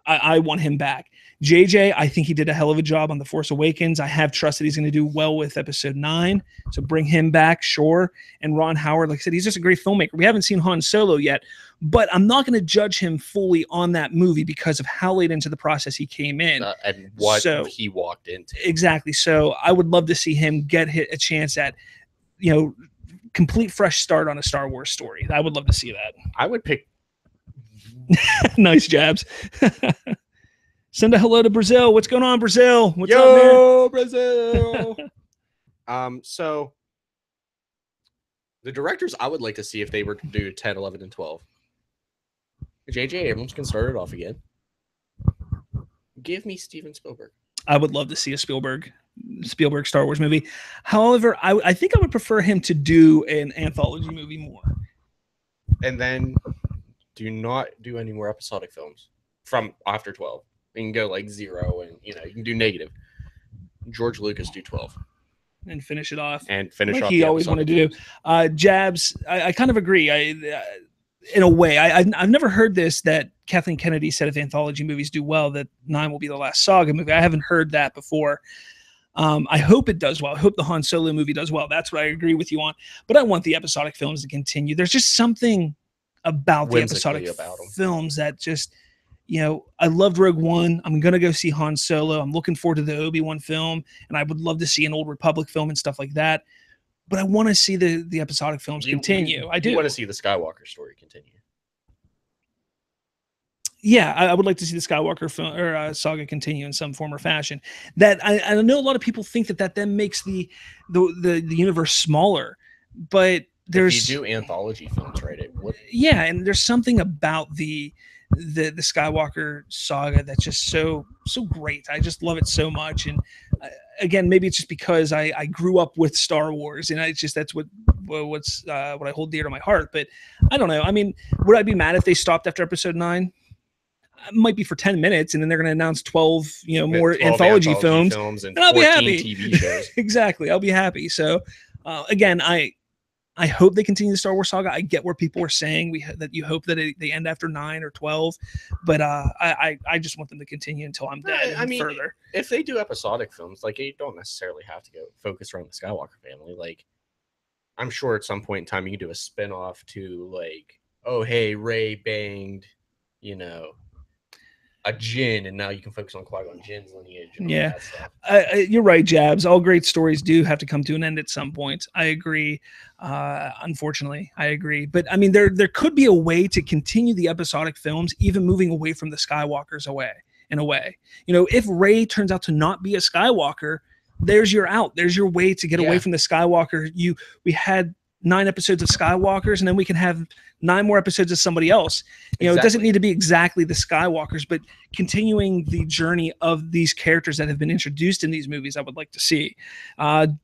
Speaker 2: I want him back. JJ, I think he did a hell of a job on The Force Awakens. I have trust that he's going to do well with episode 9. So bring him back, sure. And Ron Howard, like I said, he's just a great filmmaker. We haven't seen Han Solo yet, but I'm not going to judge him fully on that movie because of how late into the process he came in.
Speaker 1: And what he walked into.
Speaker 2: Exactly. So I would love to see him get a chance at, complete fresh start on a Star Wars story. I would love to see that.
Speaker 1: I would pick.
Speaker 2: Nice jabs. Send a hello to Brazil. What's going on, Brazil? What's
Speaker 1: up, man? Brazil. So the directors I would like to see if they were to do 10, 11, and 12. J.J. Abrams can start it off again. Give me Steven Spielberg.
Speaker 2: I would love to see a Spielberg Star Wars movie. However, I think I would prefer him to do an anthology movie more.
Speaker 1: And then do not do any more episodic films from after 12. You can go like 0 and you can do negative. George Lucas do 12
Speaker 2: and finish it off.
Speaker 1: And finish
Speaker 2: like
Speaker 1: off.
Speaker 2: He always wanted to do. Jabs. I kind of agree. In a way, I've never heard this, that Kathleen Kennedy said if anthology movies do well, that 9 will be the last saga movie. I haven't heard that before. I hope it does well. I hope the Han Solo movie does well. That's what I agree with you on. But I want the episodic films to continue. There's just something about the episodic films that just, I loved Rogue One. I'm going to go see Han Solo. I'm looking forward to the Obi-Wan film, and I would love to see an Old Republic film and stuff like that. But I want to see the episodic films continue. I do.
Speaker 1: You want to see the Skywalker story continue.
Speaker 2: Yeah, I would like to see the Skywalker film or saga continue in some form or fashion. That I know a lot of people think that then makes the universe smaller, but there's
Speaker 1: if you do anthology films, right?
Speaker 2: Yeah, and there's something about the Skywalker saga that's just so great. I just love it so much. And again, maybe it's just because I grew up with Star Wars, and that's what I hold dear to my heart. But I don't know. I mean, would I be mad if they stopped after episode 9? It might be for 10 minutes, and then they're going to announce 12, more 12 anthology films, and I'll be happy. TV shows. Exactly, I'll be happy. So, again, I hope they continue the Star Wars saga. I get where people are saying that you hope that they end after 9 or 12, but I just want them to continue until I'm dead. I mean, further.
Speaker 1: If they do episodic films, like, you don't necessarily have to go focus around the Skywalker family. Like, I'm sure at some point in time you can do a spinoff to, like, oh hey, Rey banged, a Jinn, and now you can focus on Qui-Gon Jinn's lineage. And all that stuff.
Speaker 2: You're right, Jabs. All great stories do have to come to an end at some point. I agree. Unfortunately, I agree. But I mean, there could be a way to continue the episodic films, even moving away from the Skywalkers in a way. If Rey turns out to not be a Skywalker, there's your out. There's your way to get away from the Skywalker. We had 9 episodes of Skywalkers, and then we can have 9 more episodes of somebody else. It doesn't need to be exactly the Skywalkers, but continuing the journey of these characters that have been introduced in these movies, I would like to see.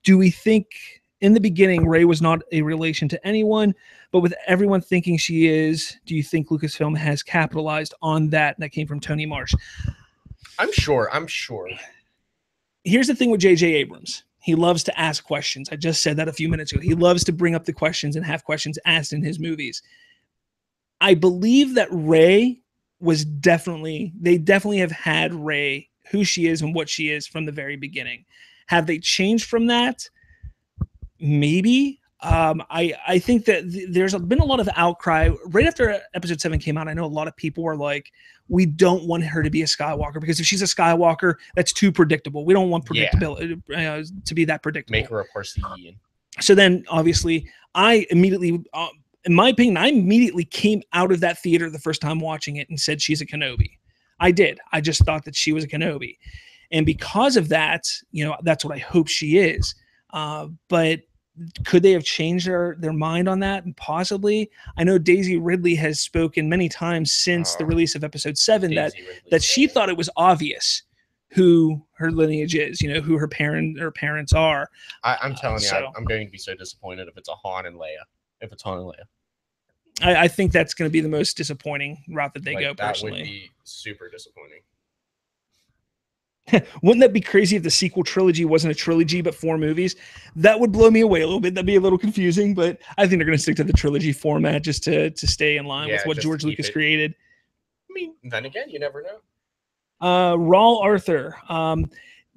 Speaker 2: Do we think in the beginning Rey was not a relation to anyone, but with everyone thinking she is, do you think Lucasfilm has capitalized on that? And that came from Tony Marsh.
Speaker 1: I'm sure.
Speaker 2: Here's the thing with J.J. Abrams. He loves to ask questions. I just said that a few minutes ago. He loves to bring up the questions and have questions asked in his movies. I believe that Rey they definitely have had Rey, who she is and what she is from the very beginning. Have they changed from that? Maybe. I think that there's been a lot of outcry right after episode 7 came out. I know a lot of people were like, we don't want her to be a Skywalker because if she's a Skywalker, that's too predictable. We don't want predictability to be that predictable.
Speaker 1: Make her a Parsean.
Speaker 2: So then obviously I immediately, in my opinion, I immediately came out of that theater the first time watching it and said she's a Kenobi. I did. I just thought that she was a Kenobi. And because of that, that's what I hope she is. But could they have changed their mind on that? And possibly. I know Daisy Ridley has spoken many times since the release of episode 7 that she thought it was obvious who her lineage is, who her parents are.
Speaker 1: I'm telling you, I'm going to be so disappointed if it's a Han and Leia. If it's Han and Leia.
Speaker 2: I think that's going to be the most disappointing route that they go, personally.
Speaker 1: That would be super disappointing.
Speaker 2: Wouldn't that be crazy if the sequel trilogy wasn't a trilogy but 4 movies? That would blow me away a little bit. That'd be a little confusing, but I think they're going to stick to the trilogy format just to stay in line with what George Lucas created.
Speaker 1: I mean, then again, you never know.
Speaker 2: Raul Arthur.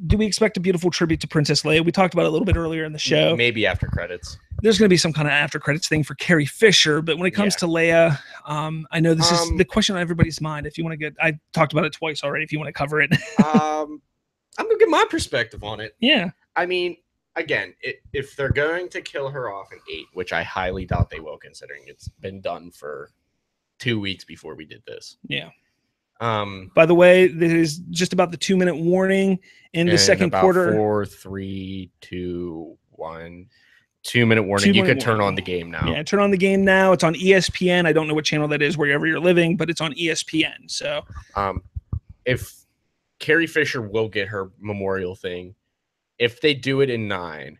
Speaker 2: Do we expect a beautiful tribute to Princess Leia? We talked about it a little bit earlier in the show.
Speaker 1: Maybe after credits.
Speaker 2: There's going to be some kind of after credits thing for Carrie Fisher, but when it comes to Leia, I know this is the question on everybody's mind. If you want to get, I talked about it twice already. If you want to cover it,
Speaker 1: I'm going to get my perspective on it.
Speaker 2: Yeah.
Speaker 1: I mean, again, if they're going to kill her off in 8, which I highly doubt they will, considering it's been done for 2 weeks before we did this.
Speaker 2: Yeah. By the way, this is just about the 2-minute warning in the second quarter.
Speaker 1: 4, 3, 2, 1. 2-minute warning. You could turn on the game now.
Speaker 2: Yeah, turn on the game now. It's on ESPN. I don't know what channel that is wherever you're living, but it's on ESPN. So,
Speaker 1: if Carrie Fisher will get her memorial thing, if they do it in 9,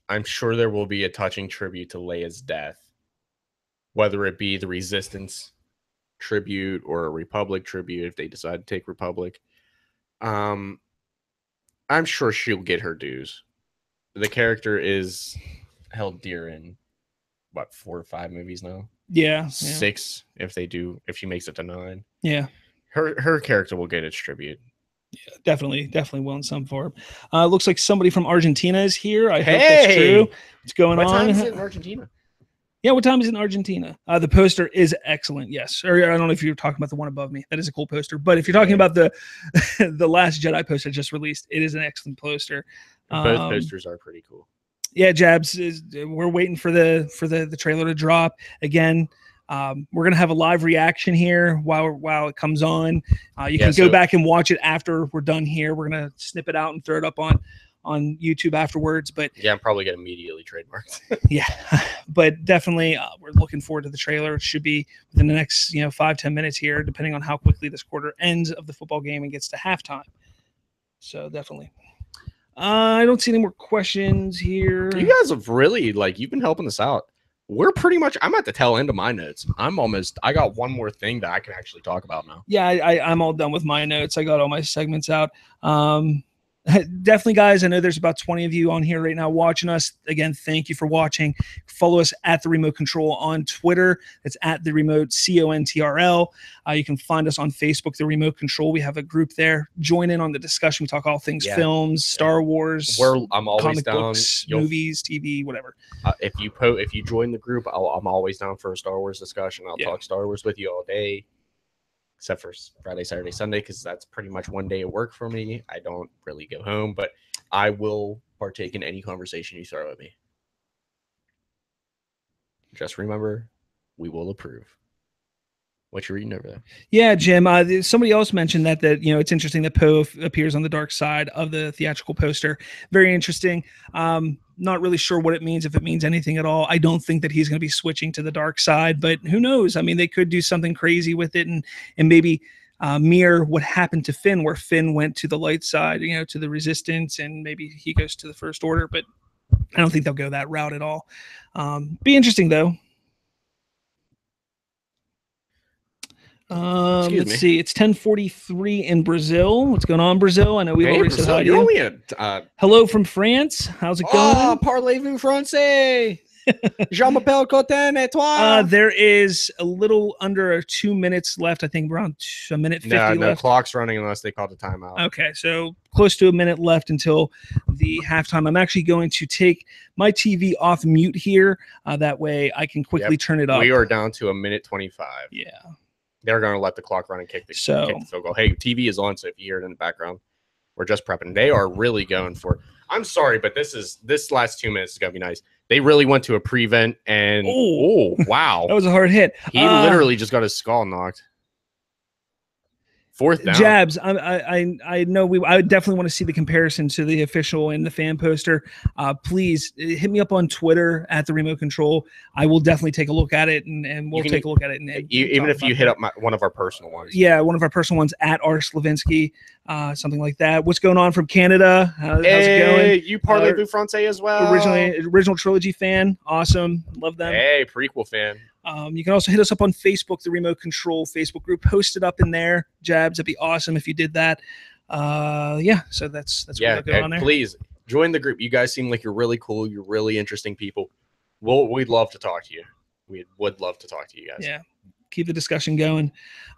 Speaker 1: I'm sure there will be a touching tribute to Leia's death, whether it be the Resistance tribute or a Republic tribute if they decide to take Republic. I'm sure she'll get her dues. The character is held dear in 4 or 5 movies now.
Speaker 2: Yeah,
Speaker 1: 6 if she makes it to 9.
Speaker 2: Yeah,
Speaker 1: her character will get its tribute.
Speaker 2: Yeah, definitely will in some form. Looks like somebody from Argentina is here. I hope that's true. What's going on?
Speaker 1: What time is it in Argentina?
Speaker 2: Yeah, what time is it in Argentina? The poster is excellent, yes. Or I don't know if you're talking about the one above me. That is a cool poster. But if you're talking about the Last Jedi poster just released, it is an excellent poster.
Speaker 1: Both posters are pretty cool.
Speaker 2: Yeah, Jabs, we're waiting for the trailer to drop. Again, we're gonna have a live reaction here while it comes on. You can go back and watch it after we're done here. We're gonna snip it out and throw it up on YouTube afterwards. But
Speaker 1: yeah, I'm probably gonna immediately trademark.
Speaker 2: Yeah, but definitely we're looking forward to the trailer. It should be within the next 5-10 minutes here, depending on how quickly this quarter ends of the football game and gets to halftime. So definitely. I don't see any more questions here.
Speaker 1: You guys have really you've been helping us out. We're pretty much, I'm at the tail end of my notes. I got one more thing that I can actually talk about now.
Speaker 2: Yeah, I'm all done with my notes. I got all my segments out. Definitely, guys, I know there's about 20 of you on here right now watching us. Again, thank you for watching. Follow us at The Remote Control on Twitter. It's at The Remote CONTRL. You can find us on Facebook, The Remote Control. We have a group there. Join in on the discussion. We talk all things films, Star Wars,
Speaker 1: I'm always
Speaker 2: comic
Speaker 1: down.
Speaker 2: books, movies, TV, whatever.
Speaker 1: If you join the group, I'm always down for a Star Wars discussion. I'll talk Star Wars with you all day. Except for Friday, Saturday, Sunday, because that's pretty much one day at work for me. I don't really go home, but I will partake in any conversation you throw at me. Just remember, we will approve. What you reading over there?
Speaker 2: Yeah, Jim. Somebody else mentioned that it's interesting that Poe appears on the dark side of the theatrical poster. Very interesting. Not really sure what it means, if it means anything at all. I don't think that he's going to be switching to the dark side, but who knows? I mean, they could do something crazy with it and maybe mirror what happened to Finn, where Finn went to the light side, to the Resistance, and maybe he goes to the First Order. But I don't think they'll go that route at all. Be interesting though. Let's see. It's 10:43 in Brazil. What's going on, Brazil? I know we've already said hi to you. Hello from France. How's it going?
Speaker 1: Oh, parlez-vous français? Je m'appelle Cotin et toi?
Speaker 2: There is a little under 2 minutes left. I think around a minute 50 left.
Speaker 1: No, clock's running unless they call the timeout.
Speaker 2: Okay, so close to a minute left until the halftime. I'm actually going to take my TV off mute here. That way I can quickly turn it up.
Speaker 1: We are down to a minute 25.
Speaker 2: Yeah.
Speaker 1: They're going to let the clock run and kick the field goal. Hey, TV is on, so if you hear it in the background, we're just prepping. They are really going for it. I'm sorry, but this last 2 minutes is going to be nice. They really went to a prevent, and wow.
Speaker 2: That was a hard hit.
Speaker 1: He literally just got his skull knocked. Fourth down.
Speaker 2: Jabs. I know I would definitely want to see the comparison to the official and the fan poster. Please hit me up on Twitter at the Remote Control. I will definitely take a look at it, and we'll take a look at it. And
Speaker 1: even if you hit up one of our personal ones.
Speaker 2: Yeah, one of our personal ones at R. Slavinsky, something like that. What's going on from Canada? How's it going?
Speaker 1: You parlez-vous français as well.
Speaker 2: Original trilogy fan. Awesome. Love them.
Speaker 1: Hey, prequel fan.
Speaker 2: You can also hit us up on Facebook, the Remote Control Facebook group. Post it up in there, Jabs. That'd be awesome if you did that. So that's what we're going on there.
Speaker 1: Please join the group. You guys seem like you're really cool. You're really interesting people. We'd love to talk to you. We would love to talk to you guys.
Speaker 2: Yeah, keep the discussion going.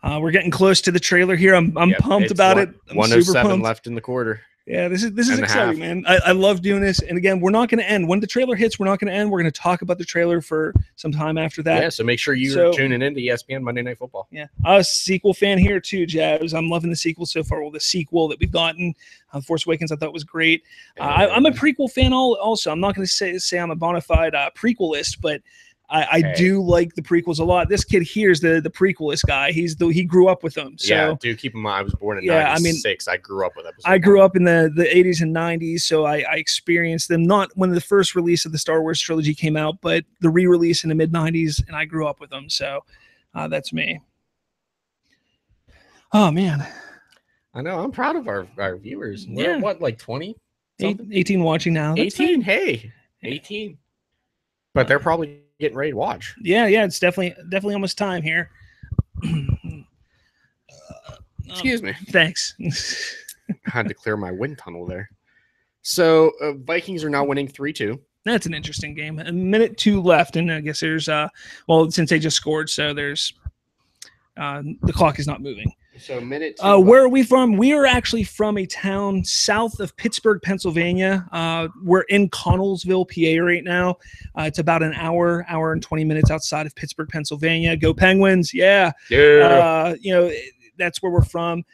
Speaker 2: We're getting close to the trailer here. I'm pumped about it. I'm
Speaker 1: 107 left in the quarter.
Speaker 2: Yeah, this is exciting, man. I love doing this. And again, we're not going to end. When the trailer hits, we're not going to end. We're going to talk about the trailer for some time after that.
Speaker 1: Yeah, so make sure you're tuning in to ESPN Monday Night Football.
Speaker 2: Yeah, I'm a sequel fan here too, Jabs. I'm loving the sequel so far. Well, the sequel that we've gotten, Force Awakens, I thought was great. I'm a prequel fan also. I'm not going to say I'm a bona fide prequelist, but I do like the prequels a lot. This kid here is the prequelist guy. He grew up with them. So,
Speaker 1: yeah, dude, keep in mind, I was born in 96. I grew up with them.
Speaker 2: I grew up in the 80s and 90s, so I experienced them, not when the first release of the Star Wars trilogy came out, but the re-release in the mid-90s, and I grew up with them. So that's me. Oh, man.
Speaker 1: I know. I'm proud of our viewers. We're at what, like 20?
Speaker 2: 18 watching now. That's
Speaker 1: 18? Hey, 18. But they're probably getting ready to watch.
Speaker 2: Yeah, it's definitely almost time here.
Speaker 1: Excuse me.
Speaker 2: Thanks.
Speaker 1: I had to clear my wind tunnel there. So Vikings are now winning 3-2.
Speaker 2: That's an interesting game. A minute 2 left, and I guess there's since they just scored, so there's the clock is not moving.
Speaker 1: So minute 2
Speaker 2: where are we from? We are actually from a town south of Pittsburgh, Pennsylvania. We're in Connellsville, PA right now. It's about an hour and 20 minutes outside of Pittsburgh, Pennsylvania. Go Penguins. Yeah. That's where we're from.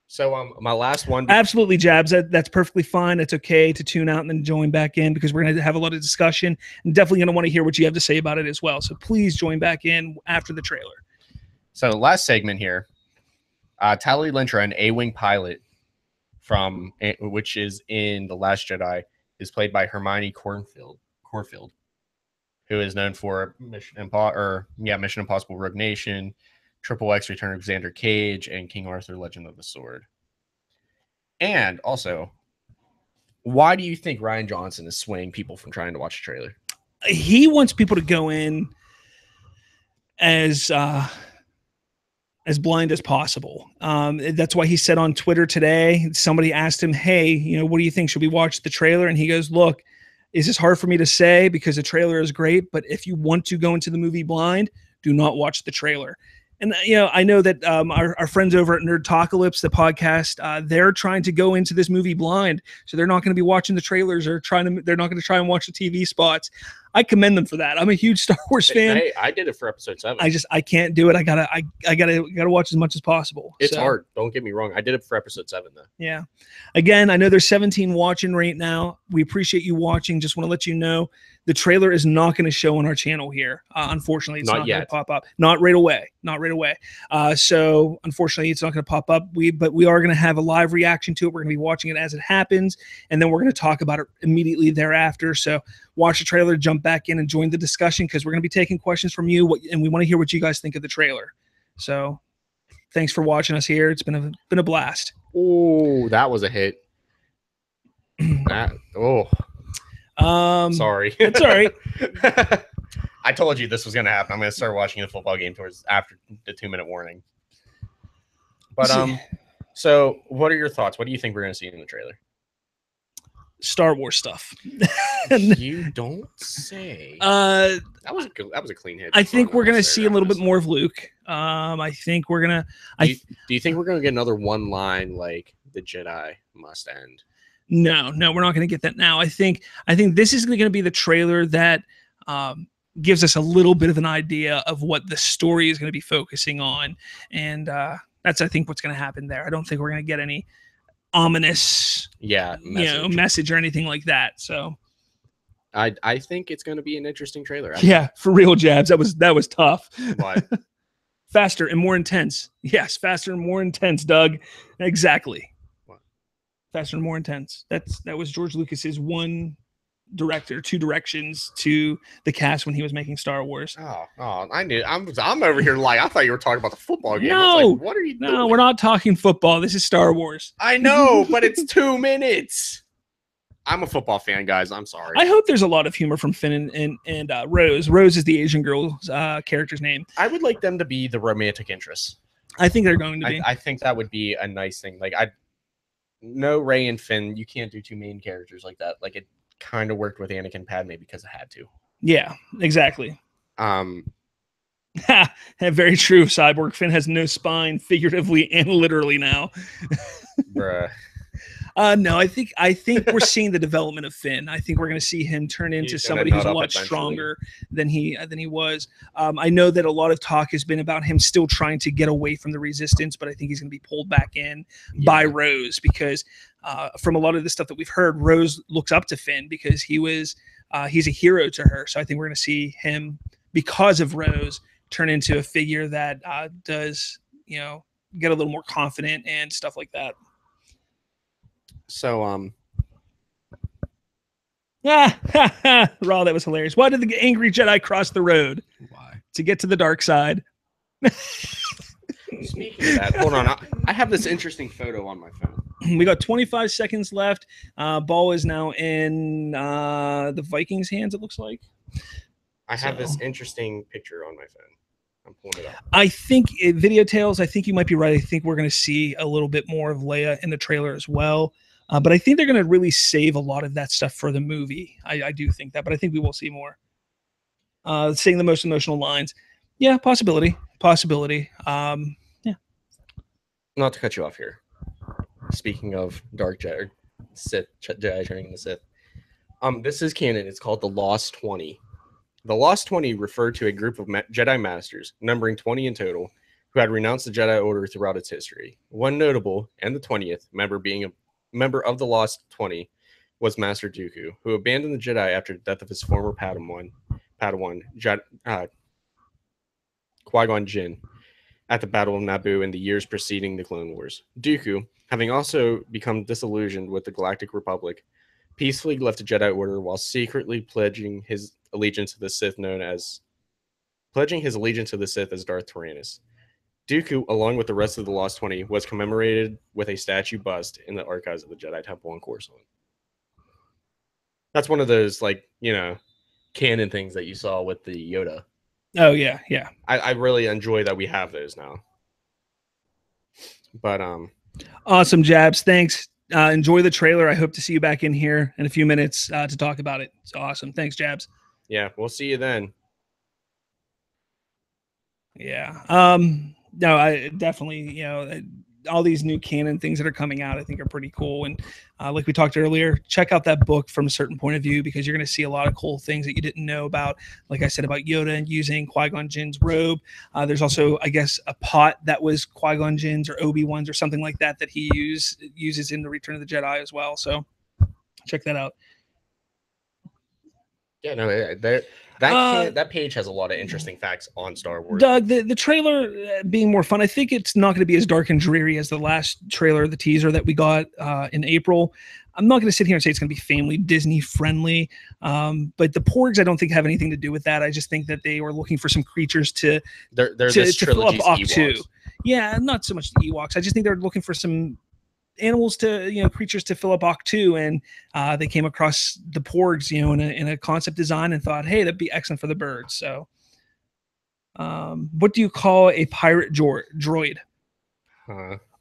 Speaker 1: So my last one.
Speaker 2: Absolutely, Jabs. That's perfectly fine. It's okay to tune out and then join back in because we're going to have a lot of discussion and definitely going to want to hear what you have to say about it as well. So please join back in after the trailer.
Speaker 1: So the last segment here, Tali Lintra, an A-Wing pilot which is in The Last Jedi, is played by Hermione Cornfield, who is known for Mission Impossible Rogue Nation, Triple X Return of Xander Cage, and King Arthur Legend of the Sword. And also, why do you think Rian Johnson is swaying people from trying to watch the trailer?
Speaker 2: He wants people to go in as blind as possible. That's why he said on Twitter today, somebody asked him, hey, what do you think? Should we watch the trailer? And he goes, look, is this hard for me to say because the trailer is great, but if you want to go into the movie blind, do not watch the trailer. And, I know that our friends over at Nerdtalkalypse, the podcast, they're trying to go into this movie blind. So they're not going to be watching the trailers or they're not going to try and watch the TV spots. I commend them for that. I'm a huge Star Wars fan.
Speaker 1: Hey, I did it for episode 7.
Speaker 2: I can't do it. I gotta watch as much as possible.
Speaker 1: It's hard. Don't get me wrong. I did it for episode 7 though.
Speaker 2: Yeah. Again, I know there's 17 watching right now. We appreciate you watching. Just want to let you know the trailer is not going to show on our channel here. Unfortunately, it's not going to pop up. Not right away. So unfortunately, it's not going to pop up. But we are going to have a live reaction to it. We're going to be watching it as it happens, and then we're going to talk about it immediately thereafter. So watch the trailer, jump back in, and join the discussion because we're going to be taking questions from you, and we want to hear what you guys think of the trailer. So thanks for watching us here. It's been a blast.
Speaker 1: Oh, that was a hit. Sorry.
Speaker 2: It's all right.
Speaker 1: I told you this was going to happen. I'm going to start watching the football game towards after the 2-minute warning. But so what are your thoughts? What do you think we're going to see in the trailer?
Speaker 2: Star Wars stuff.
Speaker 1: You don't say. That was a clean hit.
Speaker 2: I think we're going to see a little bit more of Luke. I think we're going to.
Speaker 1: Do you think we're going to get another one line like the Jedi must end?
Speaker 2: No, we're not going to get that now. I think this is going to be the trailer that gives us a little bit of an idea of what the story is going to be focusing on, and that's I think what's going to happen there. I don't think we're going to get any ominous message or anything like that. So
Speaker 1: I think it's going to be an interesting trailer.
Speaker 2: For real, Jabs. That was tough.
Speaker 1: What?
Speaker 2: Faster and more intense. Yes, faster and more intense, Doug. Exactly.
Speaker 1: What?
Speaker 2: Faster and more intense. That was George Lucas's two directions to the cast when he was making Star Wars.
Speaker 1: Oh, I knew. I'm over here like I thought you were talking about the football game.
Speaker 2: No,
Speaker 1: I was like, what are you doing?
Speaker 2: No, we're not talking football. This is Star Wars.
Speaker 1: I know, but it's 2 minutes. I'm a football fan, guys. I'm sorry.
Speaker 2: I hope there's a lot of humor from Finn and Rose. Rose is the Asian girl's character's name.
Speaker 1: I would like them to be the romantic interests.
Speaker 2: I think they're going to be.
Speaker 1: I think that would be a nice thing. Like no Rey and Finn. You can't do two main characters like that. Like it kind of worked with Anakin and Padme because it had to.
Speaker 2: Yeah, exactly. Very true. Cyborg Finn has no spine, figuratively and literally now.
Speaker 1: Bruh.
Speaker 2: No, I think we're seeing the development of Finn. I think we're going to see him turn into somebody who's a lot stronger than he was. I know that a lot of talk has been about him still trying to get away from the Resistance, but I think he's going to be pulled back in by Rose because from a lot of the stuff that we've heard, Rose looks up to Finn because he's a hero to her. So I think we're going to see him, because of Rose, turn into a figure that does get a little more confident and stuff like that.
Speaker 1: So,
Speaker 2: Raw, that was hilarious. Why did the angry Jedi cross the road?
Speaker 1: Why?
Speaker 2: To get to the dark side.
Speaker 1: Speaking of that, hold on. I have this interesting photo on my phone.
Speaker 2: We got 25 seconds left. Ball is now in the Vikings' hands, it looks like.
Speaker 1: I have this interesting picture on my phone. I'm pulling it up.
Speaker 2: I think Video Tales, I think you might be right. I think we're going to see a little bit more of Leia in the trailer as well. But I think they're going to really save a lot of that stuff for the movie. I do think that, but I think we will see more. Saying the most emotional lines. Yeah, possibility. Yeah.
Speaker 1: Not to cut you off here. Speaking of Dark Jedi, Sith Jedi turning into Sith. This is canon. It's called the Lost 20. The Lost 20 referred to a group of Jedi Masters, numbering 20 in total, who had renounced the Jedi Order throughout its history. One notable, and the 20th, member of the Lost 20 was Master Dooku, who abandoned the Jedi after the death of his former Padawan Qui-Gon Jinn at the Battle of Naboo in the years preceding the Clone Wars. Dooku, having also become disillusioned with the Galactic Republic, peacefully left the Jedi Order while secretly pledging his allegiance to the Sith as Darth Tyrannus. Dooku, along with the rest of the Lost 20, was commemorated with a statue bust in the archives of the Jedi Temple on Coruscant. That's one of those, canon things that you saw with the Yoda.
Speaker 2: Oh, yeah.
Speaker 1: I really enjoy that we have those now. But,
Speaker 2: Awesome, Jabs. Thanks. Enjoy the trailer. I hope to see you back in here in a few minutes to talk about it. It's awesome. Thanks, Jabs.
Speaker 1: Yeah, we'll see you then.
Speaker 2: Yeah. No, I definitely, all these new canon things that are coming out, I think are pretty cool. And like we talked earlier, check out that book from a certain point of view, because you're going to see a lot of cool things that you didn't know about. Like I said about Yoda and using Qui-Gon Jinn's robe. There's also, I guess, a pot that was Qui-Gon Jinn's or Obi-Wan's or something like that he uses in the Return of the Jedi as well. So check that out.
Speaker 1: Yeah, no, that page has a lot of interesting facts on Star Wars.
Speaker 2: Doug, the trailer being more fun, I think it's not going to be as dark and dreary as the last trailer, the teaser that we got in April. I'm not going to sit here and say it's going to be family Disney friendly, but the Porgs I don't think have anything to do with that. I just think that they were looking for some creatures to
Speaker 1: this
Speaker 2: fill up off
Speaker 1: Ewoks.
Speaker 2: to. Yeah, not so much the Ewoks. I just think they're looking for some animals to creatures to fill up Octu, and they came across the porgs in a concept design and thought, hey, that'd be excellent for the birds. So what do you call a pirate droid?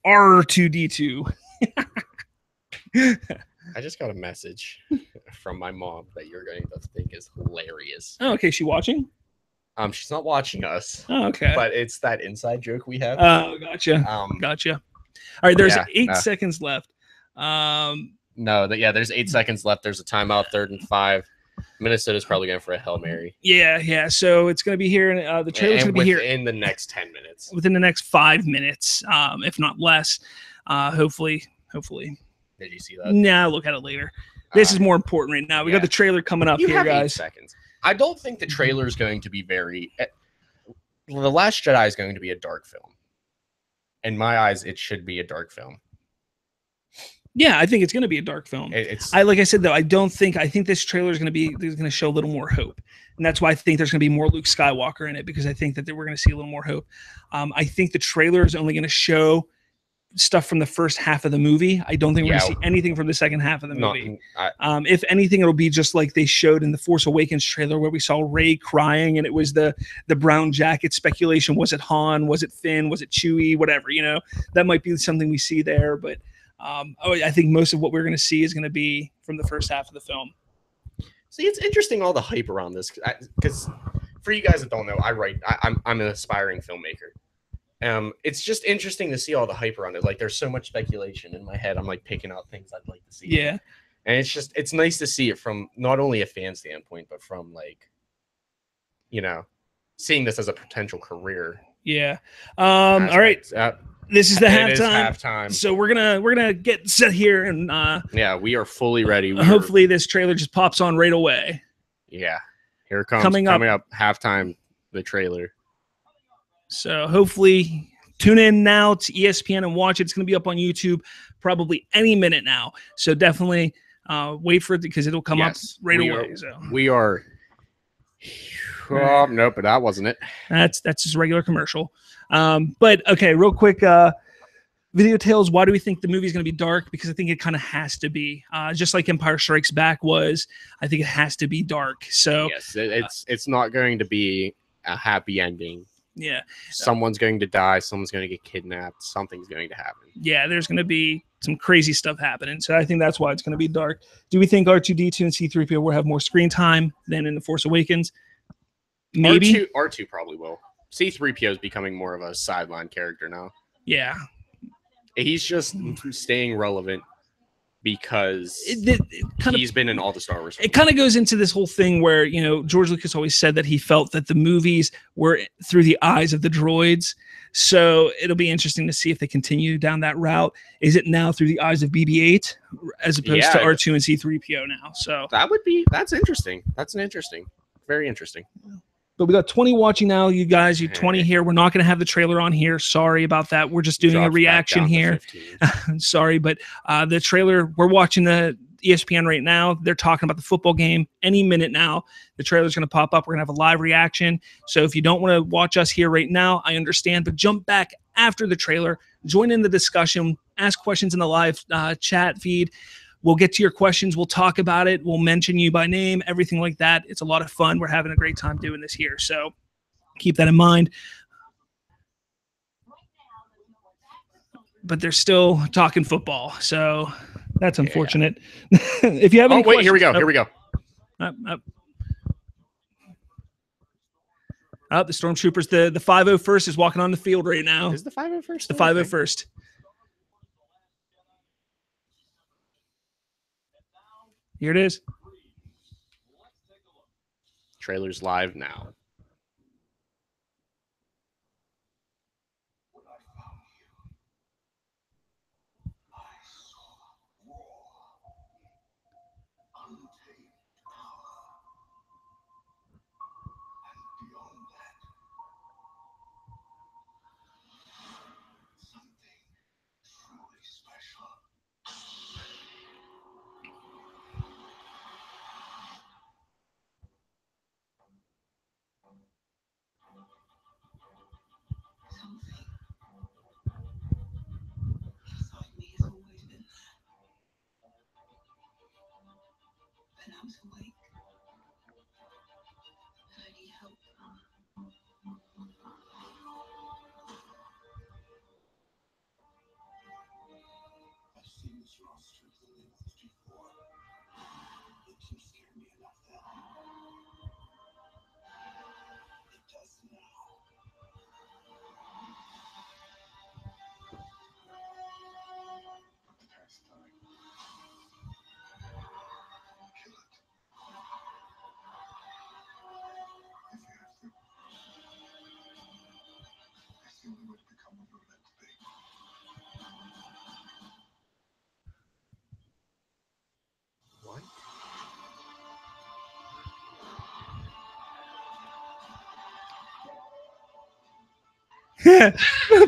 Speaker 2: R2D2.
Speaker 1: I just got a message from my mom that you're going to think is hilarious.
Speaker 2: Oh, okay, she watching?
Speaker 1: She's not watching us.
Speaker 2: Oh, okay.
Speaker 1: But it's that inside joke we have.
Speaker 2: Oh, gotcha. Gotcha. All right, there's 8 seconds left.
Speaker 1: There's 8 seconds left. There's a timeout, 3rd and 5. Minnesota's probably going for a Hail Mary.
Speaker 2: Yeah. So it's going to be here. The trailer's going to be here
Speaker 1: in the next 10 minutes.
Speaker 2: Within the next 5 minutes, if not less. Hopefully.
Speaker 1: Did you see that?
Speaker 2: Nah, look at it later. This is more important right now. We got the trailer coming up here, guys.
Speaker 1: 8 seconds. I don't think the trailer is going to be very. The Last Jedi is going to be a dark film. In my eyes, it should be a dark film.
Speaker 2: Yeah, I think it's going to be a dark film. Like I said though, I think this trailer is going to show a little more hope, and that's why I think there's going to be more Luke Skywalker in it, because I think that we're going to see a little more hope. I think the trailer is only going to show stuff from the first half of the movie. I don't think we're going to see anything from the second half of the movie. If anything, it'll be just like they showed in the Force Awakens trailer, where we saw Rey crying, and it was the brown jacket speculation. Was it Han? Was it Finn? Was it Chewie? Whatever, that might be something we see there, but. I think most of what we're going to see is going to be from the first half of the film.
Speaker 1: See, it's interesting, all the hype around this, because for you guys that don't know, I'm an aspiring filmmaker. It's just interesting to see all the hype around it. Like, there's so much speculation in my head. I'm like picking out things I'd like to see.
Speaker 2: Yeah,
Speaker 1: and it's nice to see it from not only a fan standpoint, but from seeing this as a potential career.
Speaker 2: Yeah. All right. This is the
Speaker 1: halftime.
Speaker 2: So we're gonna get set here, and
Speaker 1: we are fully ready.
Speaker 2: Hopefully this trailer just pops on right away.
Speaker 1: Yeah, here it comes. Coming up halftime, the trailer.
Speaker 2: So hopefully tune in now to ESPN and watch it. It's gonna be up on YouTube probably any minute now. So definitely wait for it, because it'll come up right away.
Speaker 1: We are. Oh, nope, but that wasn't it.
Speaker 2: That's just a regular commercial. But okay, real quick, Video Tales, why do we think the movie is going to be dark? Because I think it kind of has to be, just like Empire Strikes Back was. I think it has to be dark. So
Speaker 1: yes, it's not going to be a happy ending.
Speaker 2: Yeah,
Speaker 1: someone's going to die. Someone's going to get kidnapped. Something's going to happen.
Speaker 2: Yeah, there's going to be some crazy stuff happening. So I think that's why it's going to be dark. Do we think R2D2 and C-3PO will have more screen time than in The Force Awakens? Maybe
Speaker 1: R2 probably will. C-3PO is becoming more of a sideline character now.
Speaker 2: Yeah,
Speaker 1: he's just staying relevant because he's been in all the Star Wars films.
Speaker 2: It kind of goes into this whole thing where George Lucas always said that he felt that the movies were through the eyes of the droids. So it'll be interesting to see if they continue down that route. Is it now through the eyes of BB-8 as opposed to R2 and C-3PO now? So
Speaker 1: that's interesting. Very interesting.
Speaker 2: But we got 20 watching now, you guys. You 20 here. We're not going to have the trailer on here. Sorry about that. We're just doing a reaction here. Sorry, but the trailer, we're watching the ESPN right now. They're talking about the football game any minute now. The trailer's going to pop up. We're going to have a live reaction. So if you don't want to watch us here right now, I understand. But jump back after the trailer. Join in the discussion. Ask questions in the live chat feed. We'll get to your questions. We'll talk about it. We'll mention you by name, everything like that. It's a lot of fun. We're having a great time doing this here. So keep that in mind. But they're still talking football. So that's unfortunate. Yeah. If you have any questions,
Speaker 1: here we go. Here we go.
Speaker 2: The Stormtroopers, the 501st is walking on the field right now.
Speaker 1: Is the 501st?
Speaker 2: The 501st. Here it is.
Speaker 1: Trailer's live now.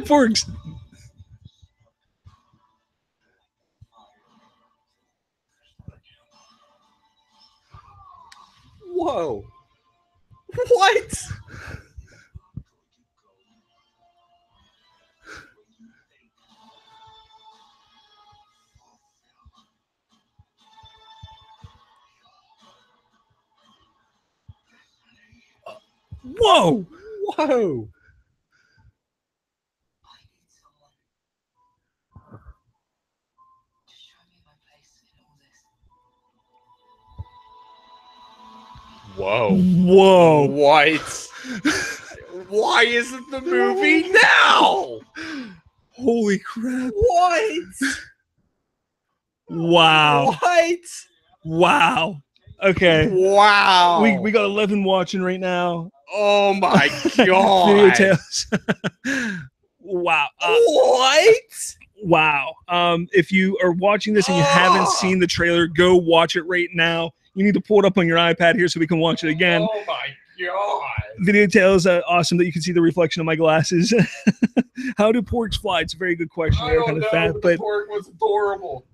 Speaker 2: Porgs.
Speaker 1: Whoa. What?
Speaker 2: Whoa.
Speaker 1: Whoa. Whoa.
Speaker 2: Whoa.
Speaker 1: What? Why isn't the movie now?
Speaker 2: Holy crap.
Speaker 1: What?
Speaker 2: Wow.
Speaker 1: What?
Speaker 2: Wow. Okay.
Speaker 1: Wow.
Speaker 2: We got 11 watching right now.
Speaker 1: Oh my
Speaker 2: Video
Speaker 1: god.
Speaker 2: tales. Wow.
Speaker 1: What?
Speaker 2: Wow. If you are watching this and you haven't seen the trailer, go watch it right now. You need to pull it up on your iPad here so we can watch it again.
Speaker 1: Oh my god.
Speaker 2: Video tales, awesome that you can see the reflection of my glasses. How do porgs fly? It's a very good question.
Speaker 1: I
Speaker 2: They're
Speaker 1: don't
Speaker 2: kind of
Speaker 1: know,
Speaker 2: fat,
Speaker 1: but
Speaker 2: but
Speaker 1: the pork was adorable.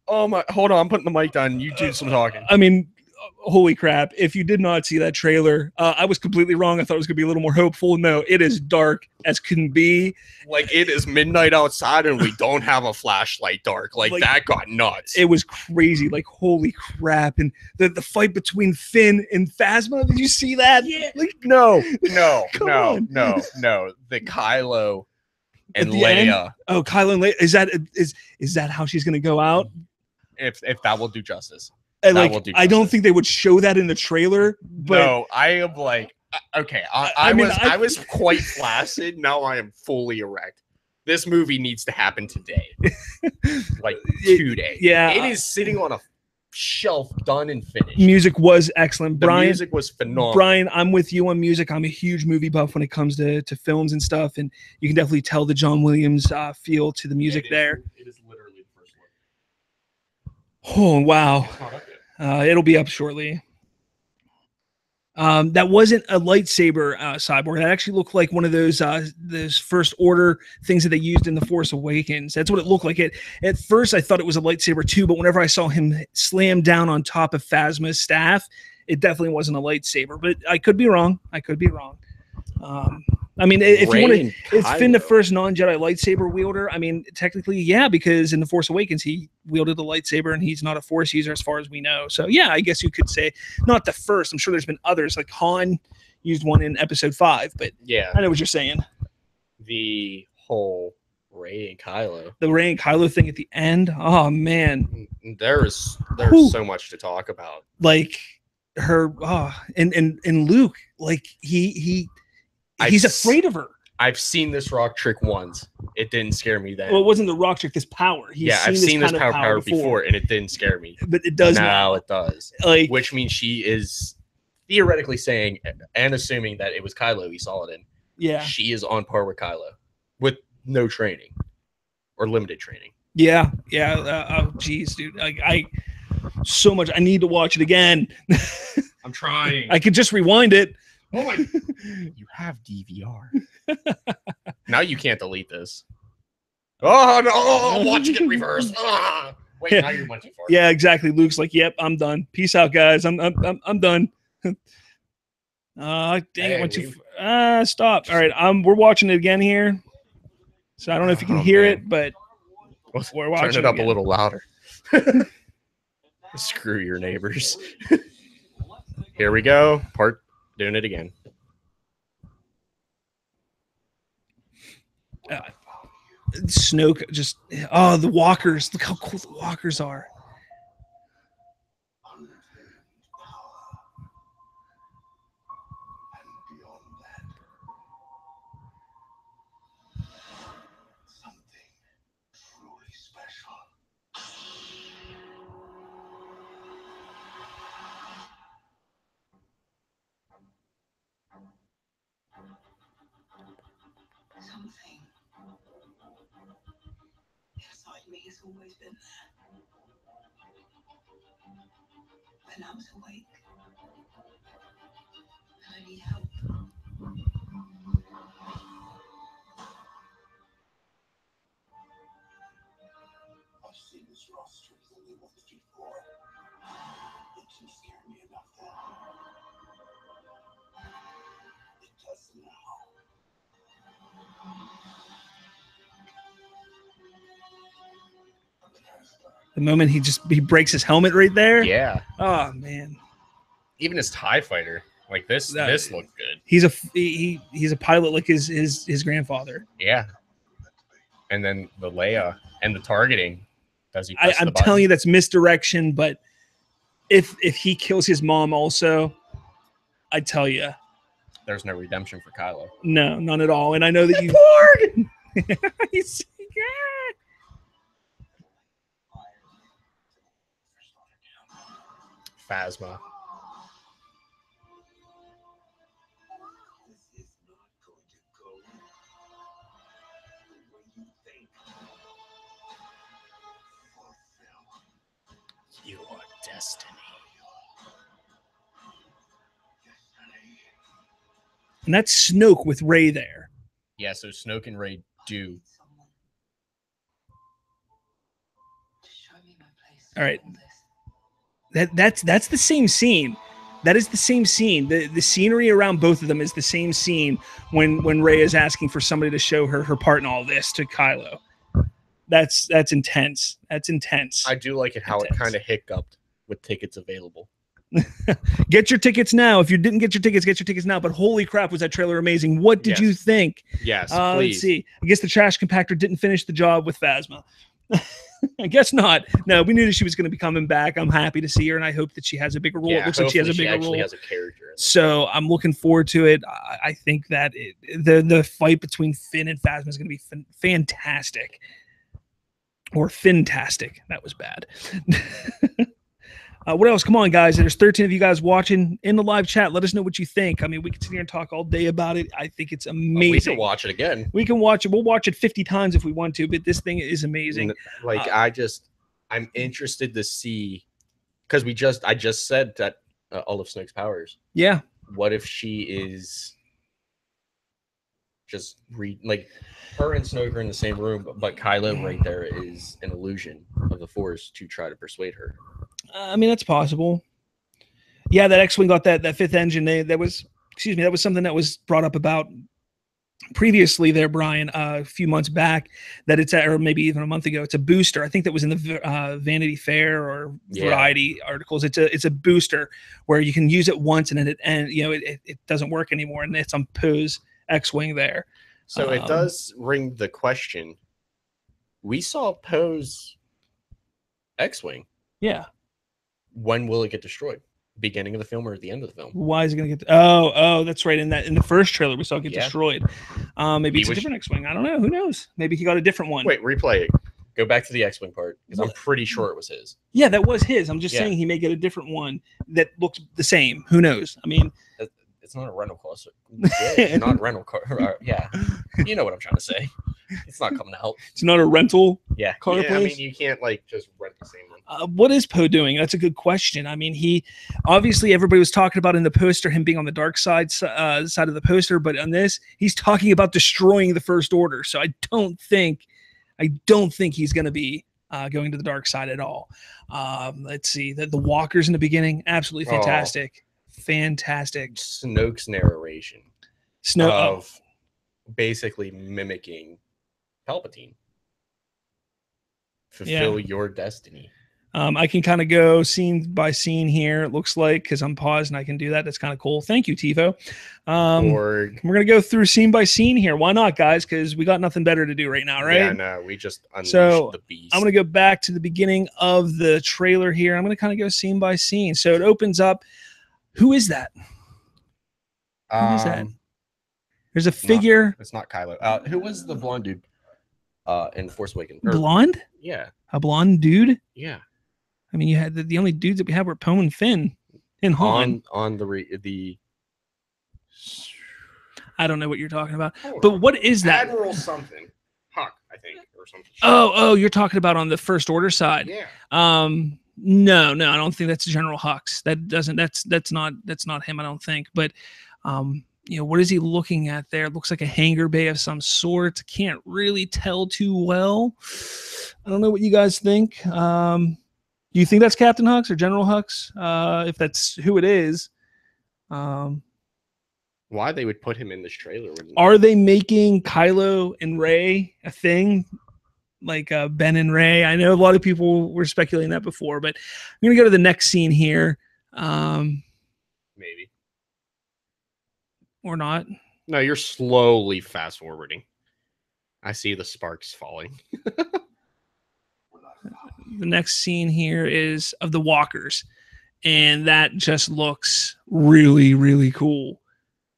Speaker 2: Oh
Speaker 1: my, hold on, I'm putting the mic down. You do some talking.
Speaker 2: I mean, holy crap. If you did not see that trailer, I was completely wrong. I thought it was going to be a little more hopeful. No, it is dark as can be.
Speaker 1: Like, it is midnight outside and we don't have a flashlight dark. Like that got nuts.
Speaker 2: It was crazy. Like, holy crap. And the fight between Finn and Phasma, did you see that?
Speaker 1: Yeah.
Speaker 2: Like,
Speaker 1: no. The Kylo and Leia.
Speaker 2: End? Oh, Kylo and Leia. Is that how she's going to go out?
Speaker 1: If that will do justice.
Speaker 2: I don't think they would show that in the trailer. But
Speaker 1: no, I am like, okay. I was quite flaccid. Now I am fully erect. This movie needs to happen today, like today.
Speaker 2: Yeah,
Speaker 1: it is sitting on a shelf, done and finished.
Speaker 2: Music was excellent.
Speaker 1: The music was phenomenal.
Speaker 2: Brian, I'm with you on music. I'm a huge movie buff when it comes to films and stuff, and you can definitely tell the John Williams feel to the music there.
Speaker 1: It is literally the first one.
Speaker 2: Oh wow. It'll be up shortly. That wasn't a lightsaber cyborg. That actually looked like one of those First Order things that they used in The Force Awakens. That's what it looked like. At first, I thought it was a lightsaber too, but whenever I saw him slam down on top of Phasma's staff, it definitely wasn't a lightsaber. But I could be wrong. I mean, if you want to, it's Finn the first non-Jedi lightsaber wielder. I mean, technically, yeah, because in The Force Awakens, he wielded the lightsaber and he's not a Force user as far as we know. So, yeah, I guess you could say not the first. I'm sure there's been others, like Han used one in Episode 5, but yeah, I know what you're saying.
Speaker 1: The whole Rey and Kylo.
Speaker 2: The Rey and Kylo thing at the end. Oh, man.
Speaker 1: There's so much to talk about.
Speaker 2: Like her, and Luke, like he's afraid of her.
Speaker 1: I've seen this rock trick once. It didn't scare me then.
Speaker 2: Well, it wasn't the rock trick, this power.
Speaker 1: I've seen this power before, and it didn't scare me.
Speaker 2: But it does
Speaker 1: now. It does. Like, which means she is theoretically saying and assuming that it was Kylo he saw it in.
Speaker 2: Yeah.
Speaker 1: She is on par with Kylo with no training or limited training.
Speaker 2: Yeah. Oh, geez, dude. I so much. I need to watch it again.
Speaker 1: I'm trying.
Speaker 2: I could just rewind it.
Speaker 1: Oh my! You have DVR. Now you can't delete this. Oh no! Watch it get reversed. Wait, now you're much too far.
Speaker 2: Yeah, exactly. Luke's like, "Yep, I'm done. Peace out, guys. I'm done." Dang it! Stop. All right, we're watching it again here. So I don't know if you can hear it, but
Speaker 1: we're watching. Turn it up a little louder. Screw your neighbors. Here we go. Doing it again.
Speaker 2: Snoke just, oh, the walkers. Look how cool the walkers are.
Speaker 3: Something inside me has always been there. When I was awake, and I need help. I've seen this roster than they once before. It didn't scare me enough then. It does now.
Speaker 2: The moment he breaks his helmet right there.
Speaker 1: Yeah.
Speaker 2: Oh man.
Speaker 1: Even his TIE fighter, like this looked good.
Speaker 2: He's a pilot like his grandfather.
Speaker 1: Yeah. And then the Leia and the targeting. Does he press
Speaker 2: I'm
Speaker 1: the button?
Speaker 2: telling you that's misdirection, but if he kills his mom also, I tell you,
Speaker 1: there's no redemption for Kylo.
Speaker 2: No, none at all. And I know that you Borg. He's, yeah.
Speaker 1: Phasma.
Speaker 3: This is not going to go the way you think. Fulfill
Speaker 1: Your destiny.
Speaker 2: And that's Snoke with Rey there.
Speaker 1: Yeah, so Snoke and Rey do.
Speaker 2: All right. That's the same scene. That is the same scene. The scenery around both of them is the same scene when Rey is asking for somebody to show her part in all this to Kylo. That's intense. That's intense.
Speaker 1: I do like it how it kind of hiccuped with tickets available.
Speaker 2: Get your tickets now. If you didn't get your tickets now. But holy crap, was that trailer amazing. What did you think?
Speaker 1: Yes, please.
Speaker 2: Let's see. I guess the trash compactor didn't finish the job with Phasma. I guess not. No, we knew that she was going to be coming back. I'm happy to see her, and I hope that she has a bigger role.
Speaker 1: Yeah,
Speaker 2: it looks like she has a bigger role.
Speaker 1: Has a character.
Speaker 2: So I'm looking forward to it. I think that the fight between Finn and Phasma is going to be fantastic. Or fantastic. That was bad. What else? Come on, guys. There's 13 of you guys watching in the live chat. Let us know what you think. I mean, we can sit here and talk all day about it. I think it's amazing.
Speaker 1: We can watch it again.
Speaker 2: We can watch it. We'll watch it 50 times if we want to, but this thing is amazing.
Speaker 1: Like, I'm interested to see, because I just said that all of Snoke's powers.
Speaker 2: Yeah.
Speaker 1: What if she is just like her and Snoke are in the same room, but Kylo right there is an illusion of the Force to try to persuade her.
Speaker 2: I mean, that's possible. Yeah, that X-Wing got that fifth engine. That was something that was brought up about previously there, Brian, a few months back, that it's or maybe even a month ago. It's a booster. I think that was in the Vanity Fair or Variety articles. It's a booster where you can use it once and then it doesn't work anymore, and it's on Poe's X-Wing there.
Speaker 1: So it does ring the question. We saw Poe's X-Wing.
Speaker 2: Yeah.
Speaker 1: When will it get destroyed? Beginning of the film or at the end of the film?
Speaker 2: Why is it going to get? Oh, that's right. In the first trailer, we saw it get destroyed. Maybe it's a different X-Wing. I don't know. Who knows? Maybe he got a different one.
Speaker 1: Wait, replay it. Go back to the X-Wing part because I'm pretty sure it was his.
Speaker 2: Yeah, that was his. I'm just saying he may get a different one that looks the same. Who knows? I mean,
Speaker 1: it's not a rental car. So not a rental car. Yeah, you know what I'm trying to say. It's not coming out.
Speaker 2: It's not a rental.
Speaker 1: Car place? I mean, you can't just rent the same one.
Speaker 2: What is Poe doing? That's a good question. I mean, he obviously everybody was talking about in the poster him being on the dark side of the poster, but on this he's talking about destroying the First Order. So I don't think he's going to be going to the dark side at all. Let's see the walkers in the beginning, absolutely fantastic, fantastic.
Speaker 1: Snoke's narration, of basically mimicking Palpatine. Fulfill your destiny.
Speaker 2: I can kind of go scene by scene here, it looks like, because I'm paused and I can do that. That's kind of cool. Thank you, TiVo. We're going to go through scene by scene here. Why not, guys? Because we got nothing better to do right now, right?
Speaker 1: Yeah, no, we just unleashed the beast.
Speaker 2: I'm going to go back to the beginning of the trailer here. I'm going to kind of go scene by scene. So it opens up. Who is that? Who is that? There's a figure.
Speaker 1: It's not Kylo. Who was the blonde dude in Force Awakens?
Speaker 2: Blonde?
Speaker 1: Yeah.
Speaker 2: A blonde dude?
Speaker 1: Yeah.
Speaker 2: I mean, you had the only dudes that we had were Poe and Finn and Han.
Speaker 1: On the
Speaker 2: I don't know what you're talking about. But what is that?
Speaker 1: Admiral something. Huck, I think, or something.
Speaker 2: Oh, you're talking about on the First Order side.
Speaker 1: Yeah.
Speaker 2: No, I don't think that's General Hux. That's not him, I don't think. But what is he looking at there? It looks like a hangar bay of some sort. Can't really tell too well. I don't know what you guys think. Do you think that's Captain Hux or General Hux? If that's who it is.
Speaker 1: Why they would put him in this trailer?
Speaker 2: Are they making Kylo and Rey a thing? Like Ben and Rey? I know a lot of people were speculating that before, but I'm going to go to the next scene here.
Speaker 1: Maybe.
Speaker 2: Or not.
Speaker 1: No, you're slowly fast forwarding. I see the sparks falling.
Speaker 2: The next scene here is of the walkers, and that just looks really, really cool.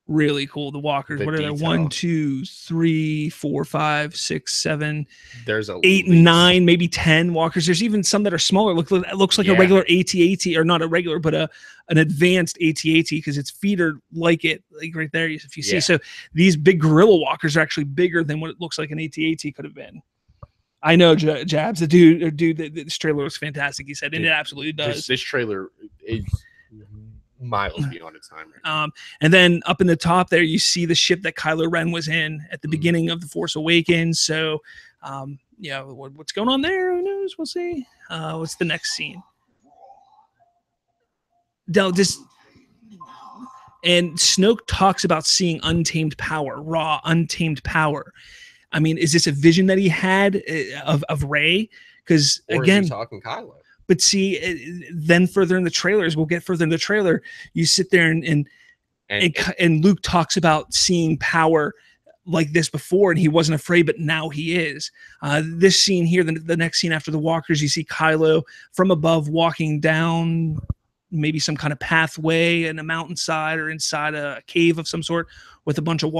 Speaker 2: Really cool. The walkers. What are they? 1, 2, 3, 4, 5, 6, 7.
Speaker 1: There's
Speaker 2: 8, 9, maybe 10 walkers. There's even some that are smaller. It looks like a regular AT-AT, or not a regular, but an advanced AT-AT, because its feet are like right there. If you see, so these big gorilla walkers are actually bigger than what it looks like an AT-AT could have been. I know, Jabs, the dude, this trailer looks fantastic. He said, and it absolutely does.
Speaker 1: This trailer is miles beyond its time. Right
Speaker 2: and then up in the top there, you see the ship that Kylo Ren was in at the beginning of The Force Awakens. So, what's going on there? Who knows? We'll see. What's the next scene? And Snoke talks about seeing untamed power, raw, untamed power. I mean, is this a vision that he had of Rey? Because again,
Speaker 1: is he talking Kylo?
Speaker 2: But see, then further in the trailers, we'll get further in the trailer. You sit there and Luke talks about seeing power like this before, and he wasn't afraid, but now he is. This scene here, the next scene after the walkers, you see Kylo from above walking down maybe some kind of pathway in a mountainside or inside a cave of some sort with a bunch of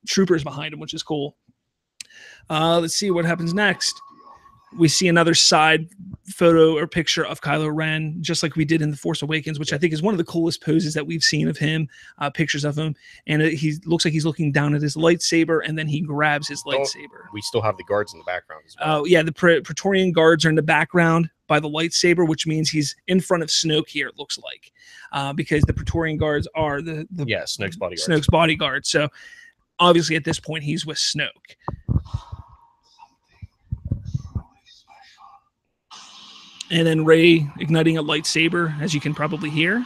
Speaker 2: troopers behind him, which is cool. Let's see what happens next. We see another side photo or picture of Kylo Ren, just like we did in The Force Awakens, which I think is one of the coolest poses that we've seen of him, pictures of him. And he looks like he's looking down at his lightsaber, and then he grabs his lightsaber.
Speaker 1: We still have the guards in the background as well.
Speaker 2: Oh, yeah, the Praetorian guards are in the background by the lightsaber, which means he's in front of Snoke here, it looks like, because the Praetorian guards are
Speaker 1: Snoke's bodyguards.
Speaker 2: Snoke's bodyguards. So obviously at this point, he's with Snoke. And then Rey igniting a lightsaber, as you can probably hear.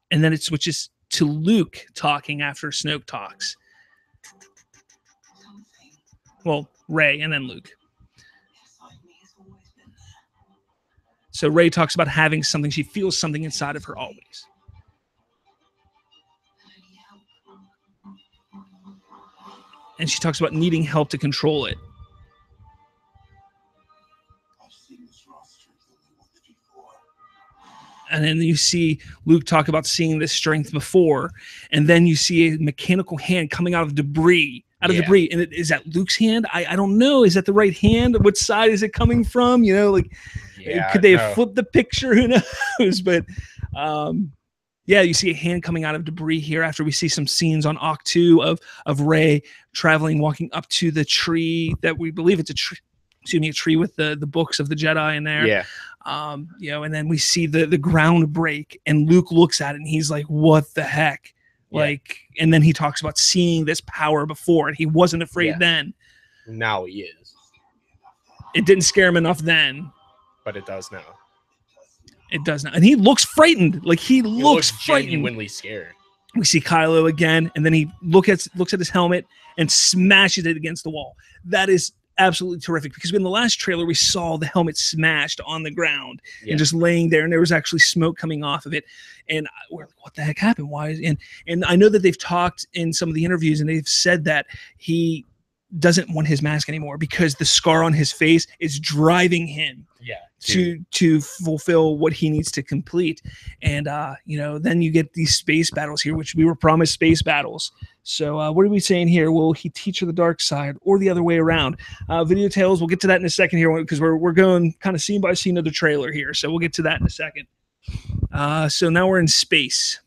Speaker 2: And then it switches to Luke talking after Snoke talks. Well, Rey and then Luke. So Rey talks about having something. She feels something inside of her always. And she talks about needing help to control it. And then you see Luke talk about seeing this strength before. And then you see a mechanical hand coming out of debris. And is that Luke's hand? I don't know. Is that the right hand? What side is it coming from? Could they have flipped the picture? Who knows? But you see a hand coming out of debris here after we see some scenes on Ahch-To of Rey traveling, walking up to the tree that we believe it's a tree. Excuse me, a tree with the books of the Jedi in there.
Speaker 1: Yeah.
Speaker 2: And then we see the ground break, and Luke looks at it and he's like, what the heck? Yeah. And then he talks about seeing this power before, and he wasn't afraid then.
Speaker 1: Now he is.
Speaker 2: It didn't scare him enough then.
Speaker 1: But it does now.
Speaker 2: It does now. And he looks frightened. He looks frightened.
Speaker 1: Genuinely scared.
Speaker 2: We see Kylo again, and then he looks at his helmet and smashes it against the wall. That is absolutely terrific, because in the last trailer we saw the helmet smashed on the ground and just laying there, and there was actually smoke coming off of it, and we're like, what the heck happened? Why is and I know that they've talked in some of the interviews, and they've said that he doesn't want his mask anymore because the scar on his face is driving him to fulfill what he needs to complete. And then you get these space battles here, which we were promised space battles. So what are we saying here? Will he teach her the dark side, or the other way around? Video tales, we'll get to that in a second here, because we're going kind of scene by scene of the trailer here, so we'll get to that in a second. So now we're in space,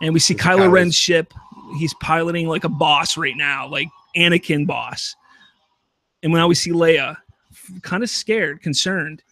Speaker 2: and we see Kylo Ren's ship. He's piloting like a boss right now, like Anakin boss. And now we see Leia kind of scared, concerned.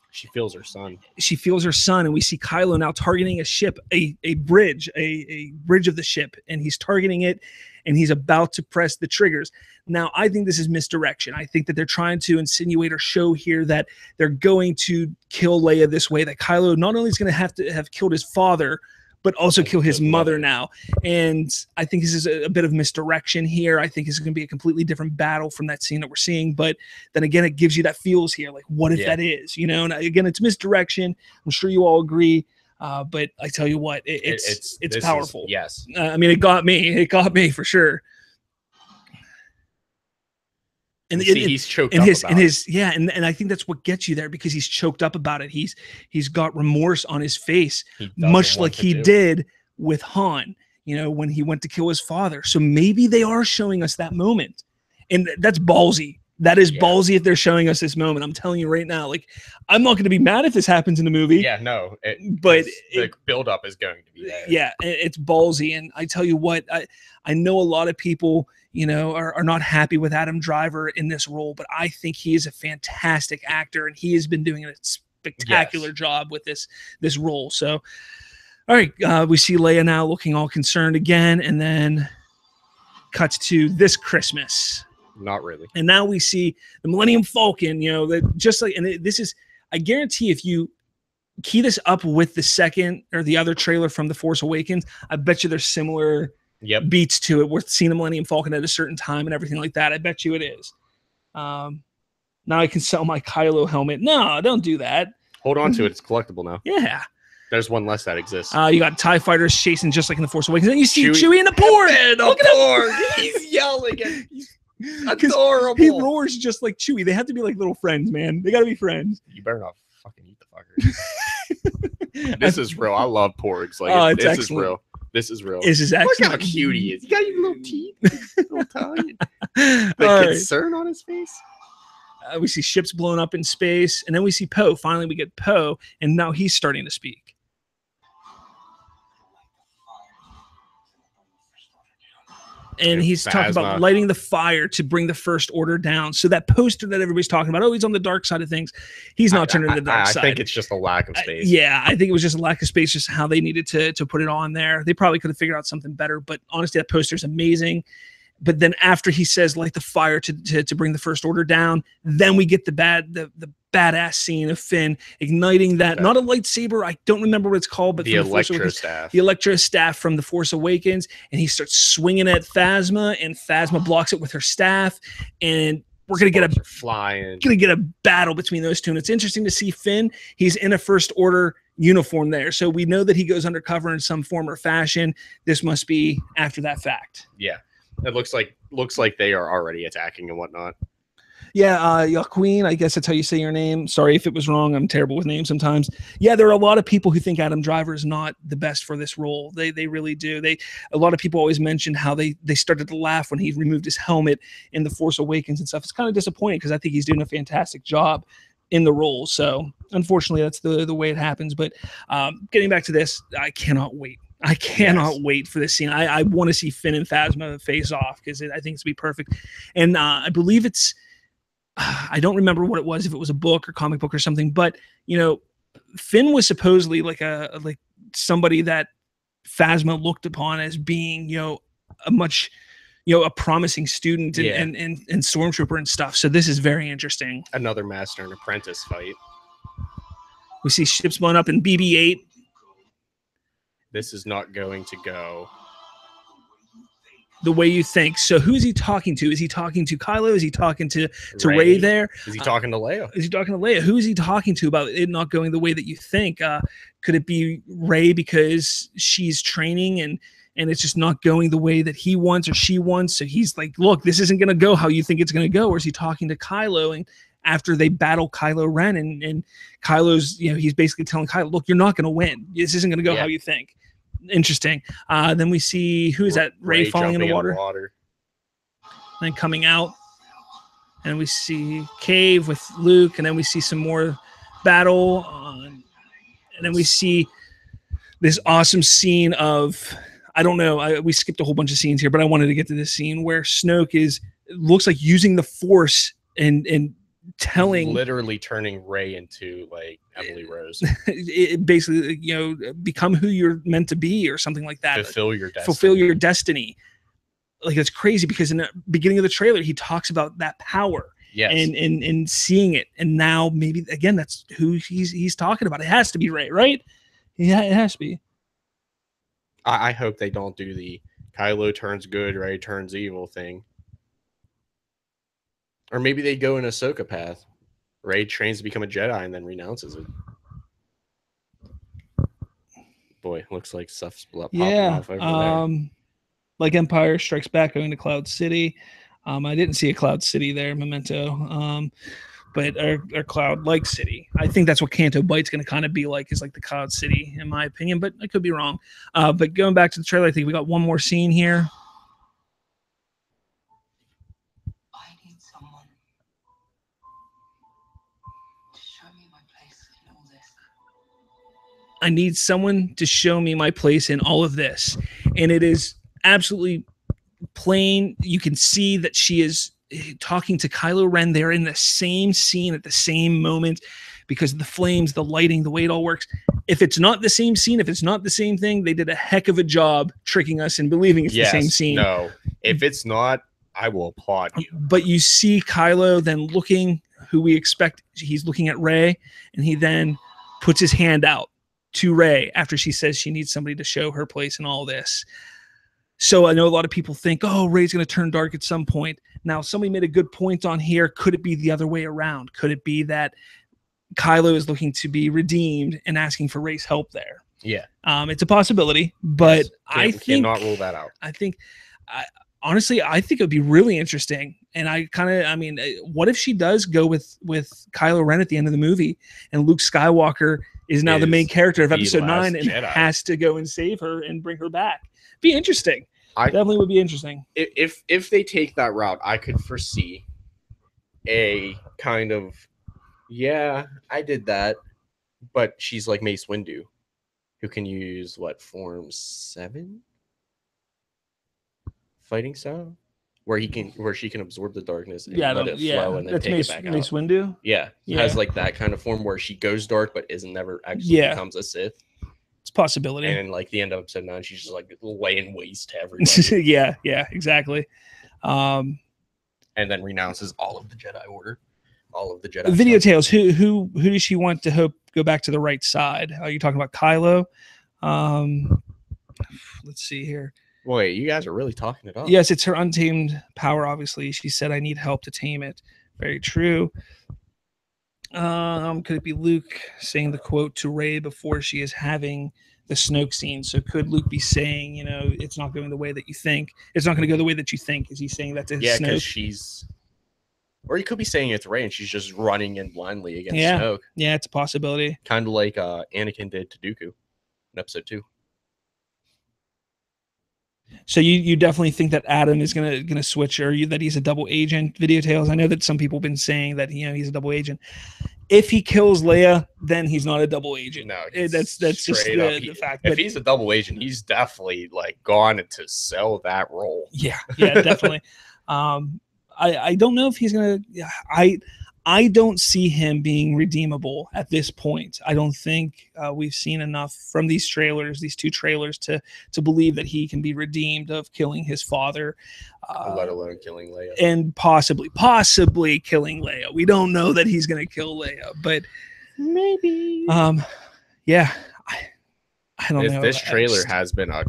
Speaker 1: She feels her son.
Speaker 2: She feels her son, and we see Kylo now targeting a ship, a bridge, a bridge of the ship, and he's targeting it, and he's about to press the triggers. Now, I think this is misdirection. I think that they're trying to insinuate or show here that they're going to kill Leia this way, that Kylo not only is going to have killed his father, but also kill his mother now. And I think this is a bit of misdirection here. I think it's going to be a completely different battle from that scene that we're seeing. But then again, it gives you that feels here. Like, what if that is, And again, it's misdirection. I'm sure you all agree. But I tell you what, it's powerful.
Speaker 1: Yes.
Speaker 2: I mean, it got me. It got me for sure. And
Speaker 1: he's choked up about it.
Speaker 2: And I think that's what gets you there, because he's choked up about it. He's got remorse on his face, much like he did with Han, when he went to kill his father. So maybe they are showing us that moment, and that's ballsy. That is ballsy if they're showing us this moment. I'm telling you right now, like, I'm not going to be mad if this happens in the movie.
Speaker 1: Yeah, no,
Speaker 2: but
Speaker 1: the buildup is going to be there.
Speaker 2: Yeah, it's ballsy, and I tell you what, I know a lot of people, are not happy with Adam Driver in this role, but I think he is a fantastic actor, and he has been doing a spectacular job with this role. So, all right, we see Leia now looking all concerned again, and then cuts to this Christmas.
Speaker 1: Not really.
Speaker 2: And now we see the Millennium Falcon, that just like, and this is, I guarantee if you key this up with the second or the other trailer from The Force Awakens, I bet you there's similar beats to it. We're seeing the Millennium Falcon at a certain time and everything like that. I bet you it is. Now I can sell my Kylo helmet. No, don't do that.
Speaker 1: Hold on to it. It's collectible now.
Speaker 2: Yeah.
Speaker 1: There's one less that exists.
Speaker 2: You got TIE fighters chasing just like in The Force Awakens. And you see Chewie in the port.
Speaker 1: Look at him. He's yelling. Adorable.
Speaker 2: He roars just like Chewie. They have to be like little friends, man. They got to be friends.
Speaker 1: You better not fucking eat the fucker. This is real. I love porgs. Like, this is real. This is real.
Speaker 2: This is excellent.
Speaker 1: Look how cute he is. You got your little teeth. Little tongue. The concern on his face.
Speaker 2: We see ships blown up in space, and then we see Poe. Finally, we get Poe, and now he's starting to speak. And he's talking about lighting the fire to bring the First Order down. So that poster that everybody's talking about, he's on the dark side of things. He's not turning to the dark side.
Speaker 1: I think it's just a lack of space.
Speaker 2: I think it was just a lack of space, just how they needed to put it on there. They probably could have figured out something better, but honestly, that poster is amazing. But then after he says light the fire to bring the First Order down, then we get the badass scene of Finn igniting that, not a lightsaber, I don't remember what it's called, but
Speaker 1: the Electro Staff.
Speaker 2: The Electro Staff from The Force Awakens, and he starts swinging at Phasma, and Phasma blocks it with her staff, and we're gonna get a battle between those two. And it's interesting to see Finn. He's in a First Order uniform there, so we know that he goes undercover in some form or fashion. This must be after that fact.
Speaker 1: Yeah, it looks like they are already attacking and whatnot.
Speaker 2: Yeah, Queen, I guess that's how you say your name. Sorry if it was wrong. I'm terrible with names sometimes. Yeah, there are a lot of people who think Adam Driver is not the best for this role. They really do. A lot of people always mentioned how they started to laugh when he removed his helmet in The Force Awakens and stuff. It's kind of disappointing because I think he's doing a fantastic job in the role. So unfortunately, that's the way it happens. But getting back to this, I cannot wait. I cannot wait for this scene. I want to see Finn and Phasma face off because I think it's going to be perfect. And I believe it's, I don't remember what it was, if it was a book or comic book or something, but Finn was supposedly like somebody that Phasma looked upon as being, a much, a promising student and stormtrooper and stuff. So this is very interesting.
Speaker 1: Another master and apprentice fight.
Speaker 2: We see ships blown up in BB-8.
Speaker 1: This is not going to go
Speaker 2: the way you think. So who is he talking to? Is he talking to Kylo? Is he talking to Rey there?
Speaker 1: Is he talking to Leia?
Speaker 2: Is he talking to Leia? Who is he talking to about it not going the way that you think? Could it be Rey because she's training and it's just not going the way that he wants or she wants? So he's like, look, this isn't going to go how you think it's going to go. Or is he talking to Kylo and after they battle Kylo Ren and Kylo's, he's basically telling Kylo, look, you're not going to win. This isn't going to go how you think. Interesting. Then we see, who is that? Rey falling in the water. Then coming out. And we see Cave with Luke. And then we see some more battle. And then we see this awesome scene of, I don't know, we skipped a whole bunch of scenes here, but I wanted to get to this scene where Snoke looks like using the Force and telling,
Speaker 1: literally turning Rey into like Emily Rose.
Speaker 2: It basically, become who you're meant to be or something like that.
Speaker 1: Fulfill your
Speaker 2: destiny. Like, it's crazy because in the beginning of the trailer, he talks about that power.
Speaker 1: Yes.
Speaker 2: And seeing it. And now maybe again, that's who he's talking about. It has to be Rey, right? Yeah, it has to be.
Speaker 1: I hope they don't do the Kylo turns good, Rey turns evil thing. Or maybe they go an Ahsoka path. Rey trains to become a Jedi and then renounces it. Boy, looks like stuff's popping off over there.
Speaker 2: Like Empire Strikes Back going to Cloud City. I didn't see a Cloud City there, Memento. But our Cloud-like city. I think that's what Canto Bite's going to kind of be like, is like the Cloud City, in my opinion, but I could be wrong. But going back to the trailer, I think we got one more scene here. I need someone to show me my place in all of this. And it is absolutely plain. You can see that she is talking to Kylo Ren. They're in the same scene at the same moment because of the flames, the lighting, the way it all works. If it's not the same scene, if it's not the same thing, they did a heck of a job tricking us and believing it's the same scene.
Speaker 1: No, if it's not, I will applaud you.
Speaker 2: But you see Kylo then looking, who we expect, he's looking at Rey, and he then puts his hand out to Rey after she says she needs somebody to show her place in all this. So I know a lot of people think, oh, Rey's going to turn dark at some point. Now, somebody made a good point on here. Could it be the other way around? Could it be that Kylo is looking to be redeemed and asking for Rey's help there?
Speaker 1: Yeah.
Speaker 2: It's a possibility, but
Speaker 1: I cannot rule that out.
Speaker 2: Honestly, I think it would be really interesting. And what if she does go with Kylo Ren at the end of the movie and Luke Skywalker is now the main character of episode 9 and has to go and save her and bring her back? Be interesting. Definitely would be interesting.
Speaker 1: If they take that route, I could foresee a kind of, I did that, but she's like Mace Windu, who can use Form 7 fighting style, where she can absorb the darkness and let it flow and then take it back out.
Speaker 2: Mace Windu.
Speaker 1: Yeah, has like that kind of form where she goes dark but isn't never actually becomes a Sith.
Speaker 2: It's a possibility.
Speaker 1: And like the end of episode 9, she's just like laying waste to everybody.
Speaker 2: yeah, exactly.
Speaker 1: And then renounces all of the Jedi Order, all of the Jedi.
Speaker 2: Video Tales. Who does she want to go back to the right side? Are you talking about Kylo? Let's see here.
Speaker 1: Wait, you guys are really talking it up.
Speaker 2: Yes, it's her untamed power. Obviously, she said, "I need help to tame it." Very true. Could it be Luke saying the quote to Rey before she is having the Snoke scene? So could Luke be saying, it's not going the way that you think. It's not going to go the way that you think. Is he saying that to Snoke?
Speaker 1: Yeah, because or he could be saying it to Rey and she's just running in blindly against Snoke.
Speaker 2: Yeah, it's a possibility.
Speaker 1: Kind of like Anakin did to Dooku in episode 2.
Speaker 2: So you definitely think that Adam is gonna switch, or that he's a double agent? Video Tales. I know that some people have been saying that he's a double agent. If he kills Leia, then he's not a double agent.
Speaker 1: No,
Speaker 2: that's just the fact.
Speaker 1: If he's a double agent, he's definitely like gone to sell that role.
Speaker 2: Yeah, definitely. I don't know if he's gonna. I don't see him being redeemable at this point. I don't think we've seen enough from these two trailers, to believe that he can be redeemed of killing his father,
Speaker 1: let alone killing Leia,
Speaker 2: and possibly killing Leia. We don't know that he's going to kill Leia, but maybe. I don't know.
Speaker 1: This trailer has been a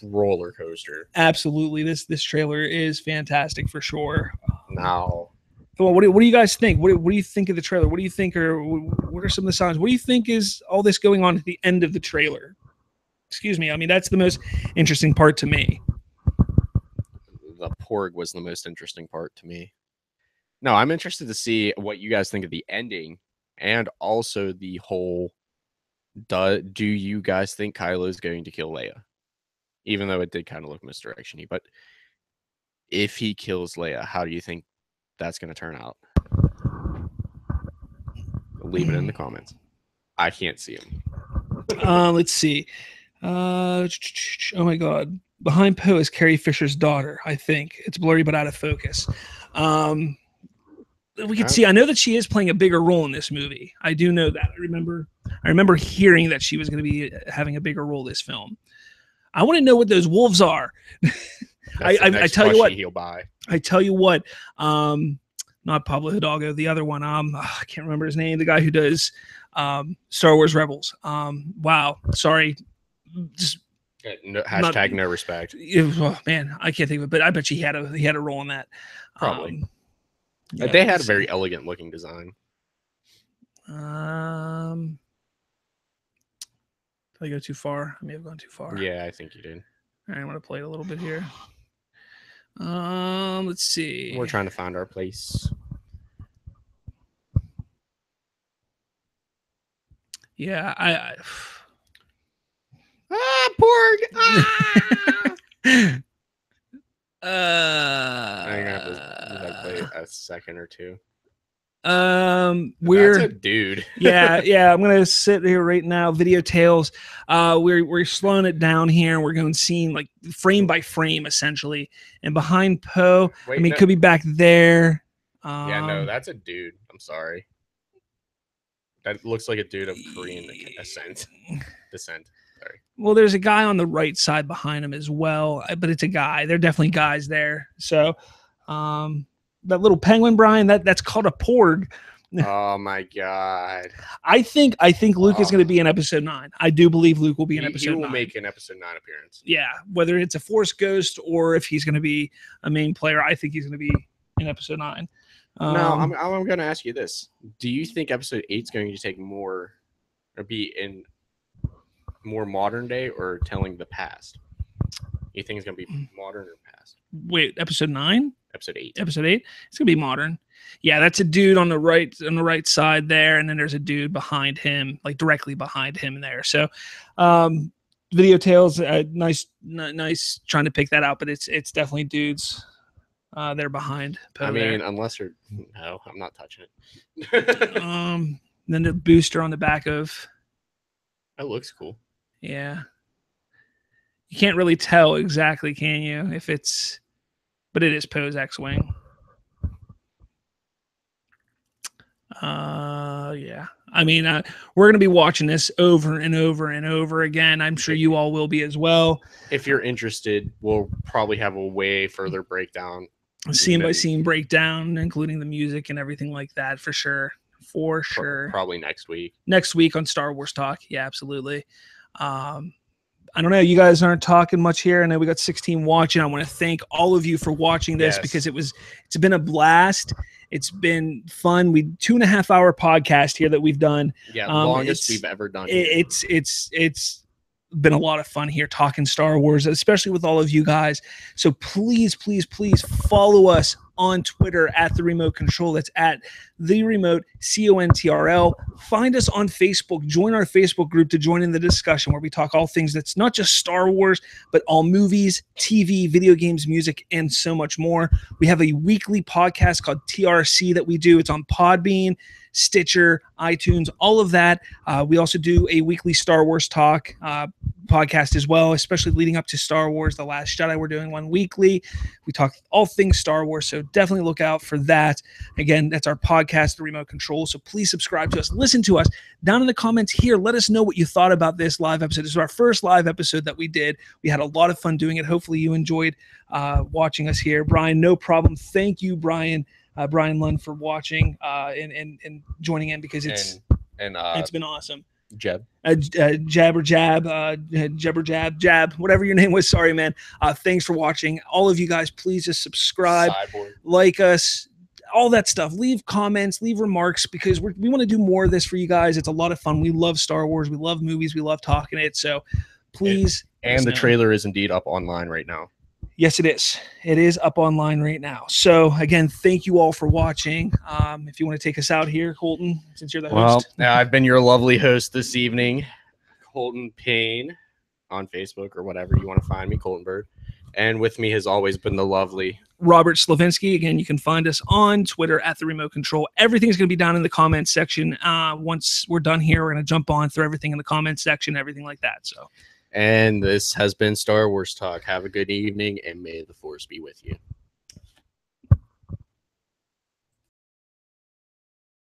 Speaker 1: roller coaster.
Speaker 2: Absolutely. This trailer is fantastic for sure.
Speaker 1: Now,
Speaker 2: Well, what do you guys think? What do you think of the trailer? What do you think what are some of the signs? What do you think is all this going on at the end of the trailer? Excuse me. I mean, that's the most interesting part to me.
Speaker 1: the Porg was the most interesting part to me. No, I'm interested to see what you guys think of the ending and also the whole do you guys think Kylo is going to kill Leia? Even though it did kind of look misdirection-y, but if he kills Leia, how do you think that's going to turn out? Leave it in the comments. I can't see him.
Speaker 2: Let's see. Oh my God. Behind Poe is Carrie Fisher's daughter, I think. It's blurry but out of focus. We could see, I know that she is playing a bigger role in this movie. I do know that. I remember hearing that she was going to be having a bigger role this film. I want to know what those wolves are. I tell you what.
Speaker 1: He'll buy.
Speaker 2: I tell you what. Not Pablo Hidalgo, the other one. I can't remember his name. The guy who does Star Wars Rebels. Wow. Sorry. Just
Speaker 1: no, hashtag no respect.
Speaker 2: Oh, man, I can't think of it, but I bet he had a role in that.
Speaker 1: Probably.
Speaker 2: Yeah,
Speaker 1: they had a very elegant looking design.
Speaker 2: Did I go too far? I may have gone too far.
Speaker 1: Yeah, I think you did.
Speaker 2: All right, I'm gonna play it a little bit here. Let's see.
Speaker 1: We're trying to find our place.
Speaker 2: Yeah, I
Speaker 1: Porg!
Speaker 2: I'm
Speaker 1: gonna have to play a second or two.
Speaker 2: We're
Speaker 1: That's a dude.
Speaker 2: yeah. I'm gonna sit here right now. Video Tales. We're slowing it down here. We're going scene like frame by frame essentially. And behind Poe, it could be back there.
Speaker 1: Yeah, no, that's a dude. I'm sorry. That looks like a dude of Korean descent. Sorry.
Speaker 2: Well, there's a guy on the right side behind him as well, but it's a guy. There are definitely guys there. So, that little penguin, Brian, that's called a Porg.
Speaker 1: Oh my God.
Speaker 2: I think Luke is going to be in episode 9. I do believe Luke will be in episode 9.
Speaker 1: He will make an episode 9 appearance.
Speaker 2: Yeah, whether it's a Force ghost or if he's going to be a main player, I think he's going to be in episode 9.
Speaker 1: Now, I'm going to ask you this. Do you think episode 8 is going to take more or be in more modern day or telling the past? You think it's going to be modern or past?
Speaker 2: Wait, episode 9?
Speaker 1: Episode 8.
Speaker 2: Episode 8? It's going to be modern. Yeah, that's a dude on the right side there, and then there's a dude behind him, like directly behind him there. So, Video Tales, nice trying to pick that out, but it's definitely dudes. They're behind Poe.
Speaker 1: I mean, unless you're no, I'm not touching it.
Speaker 2: Then the booster on the back of.
Speaker 1: That looks cool.
Speaker 2: Yeah. You can't really tell exactly, can you? If it's, but it is Poe's X-Wing. Yeah. I mean, we're going to be watching this over and over and over again. I'm sure you all will be as well.
Speaker 1: If you're interested, we'll probably have a way further breakdown.
Speaker 2: Scene by scene breakdown, including the music and everything like that, for sure. For sure.
Speaker 1: Probably next week.
Speaker 2: Next week on Star Wars Talk. Yeah, absolutely. I don't know. You guys aren't talking much here. I know we got 16 watching. I want to thank all of you for watching this because it's been a blast. It's been fun. 2.5 hour podcast here that we've done.
Speaker 1: Yeah, longest we've ever done.
Speaker 2: It's been a lot of fun here talking Star Wars, especially with all of you guys. So please follow us on Twitter at The Remote Control. That's at The Remote CONTRL. Find us on Facebook. Join our Facebook group to join in the discussion where we talk all things that's not just Star Wars, but all movies, TV, video games, music, and so much more. We have a weekly podcast called TRC that we do. It's on Podbean, Stitcher, iTunes, all of that. We also do a weekly Star Wars Talk podcast as well, especially leading up to Star Wars The Last Jedi. We're doing one weekly. We talk all things Star Wars, so definitely look out for that. Again, that's our podcast, The Remote Control, so please subscribe to us. Listen to us. Down in the comments here, let us know what you thought about this live episode. This is our first live episode that we did. We had a lot of fun doing it. Hopefully you enjoyed watching us here. Brian, no problem. Thank you, Brian Lund, for watching and joining in because it's been awesome.
Speaker 1: Jeb.
Speaker 2: Jab or Jab, Jeb or Jab, whatever your name was. Sorry, man. Thanks for watching. All of you guys, please just subscribe,
Speaker 1: Cyborg.
Speaker 2: like us, all that stuff. Leave comments, leave remarks, because we want to do more of this for you guys. It's a lot of fun. We love Star Wars. We love movies. We love talking it. So please.
Speaker 1: And the trailer is indeed up online right now.
Speaker 2: Yes, it is. It is up online right now. So again, thank you all for watching. If you want to take us out here, Colton, since you're the host.
Speaker 1: Well, I've been your lovely host this evening, Colton Payne, on Facebook or whatever you want to find me, Colton Bird. And with me has always been the lovely
Speaker 2: Robert Slavinsky. Again, you can find us on Twitter at The Remote Control. Everything's going to be down in the comments section. Once we're done here, we're going to jump on through everything in the comments section, everything like that. So.
Speaker 1: And this has been Star Wars Talk. Have a good evening, and may the Force be with you.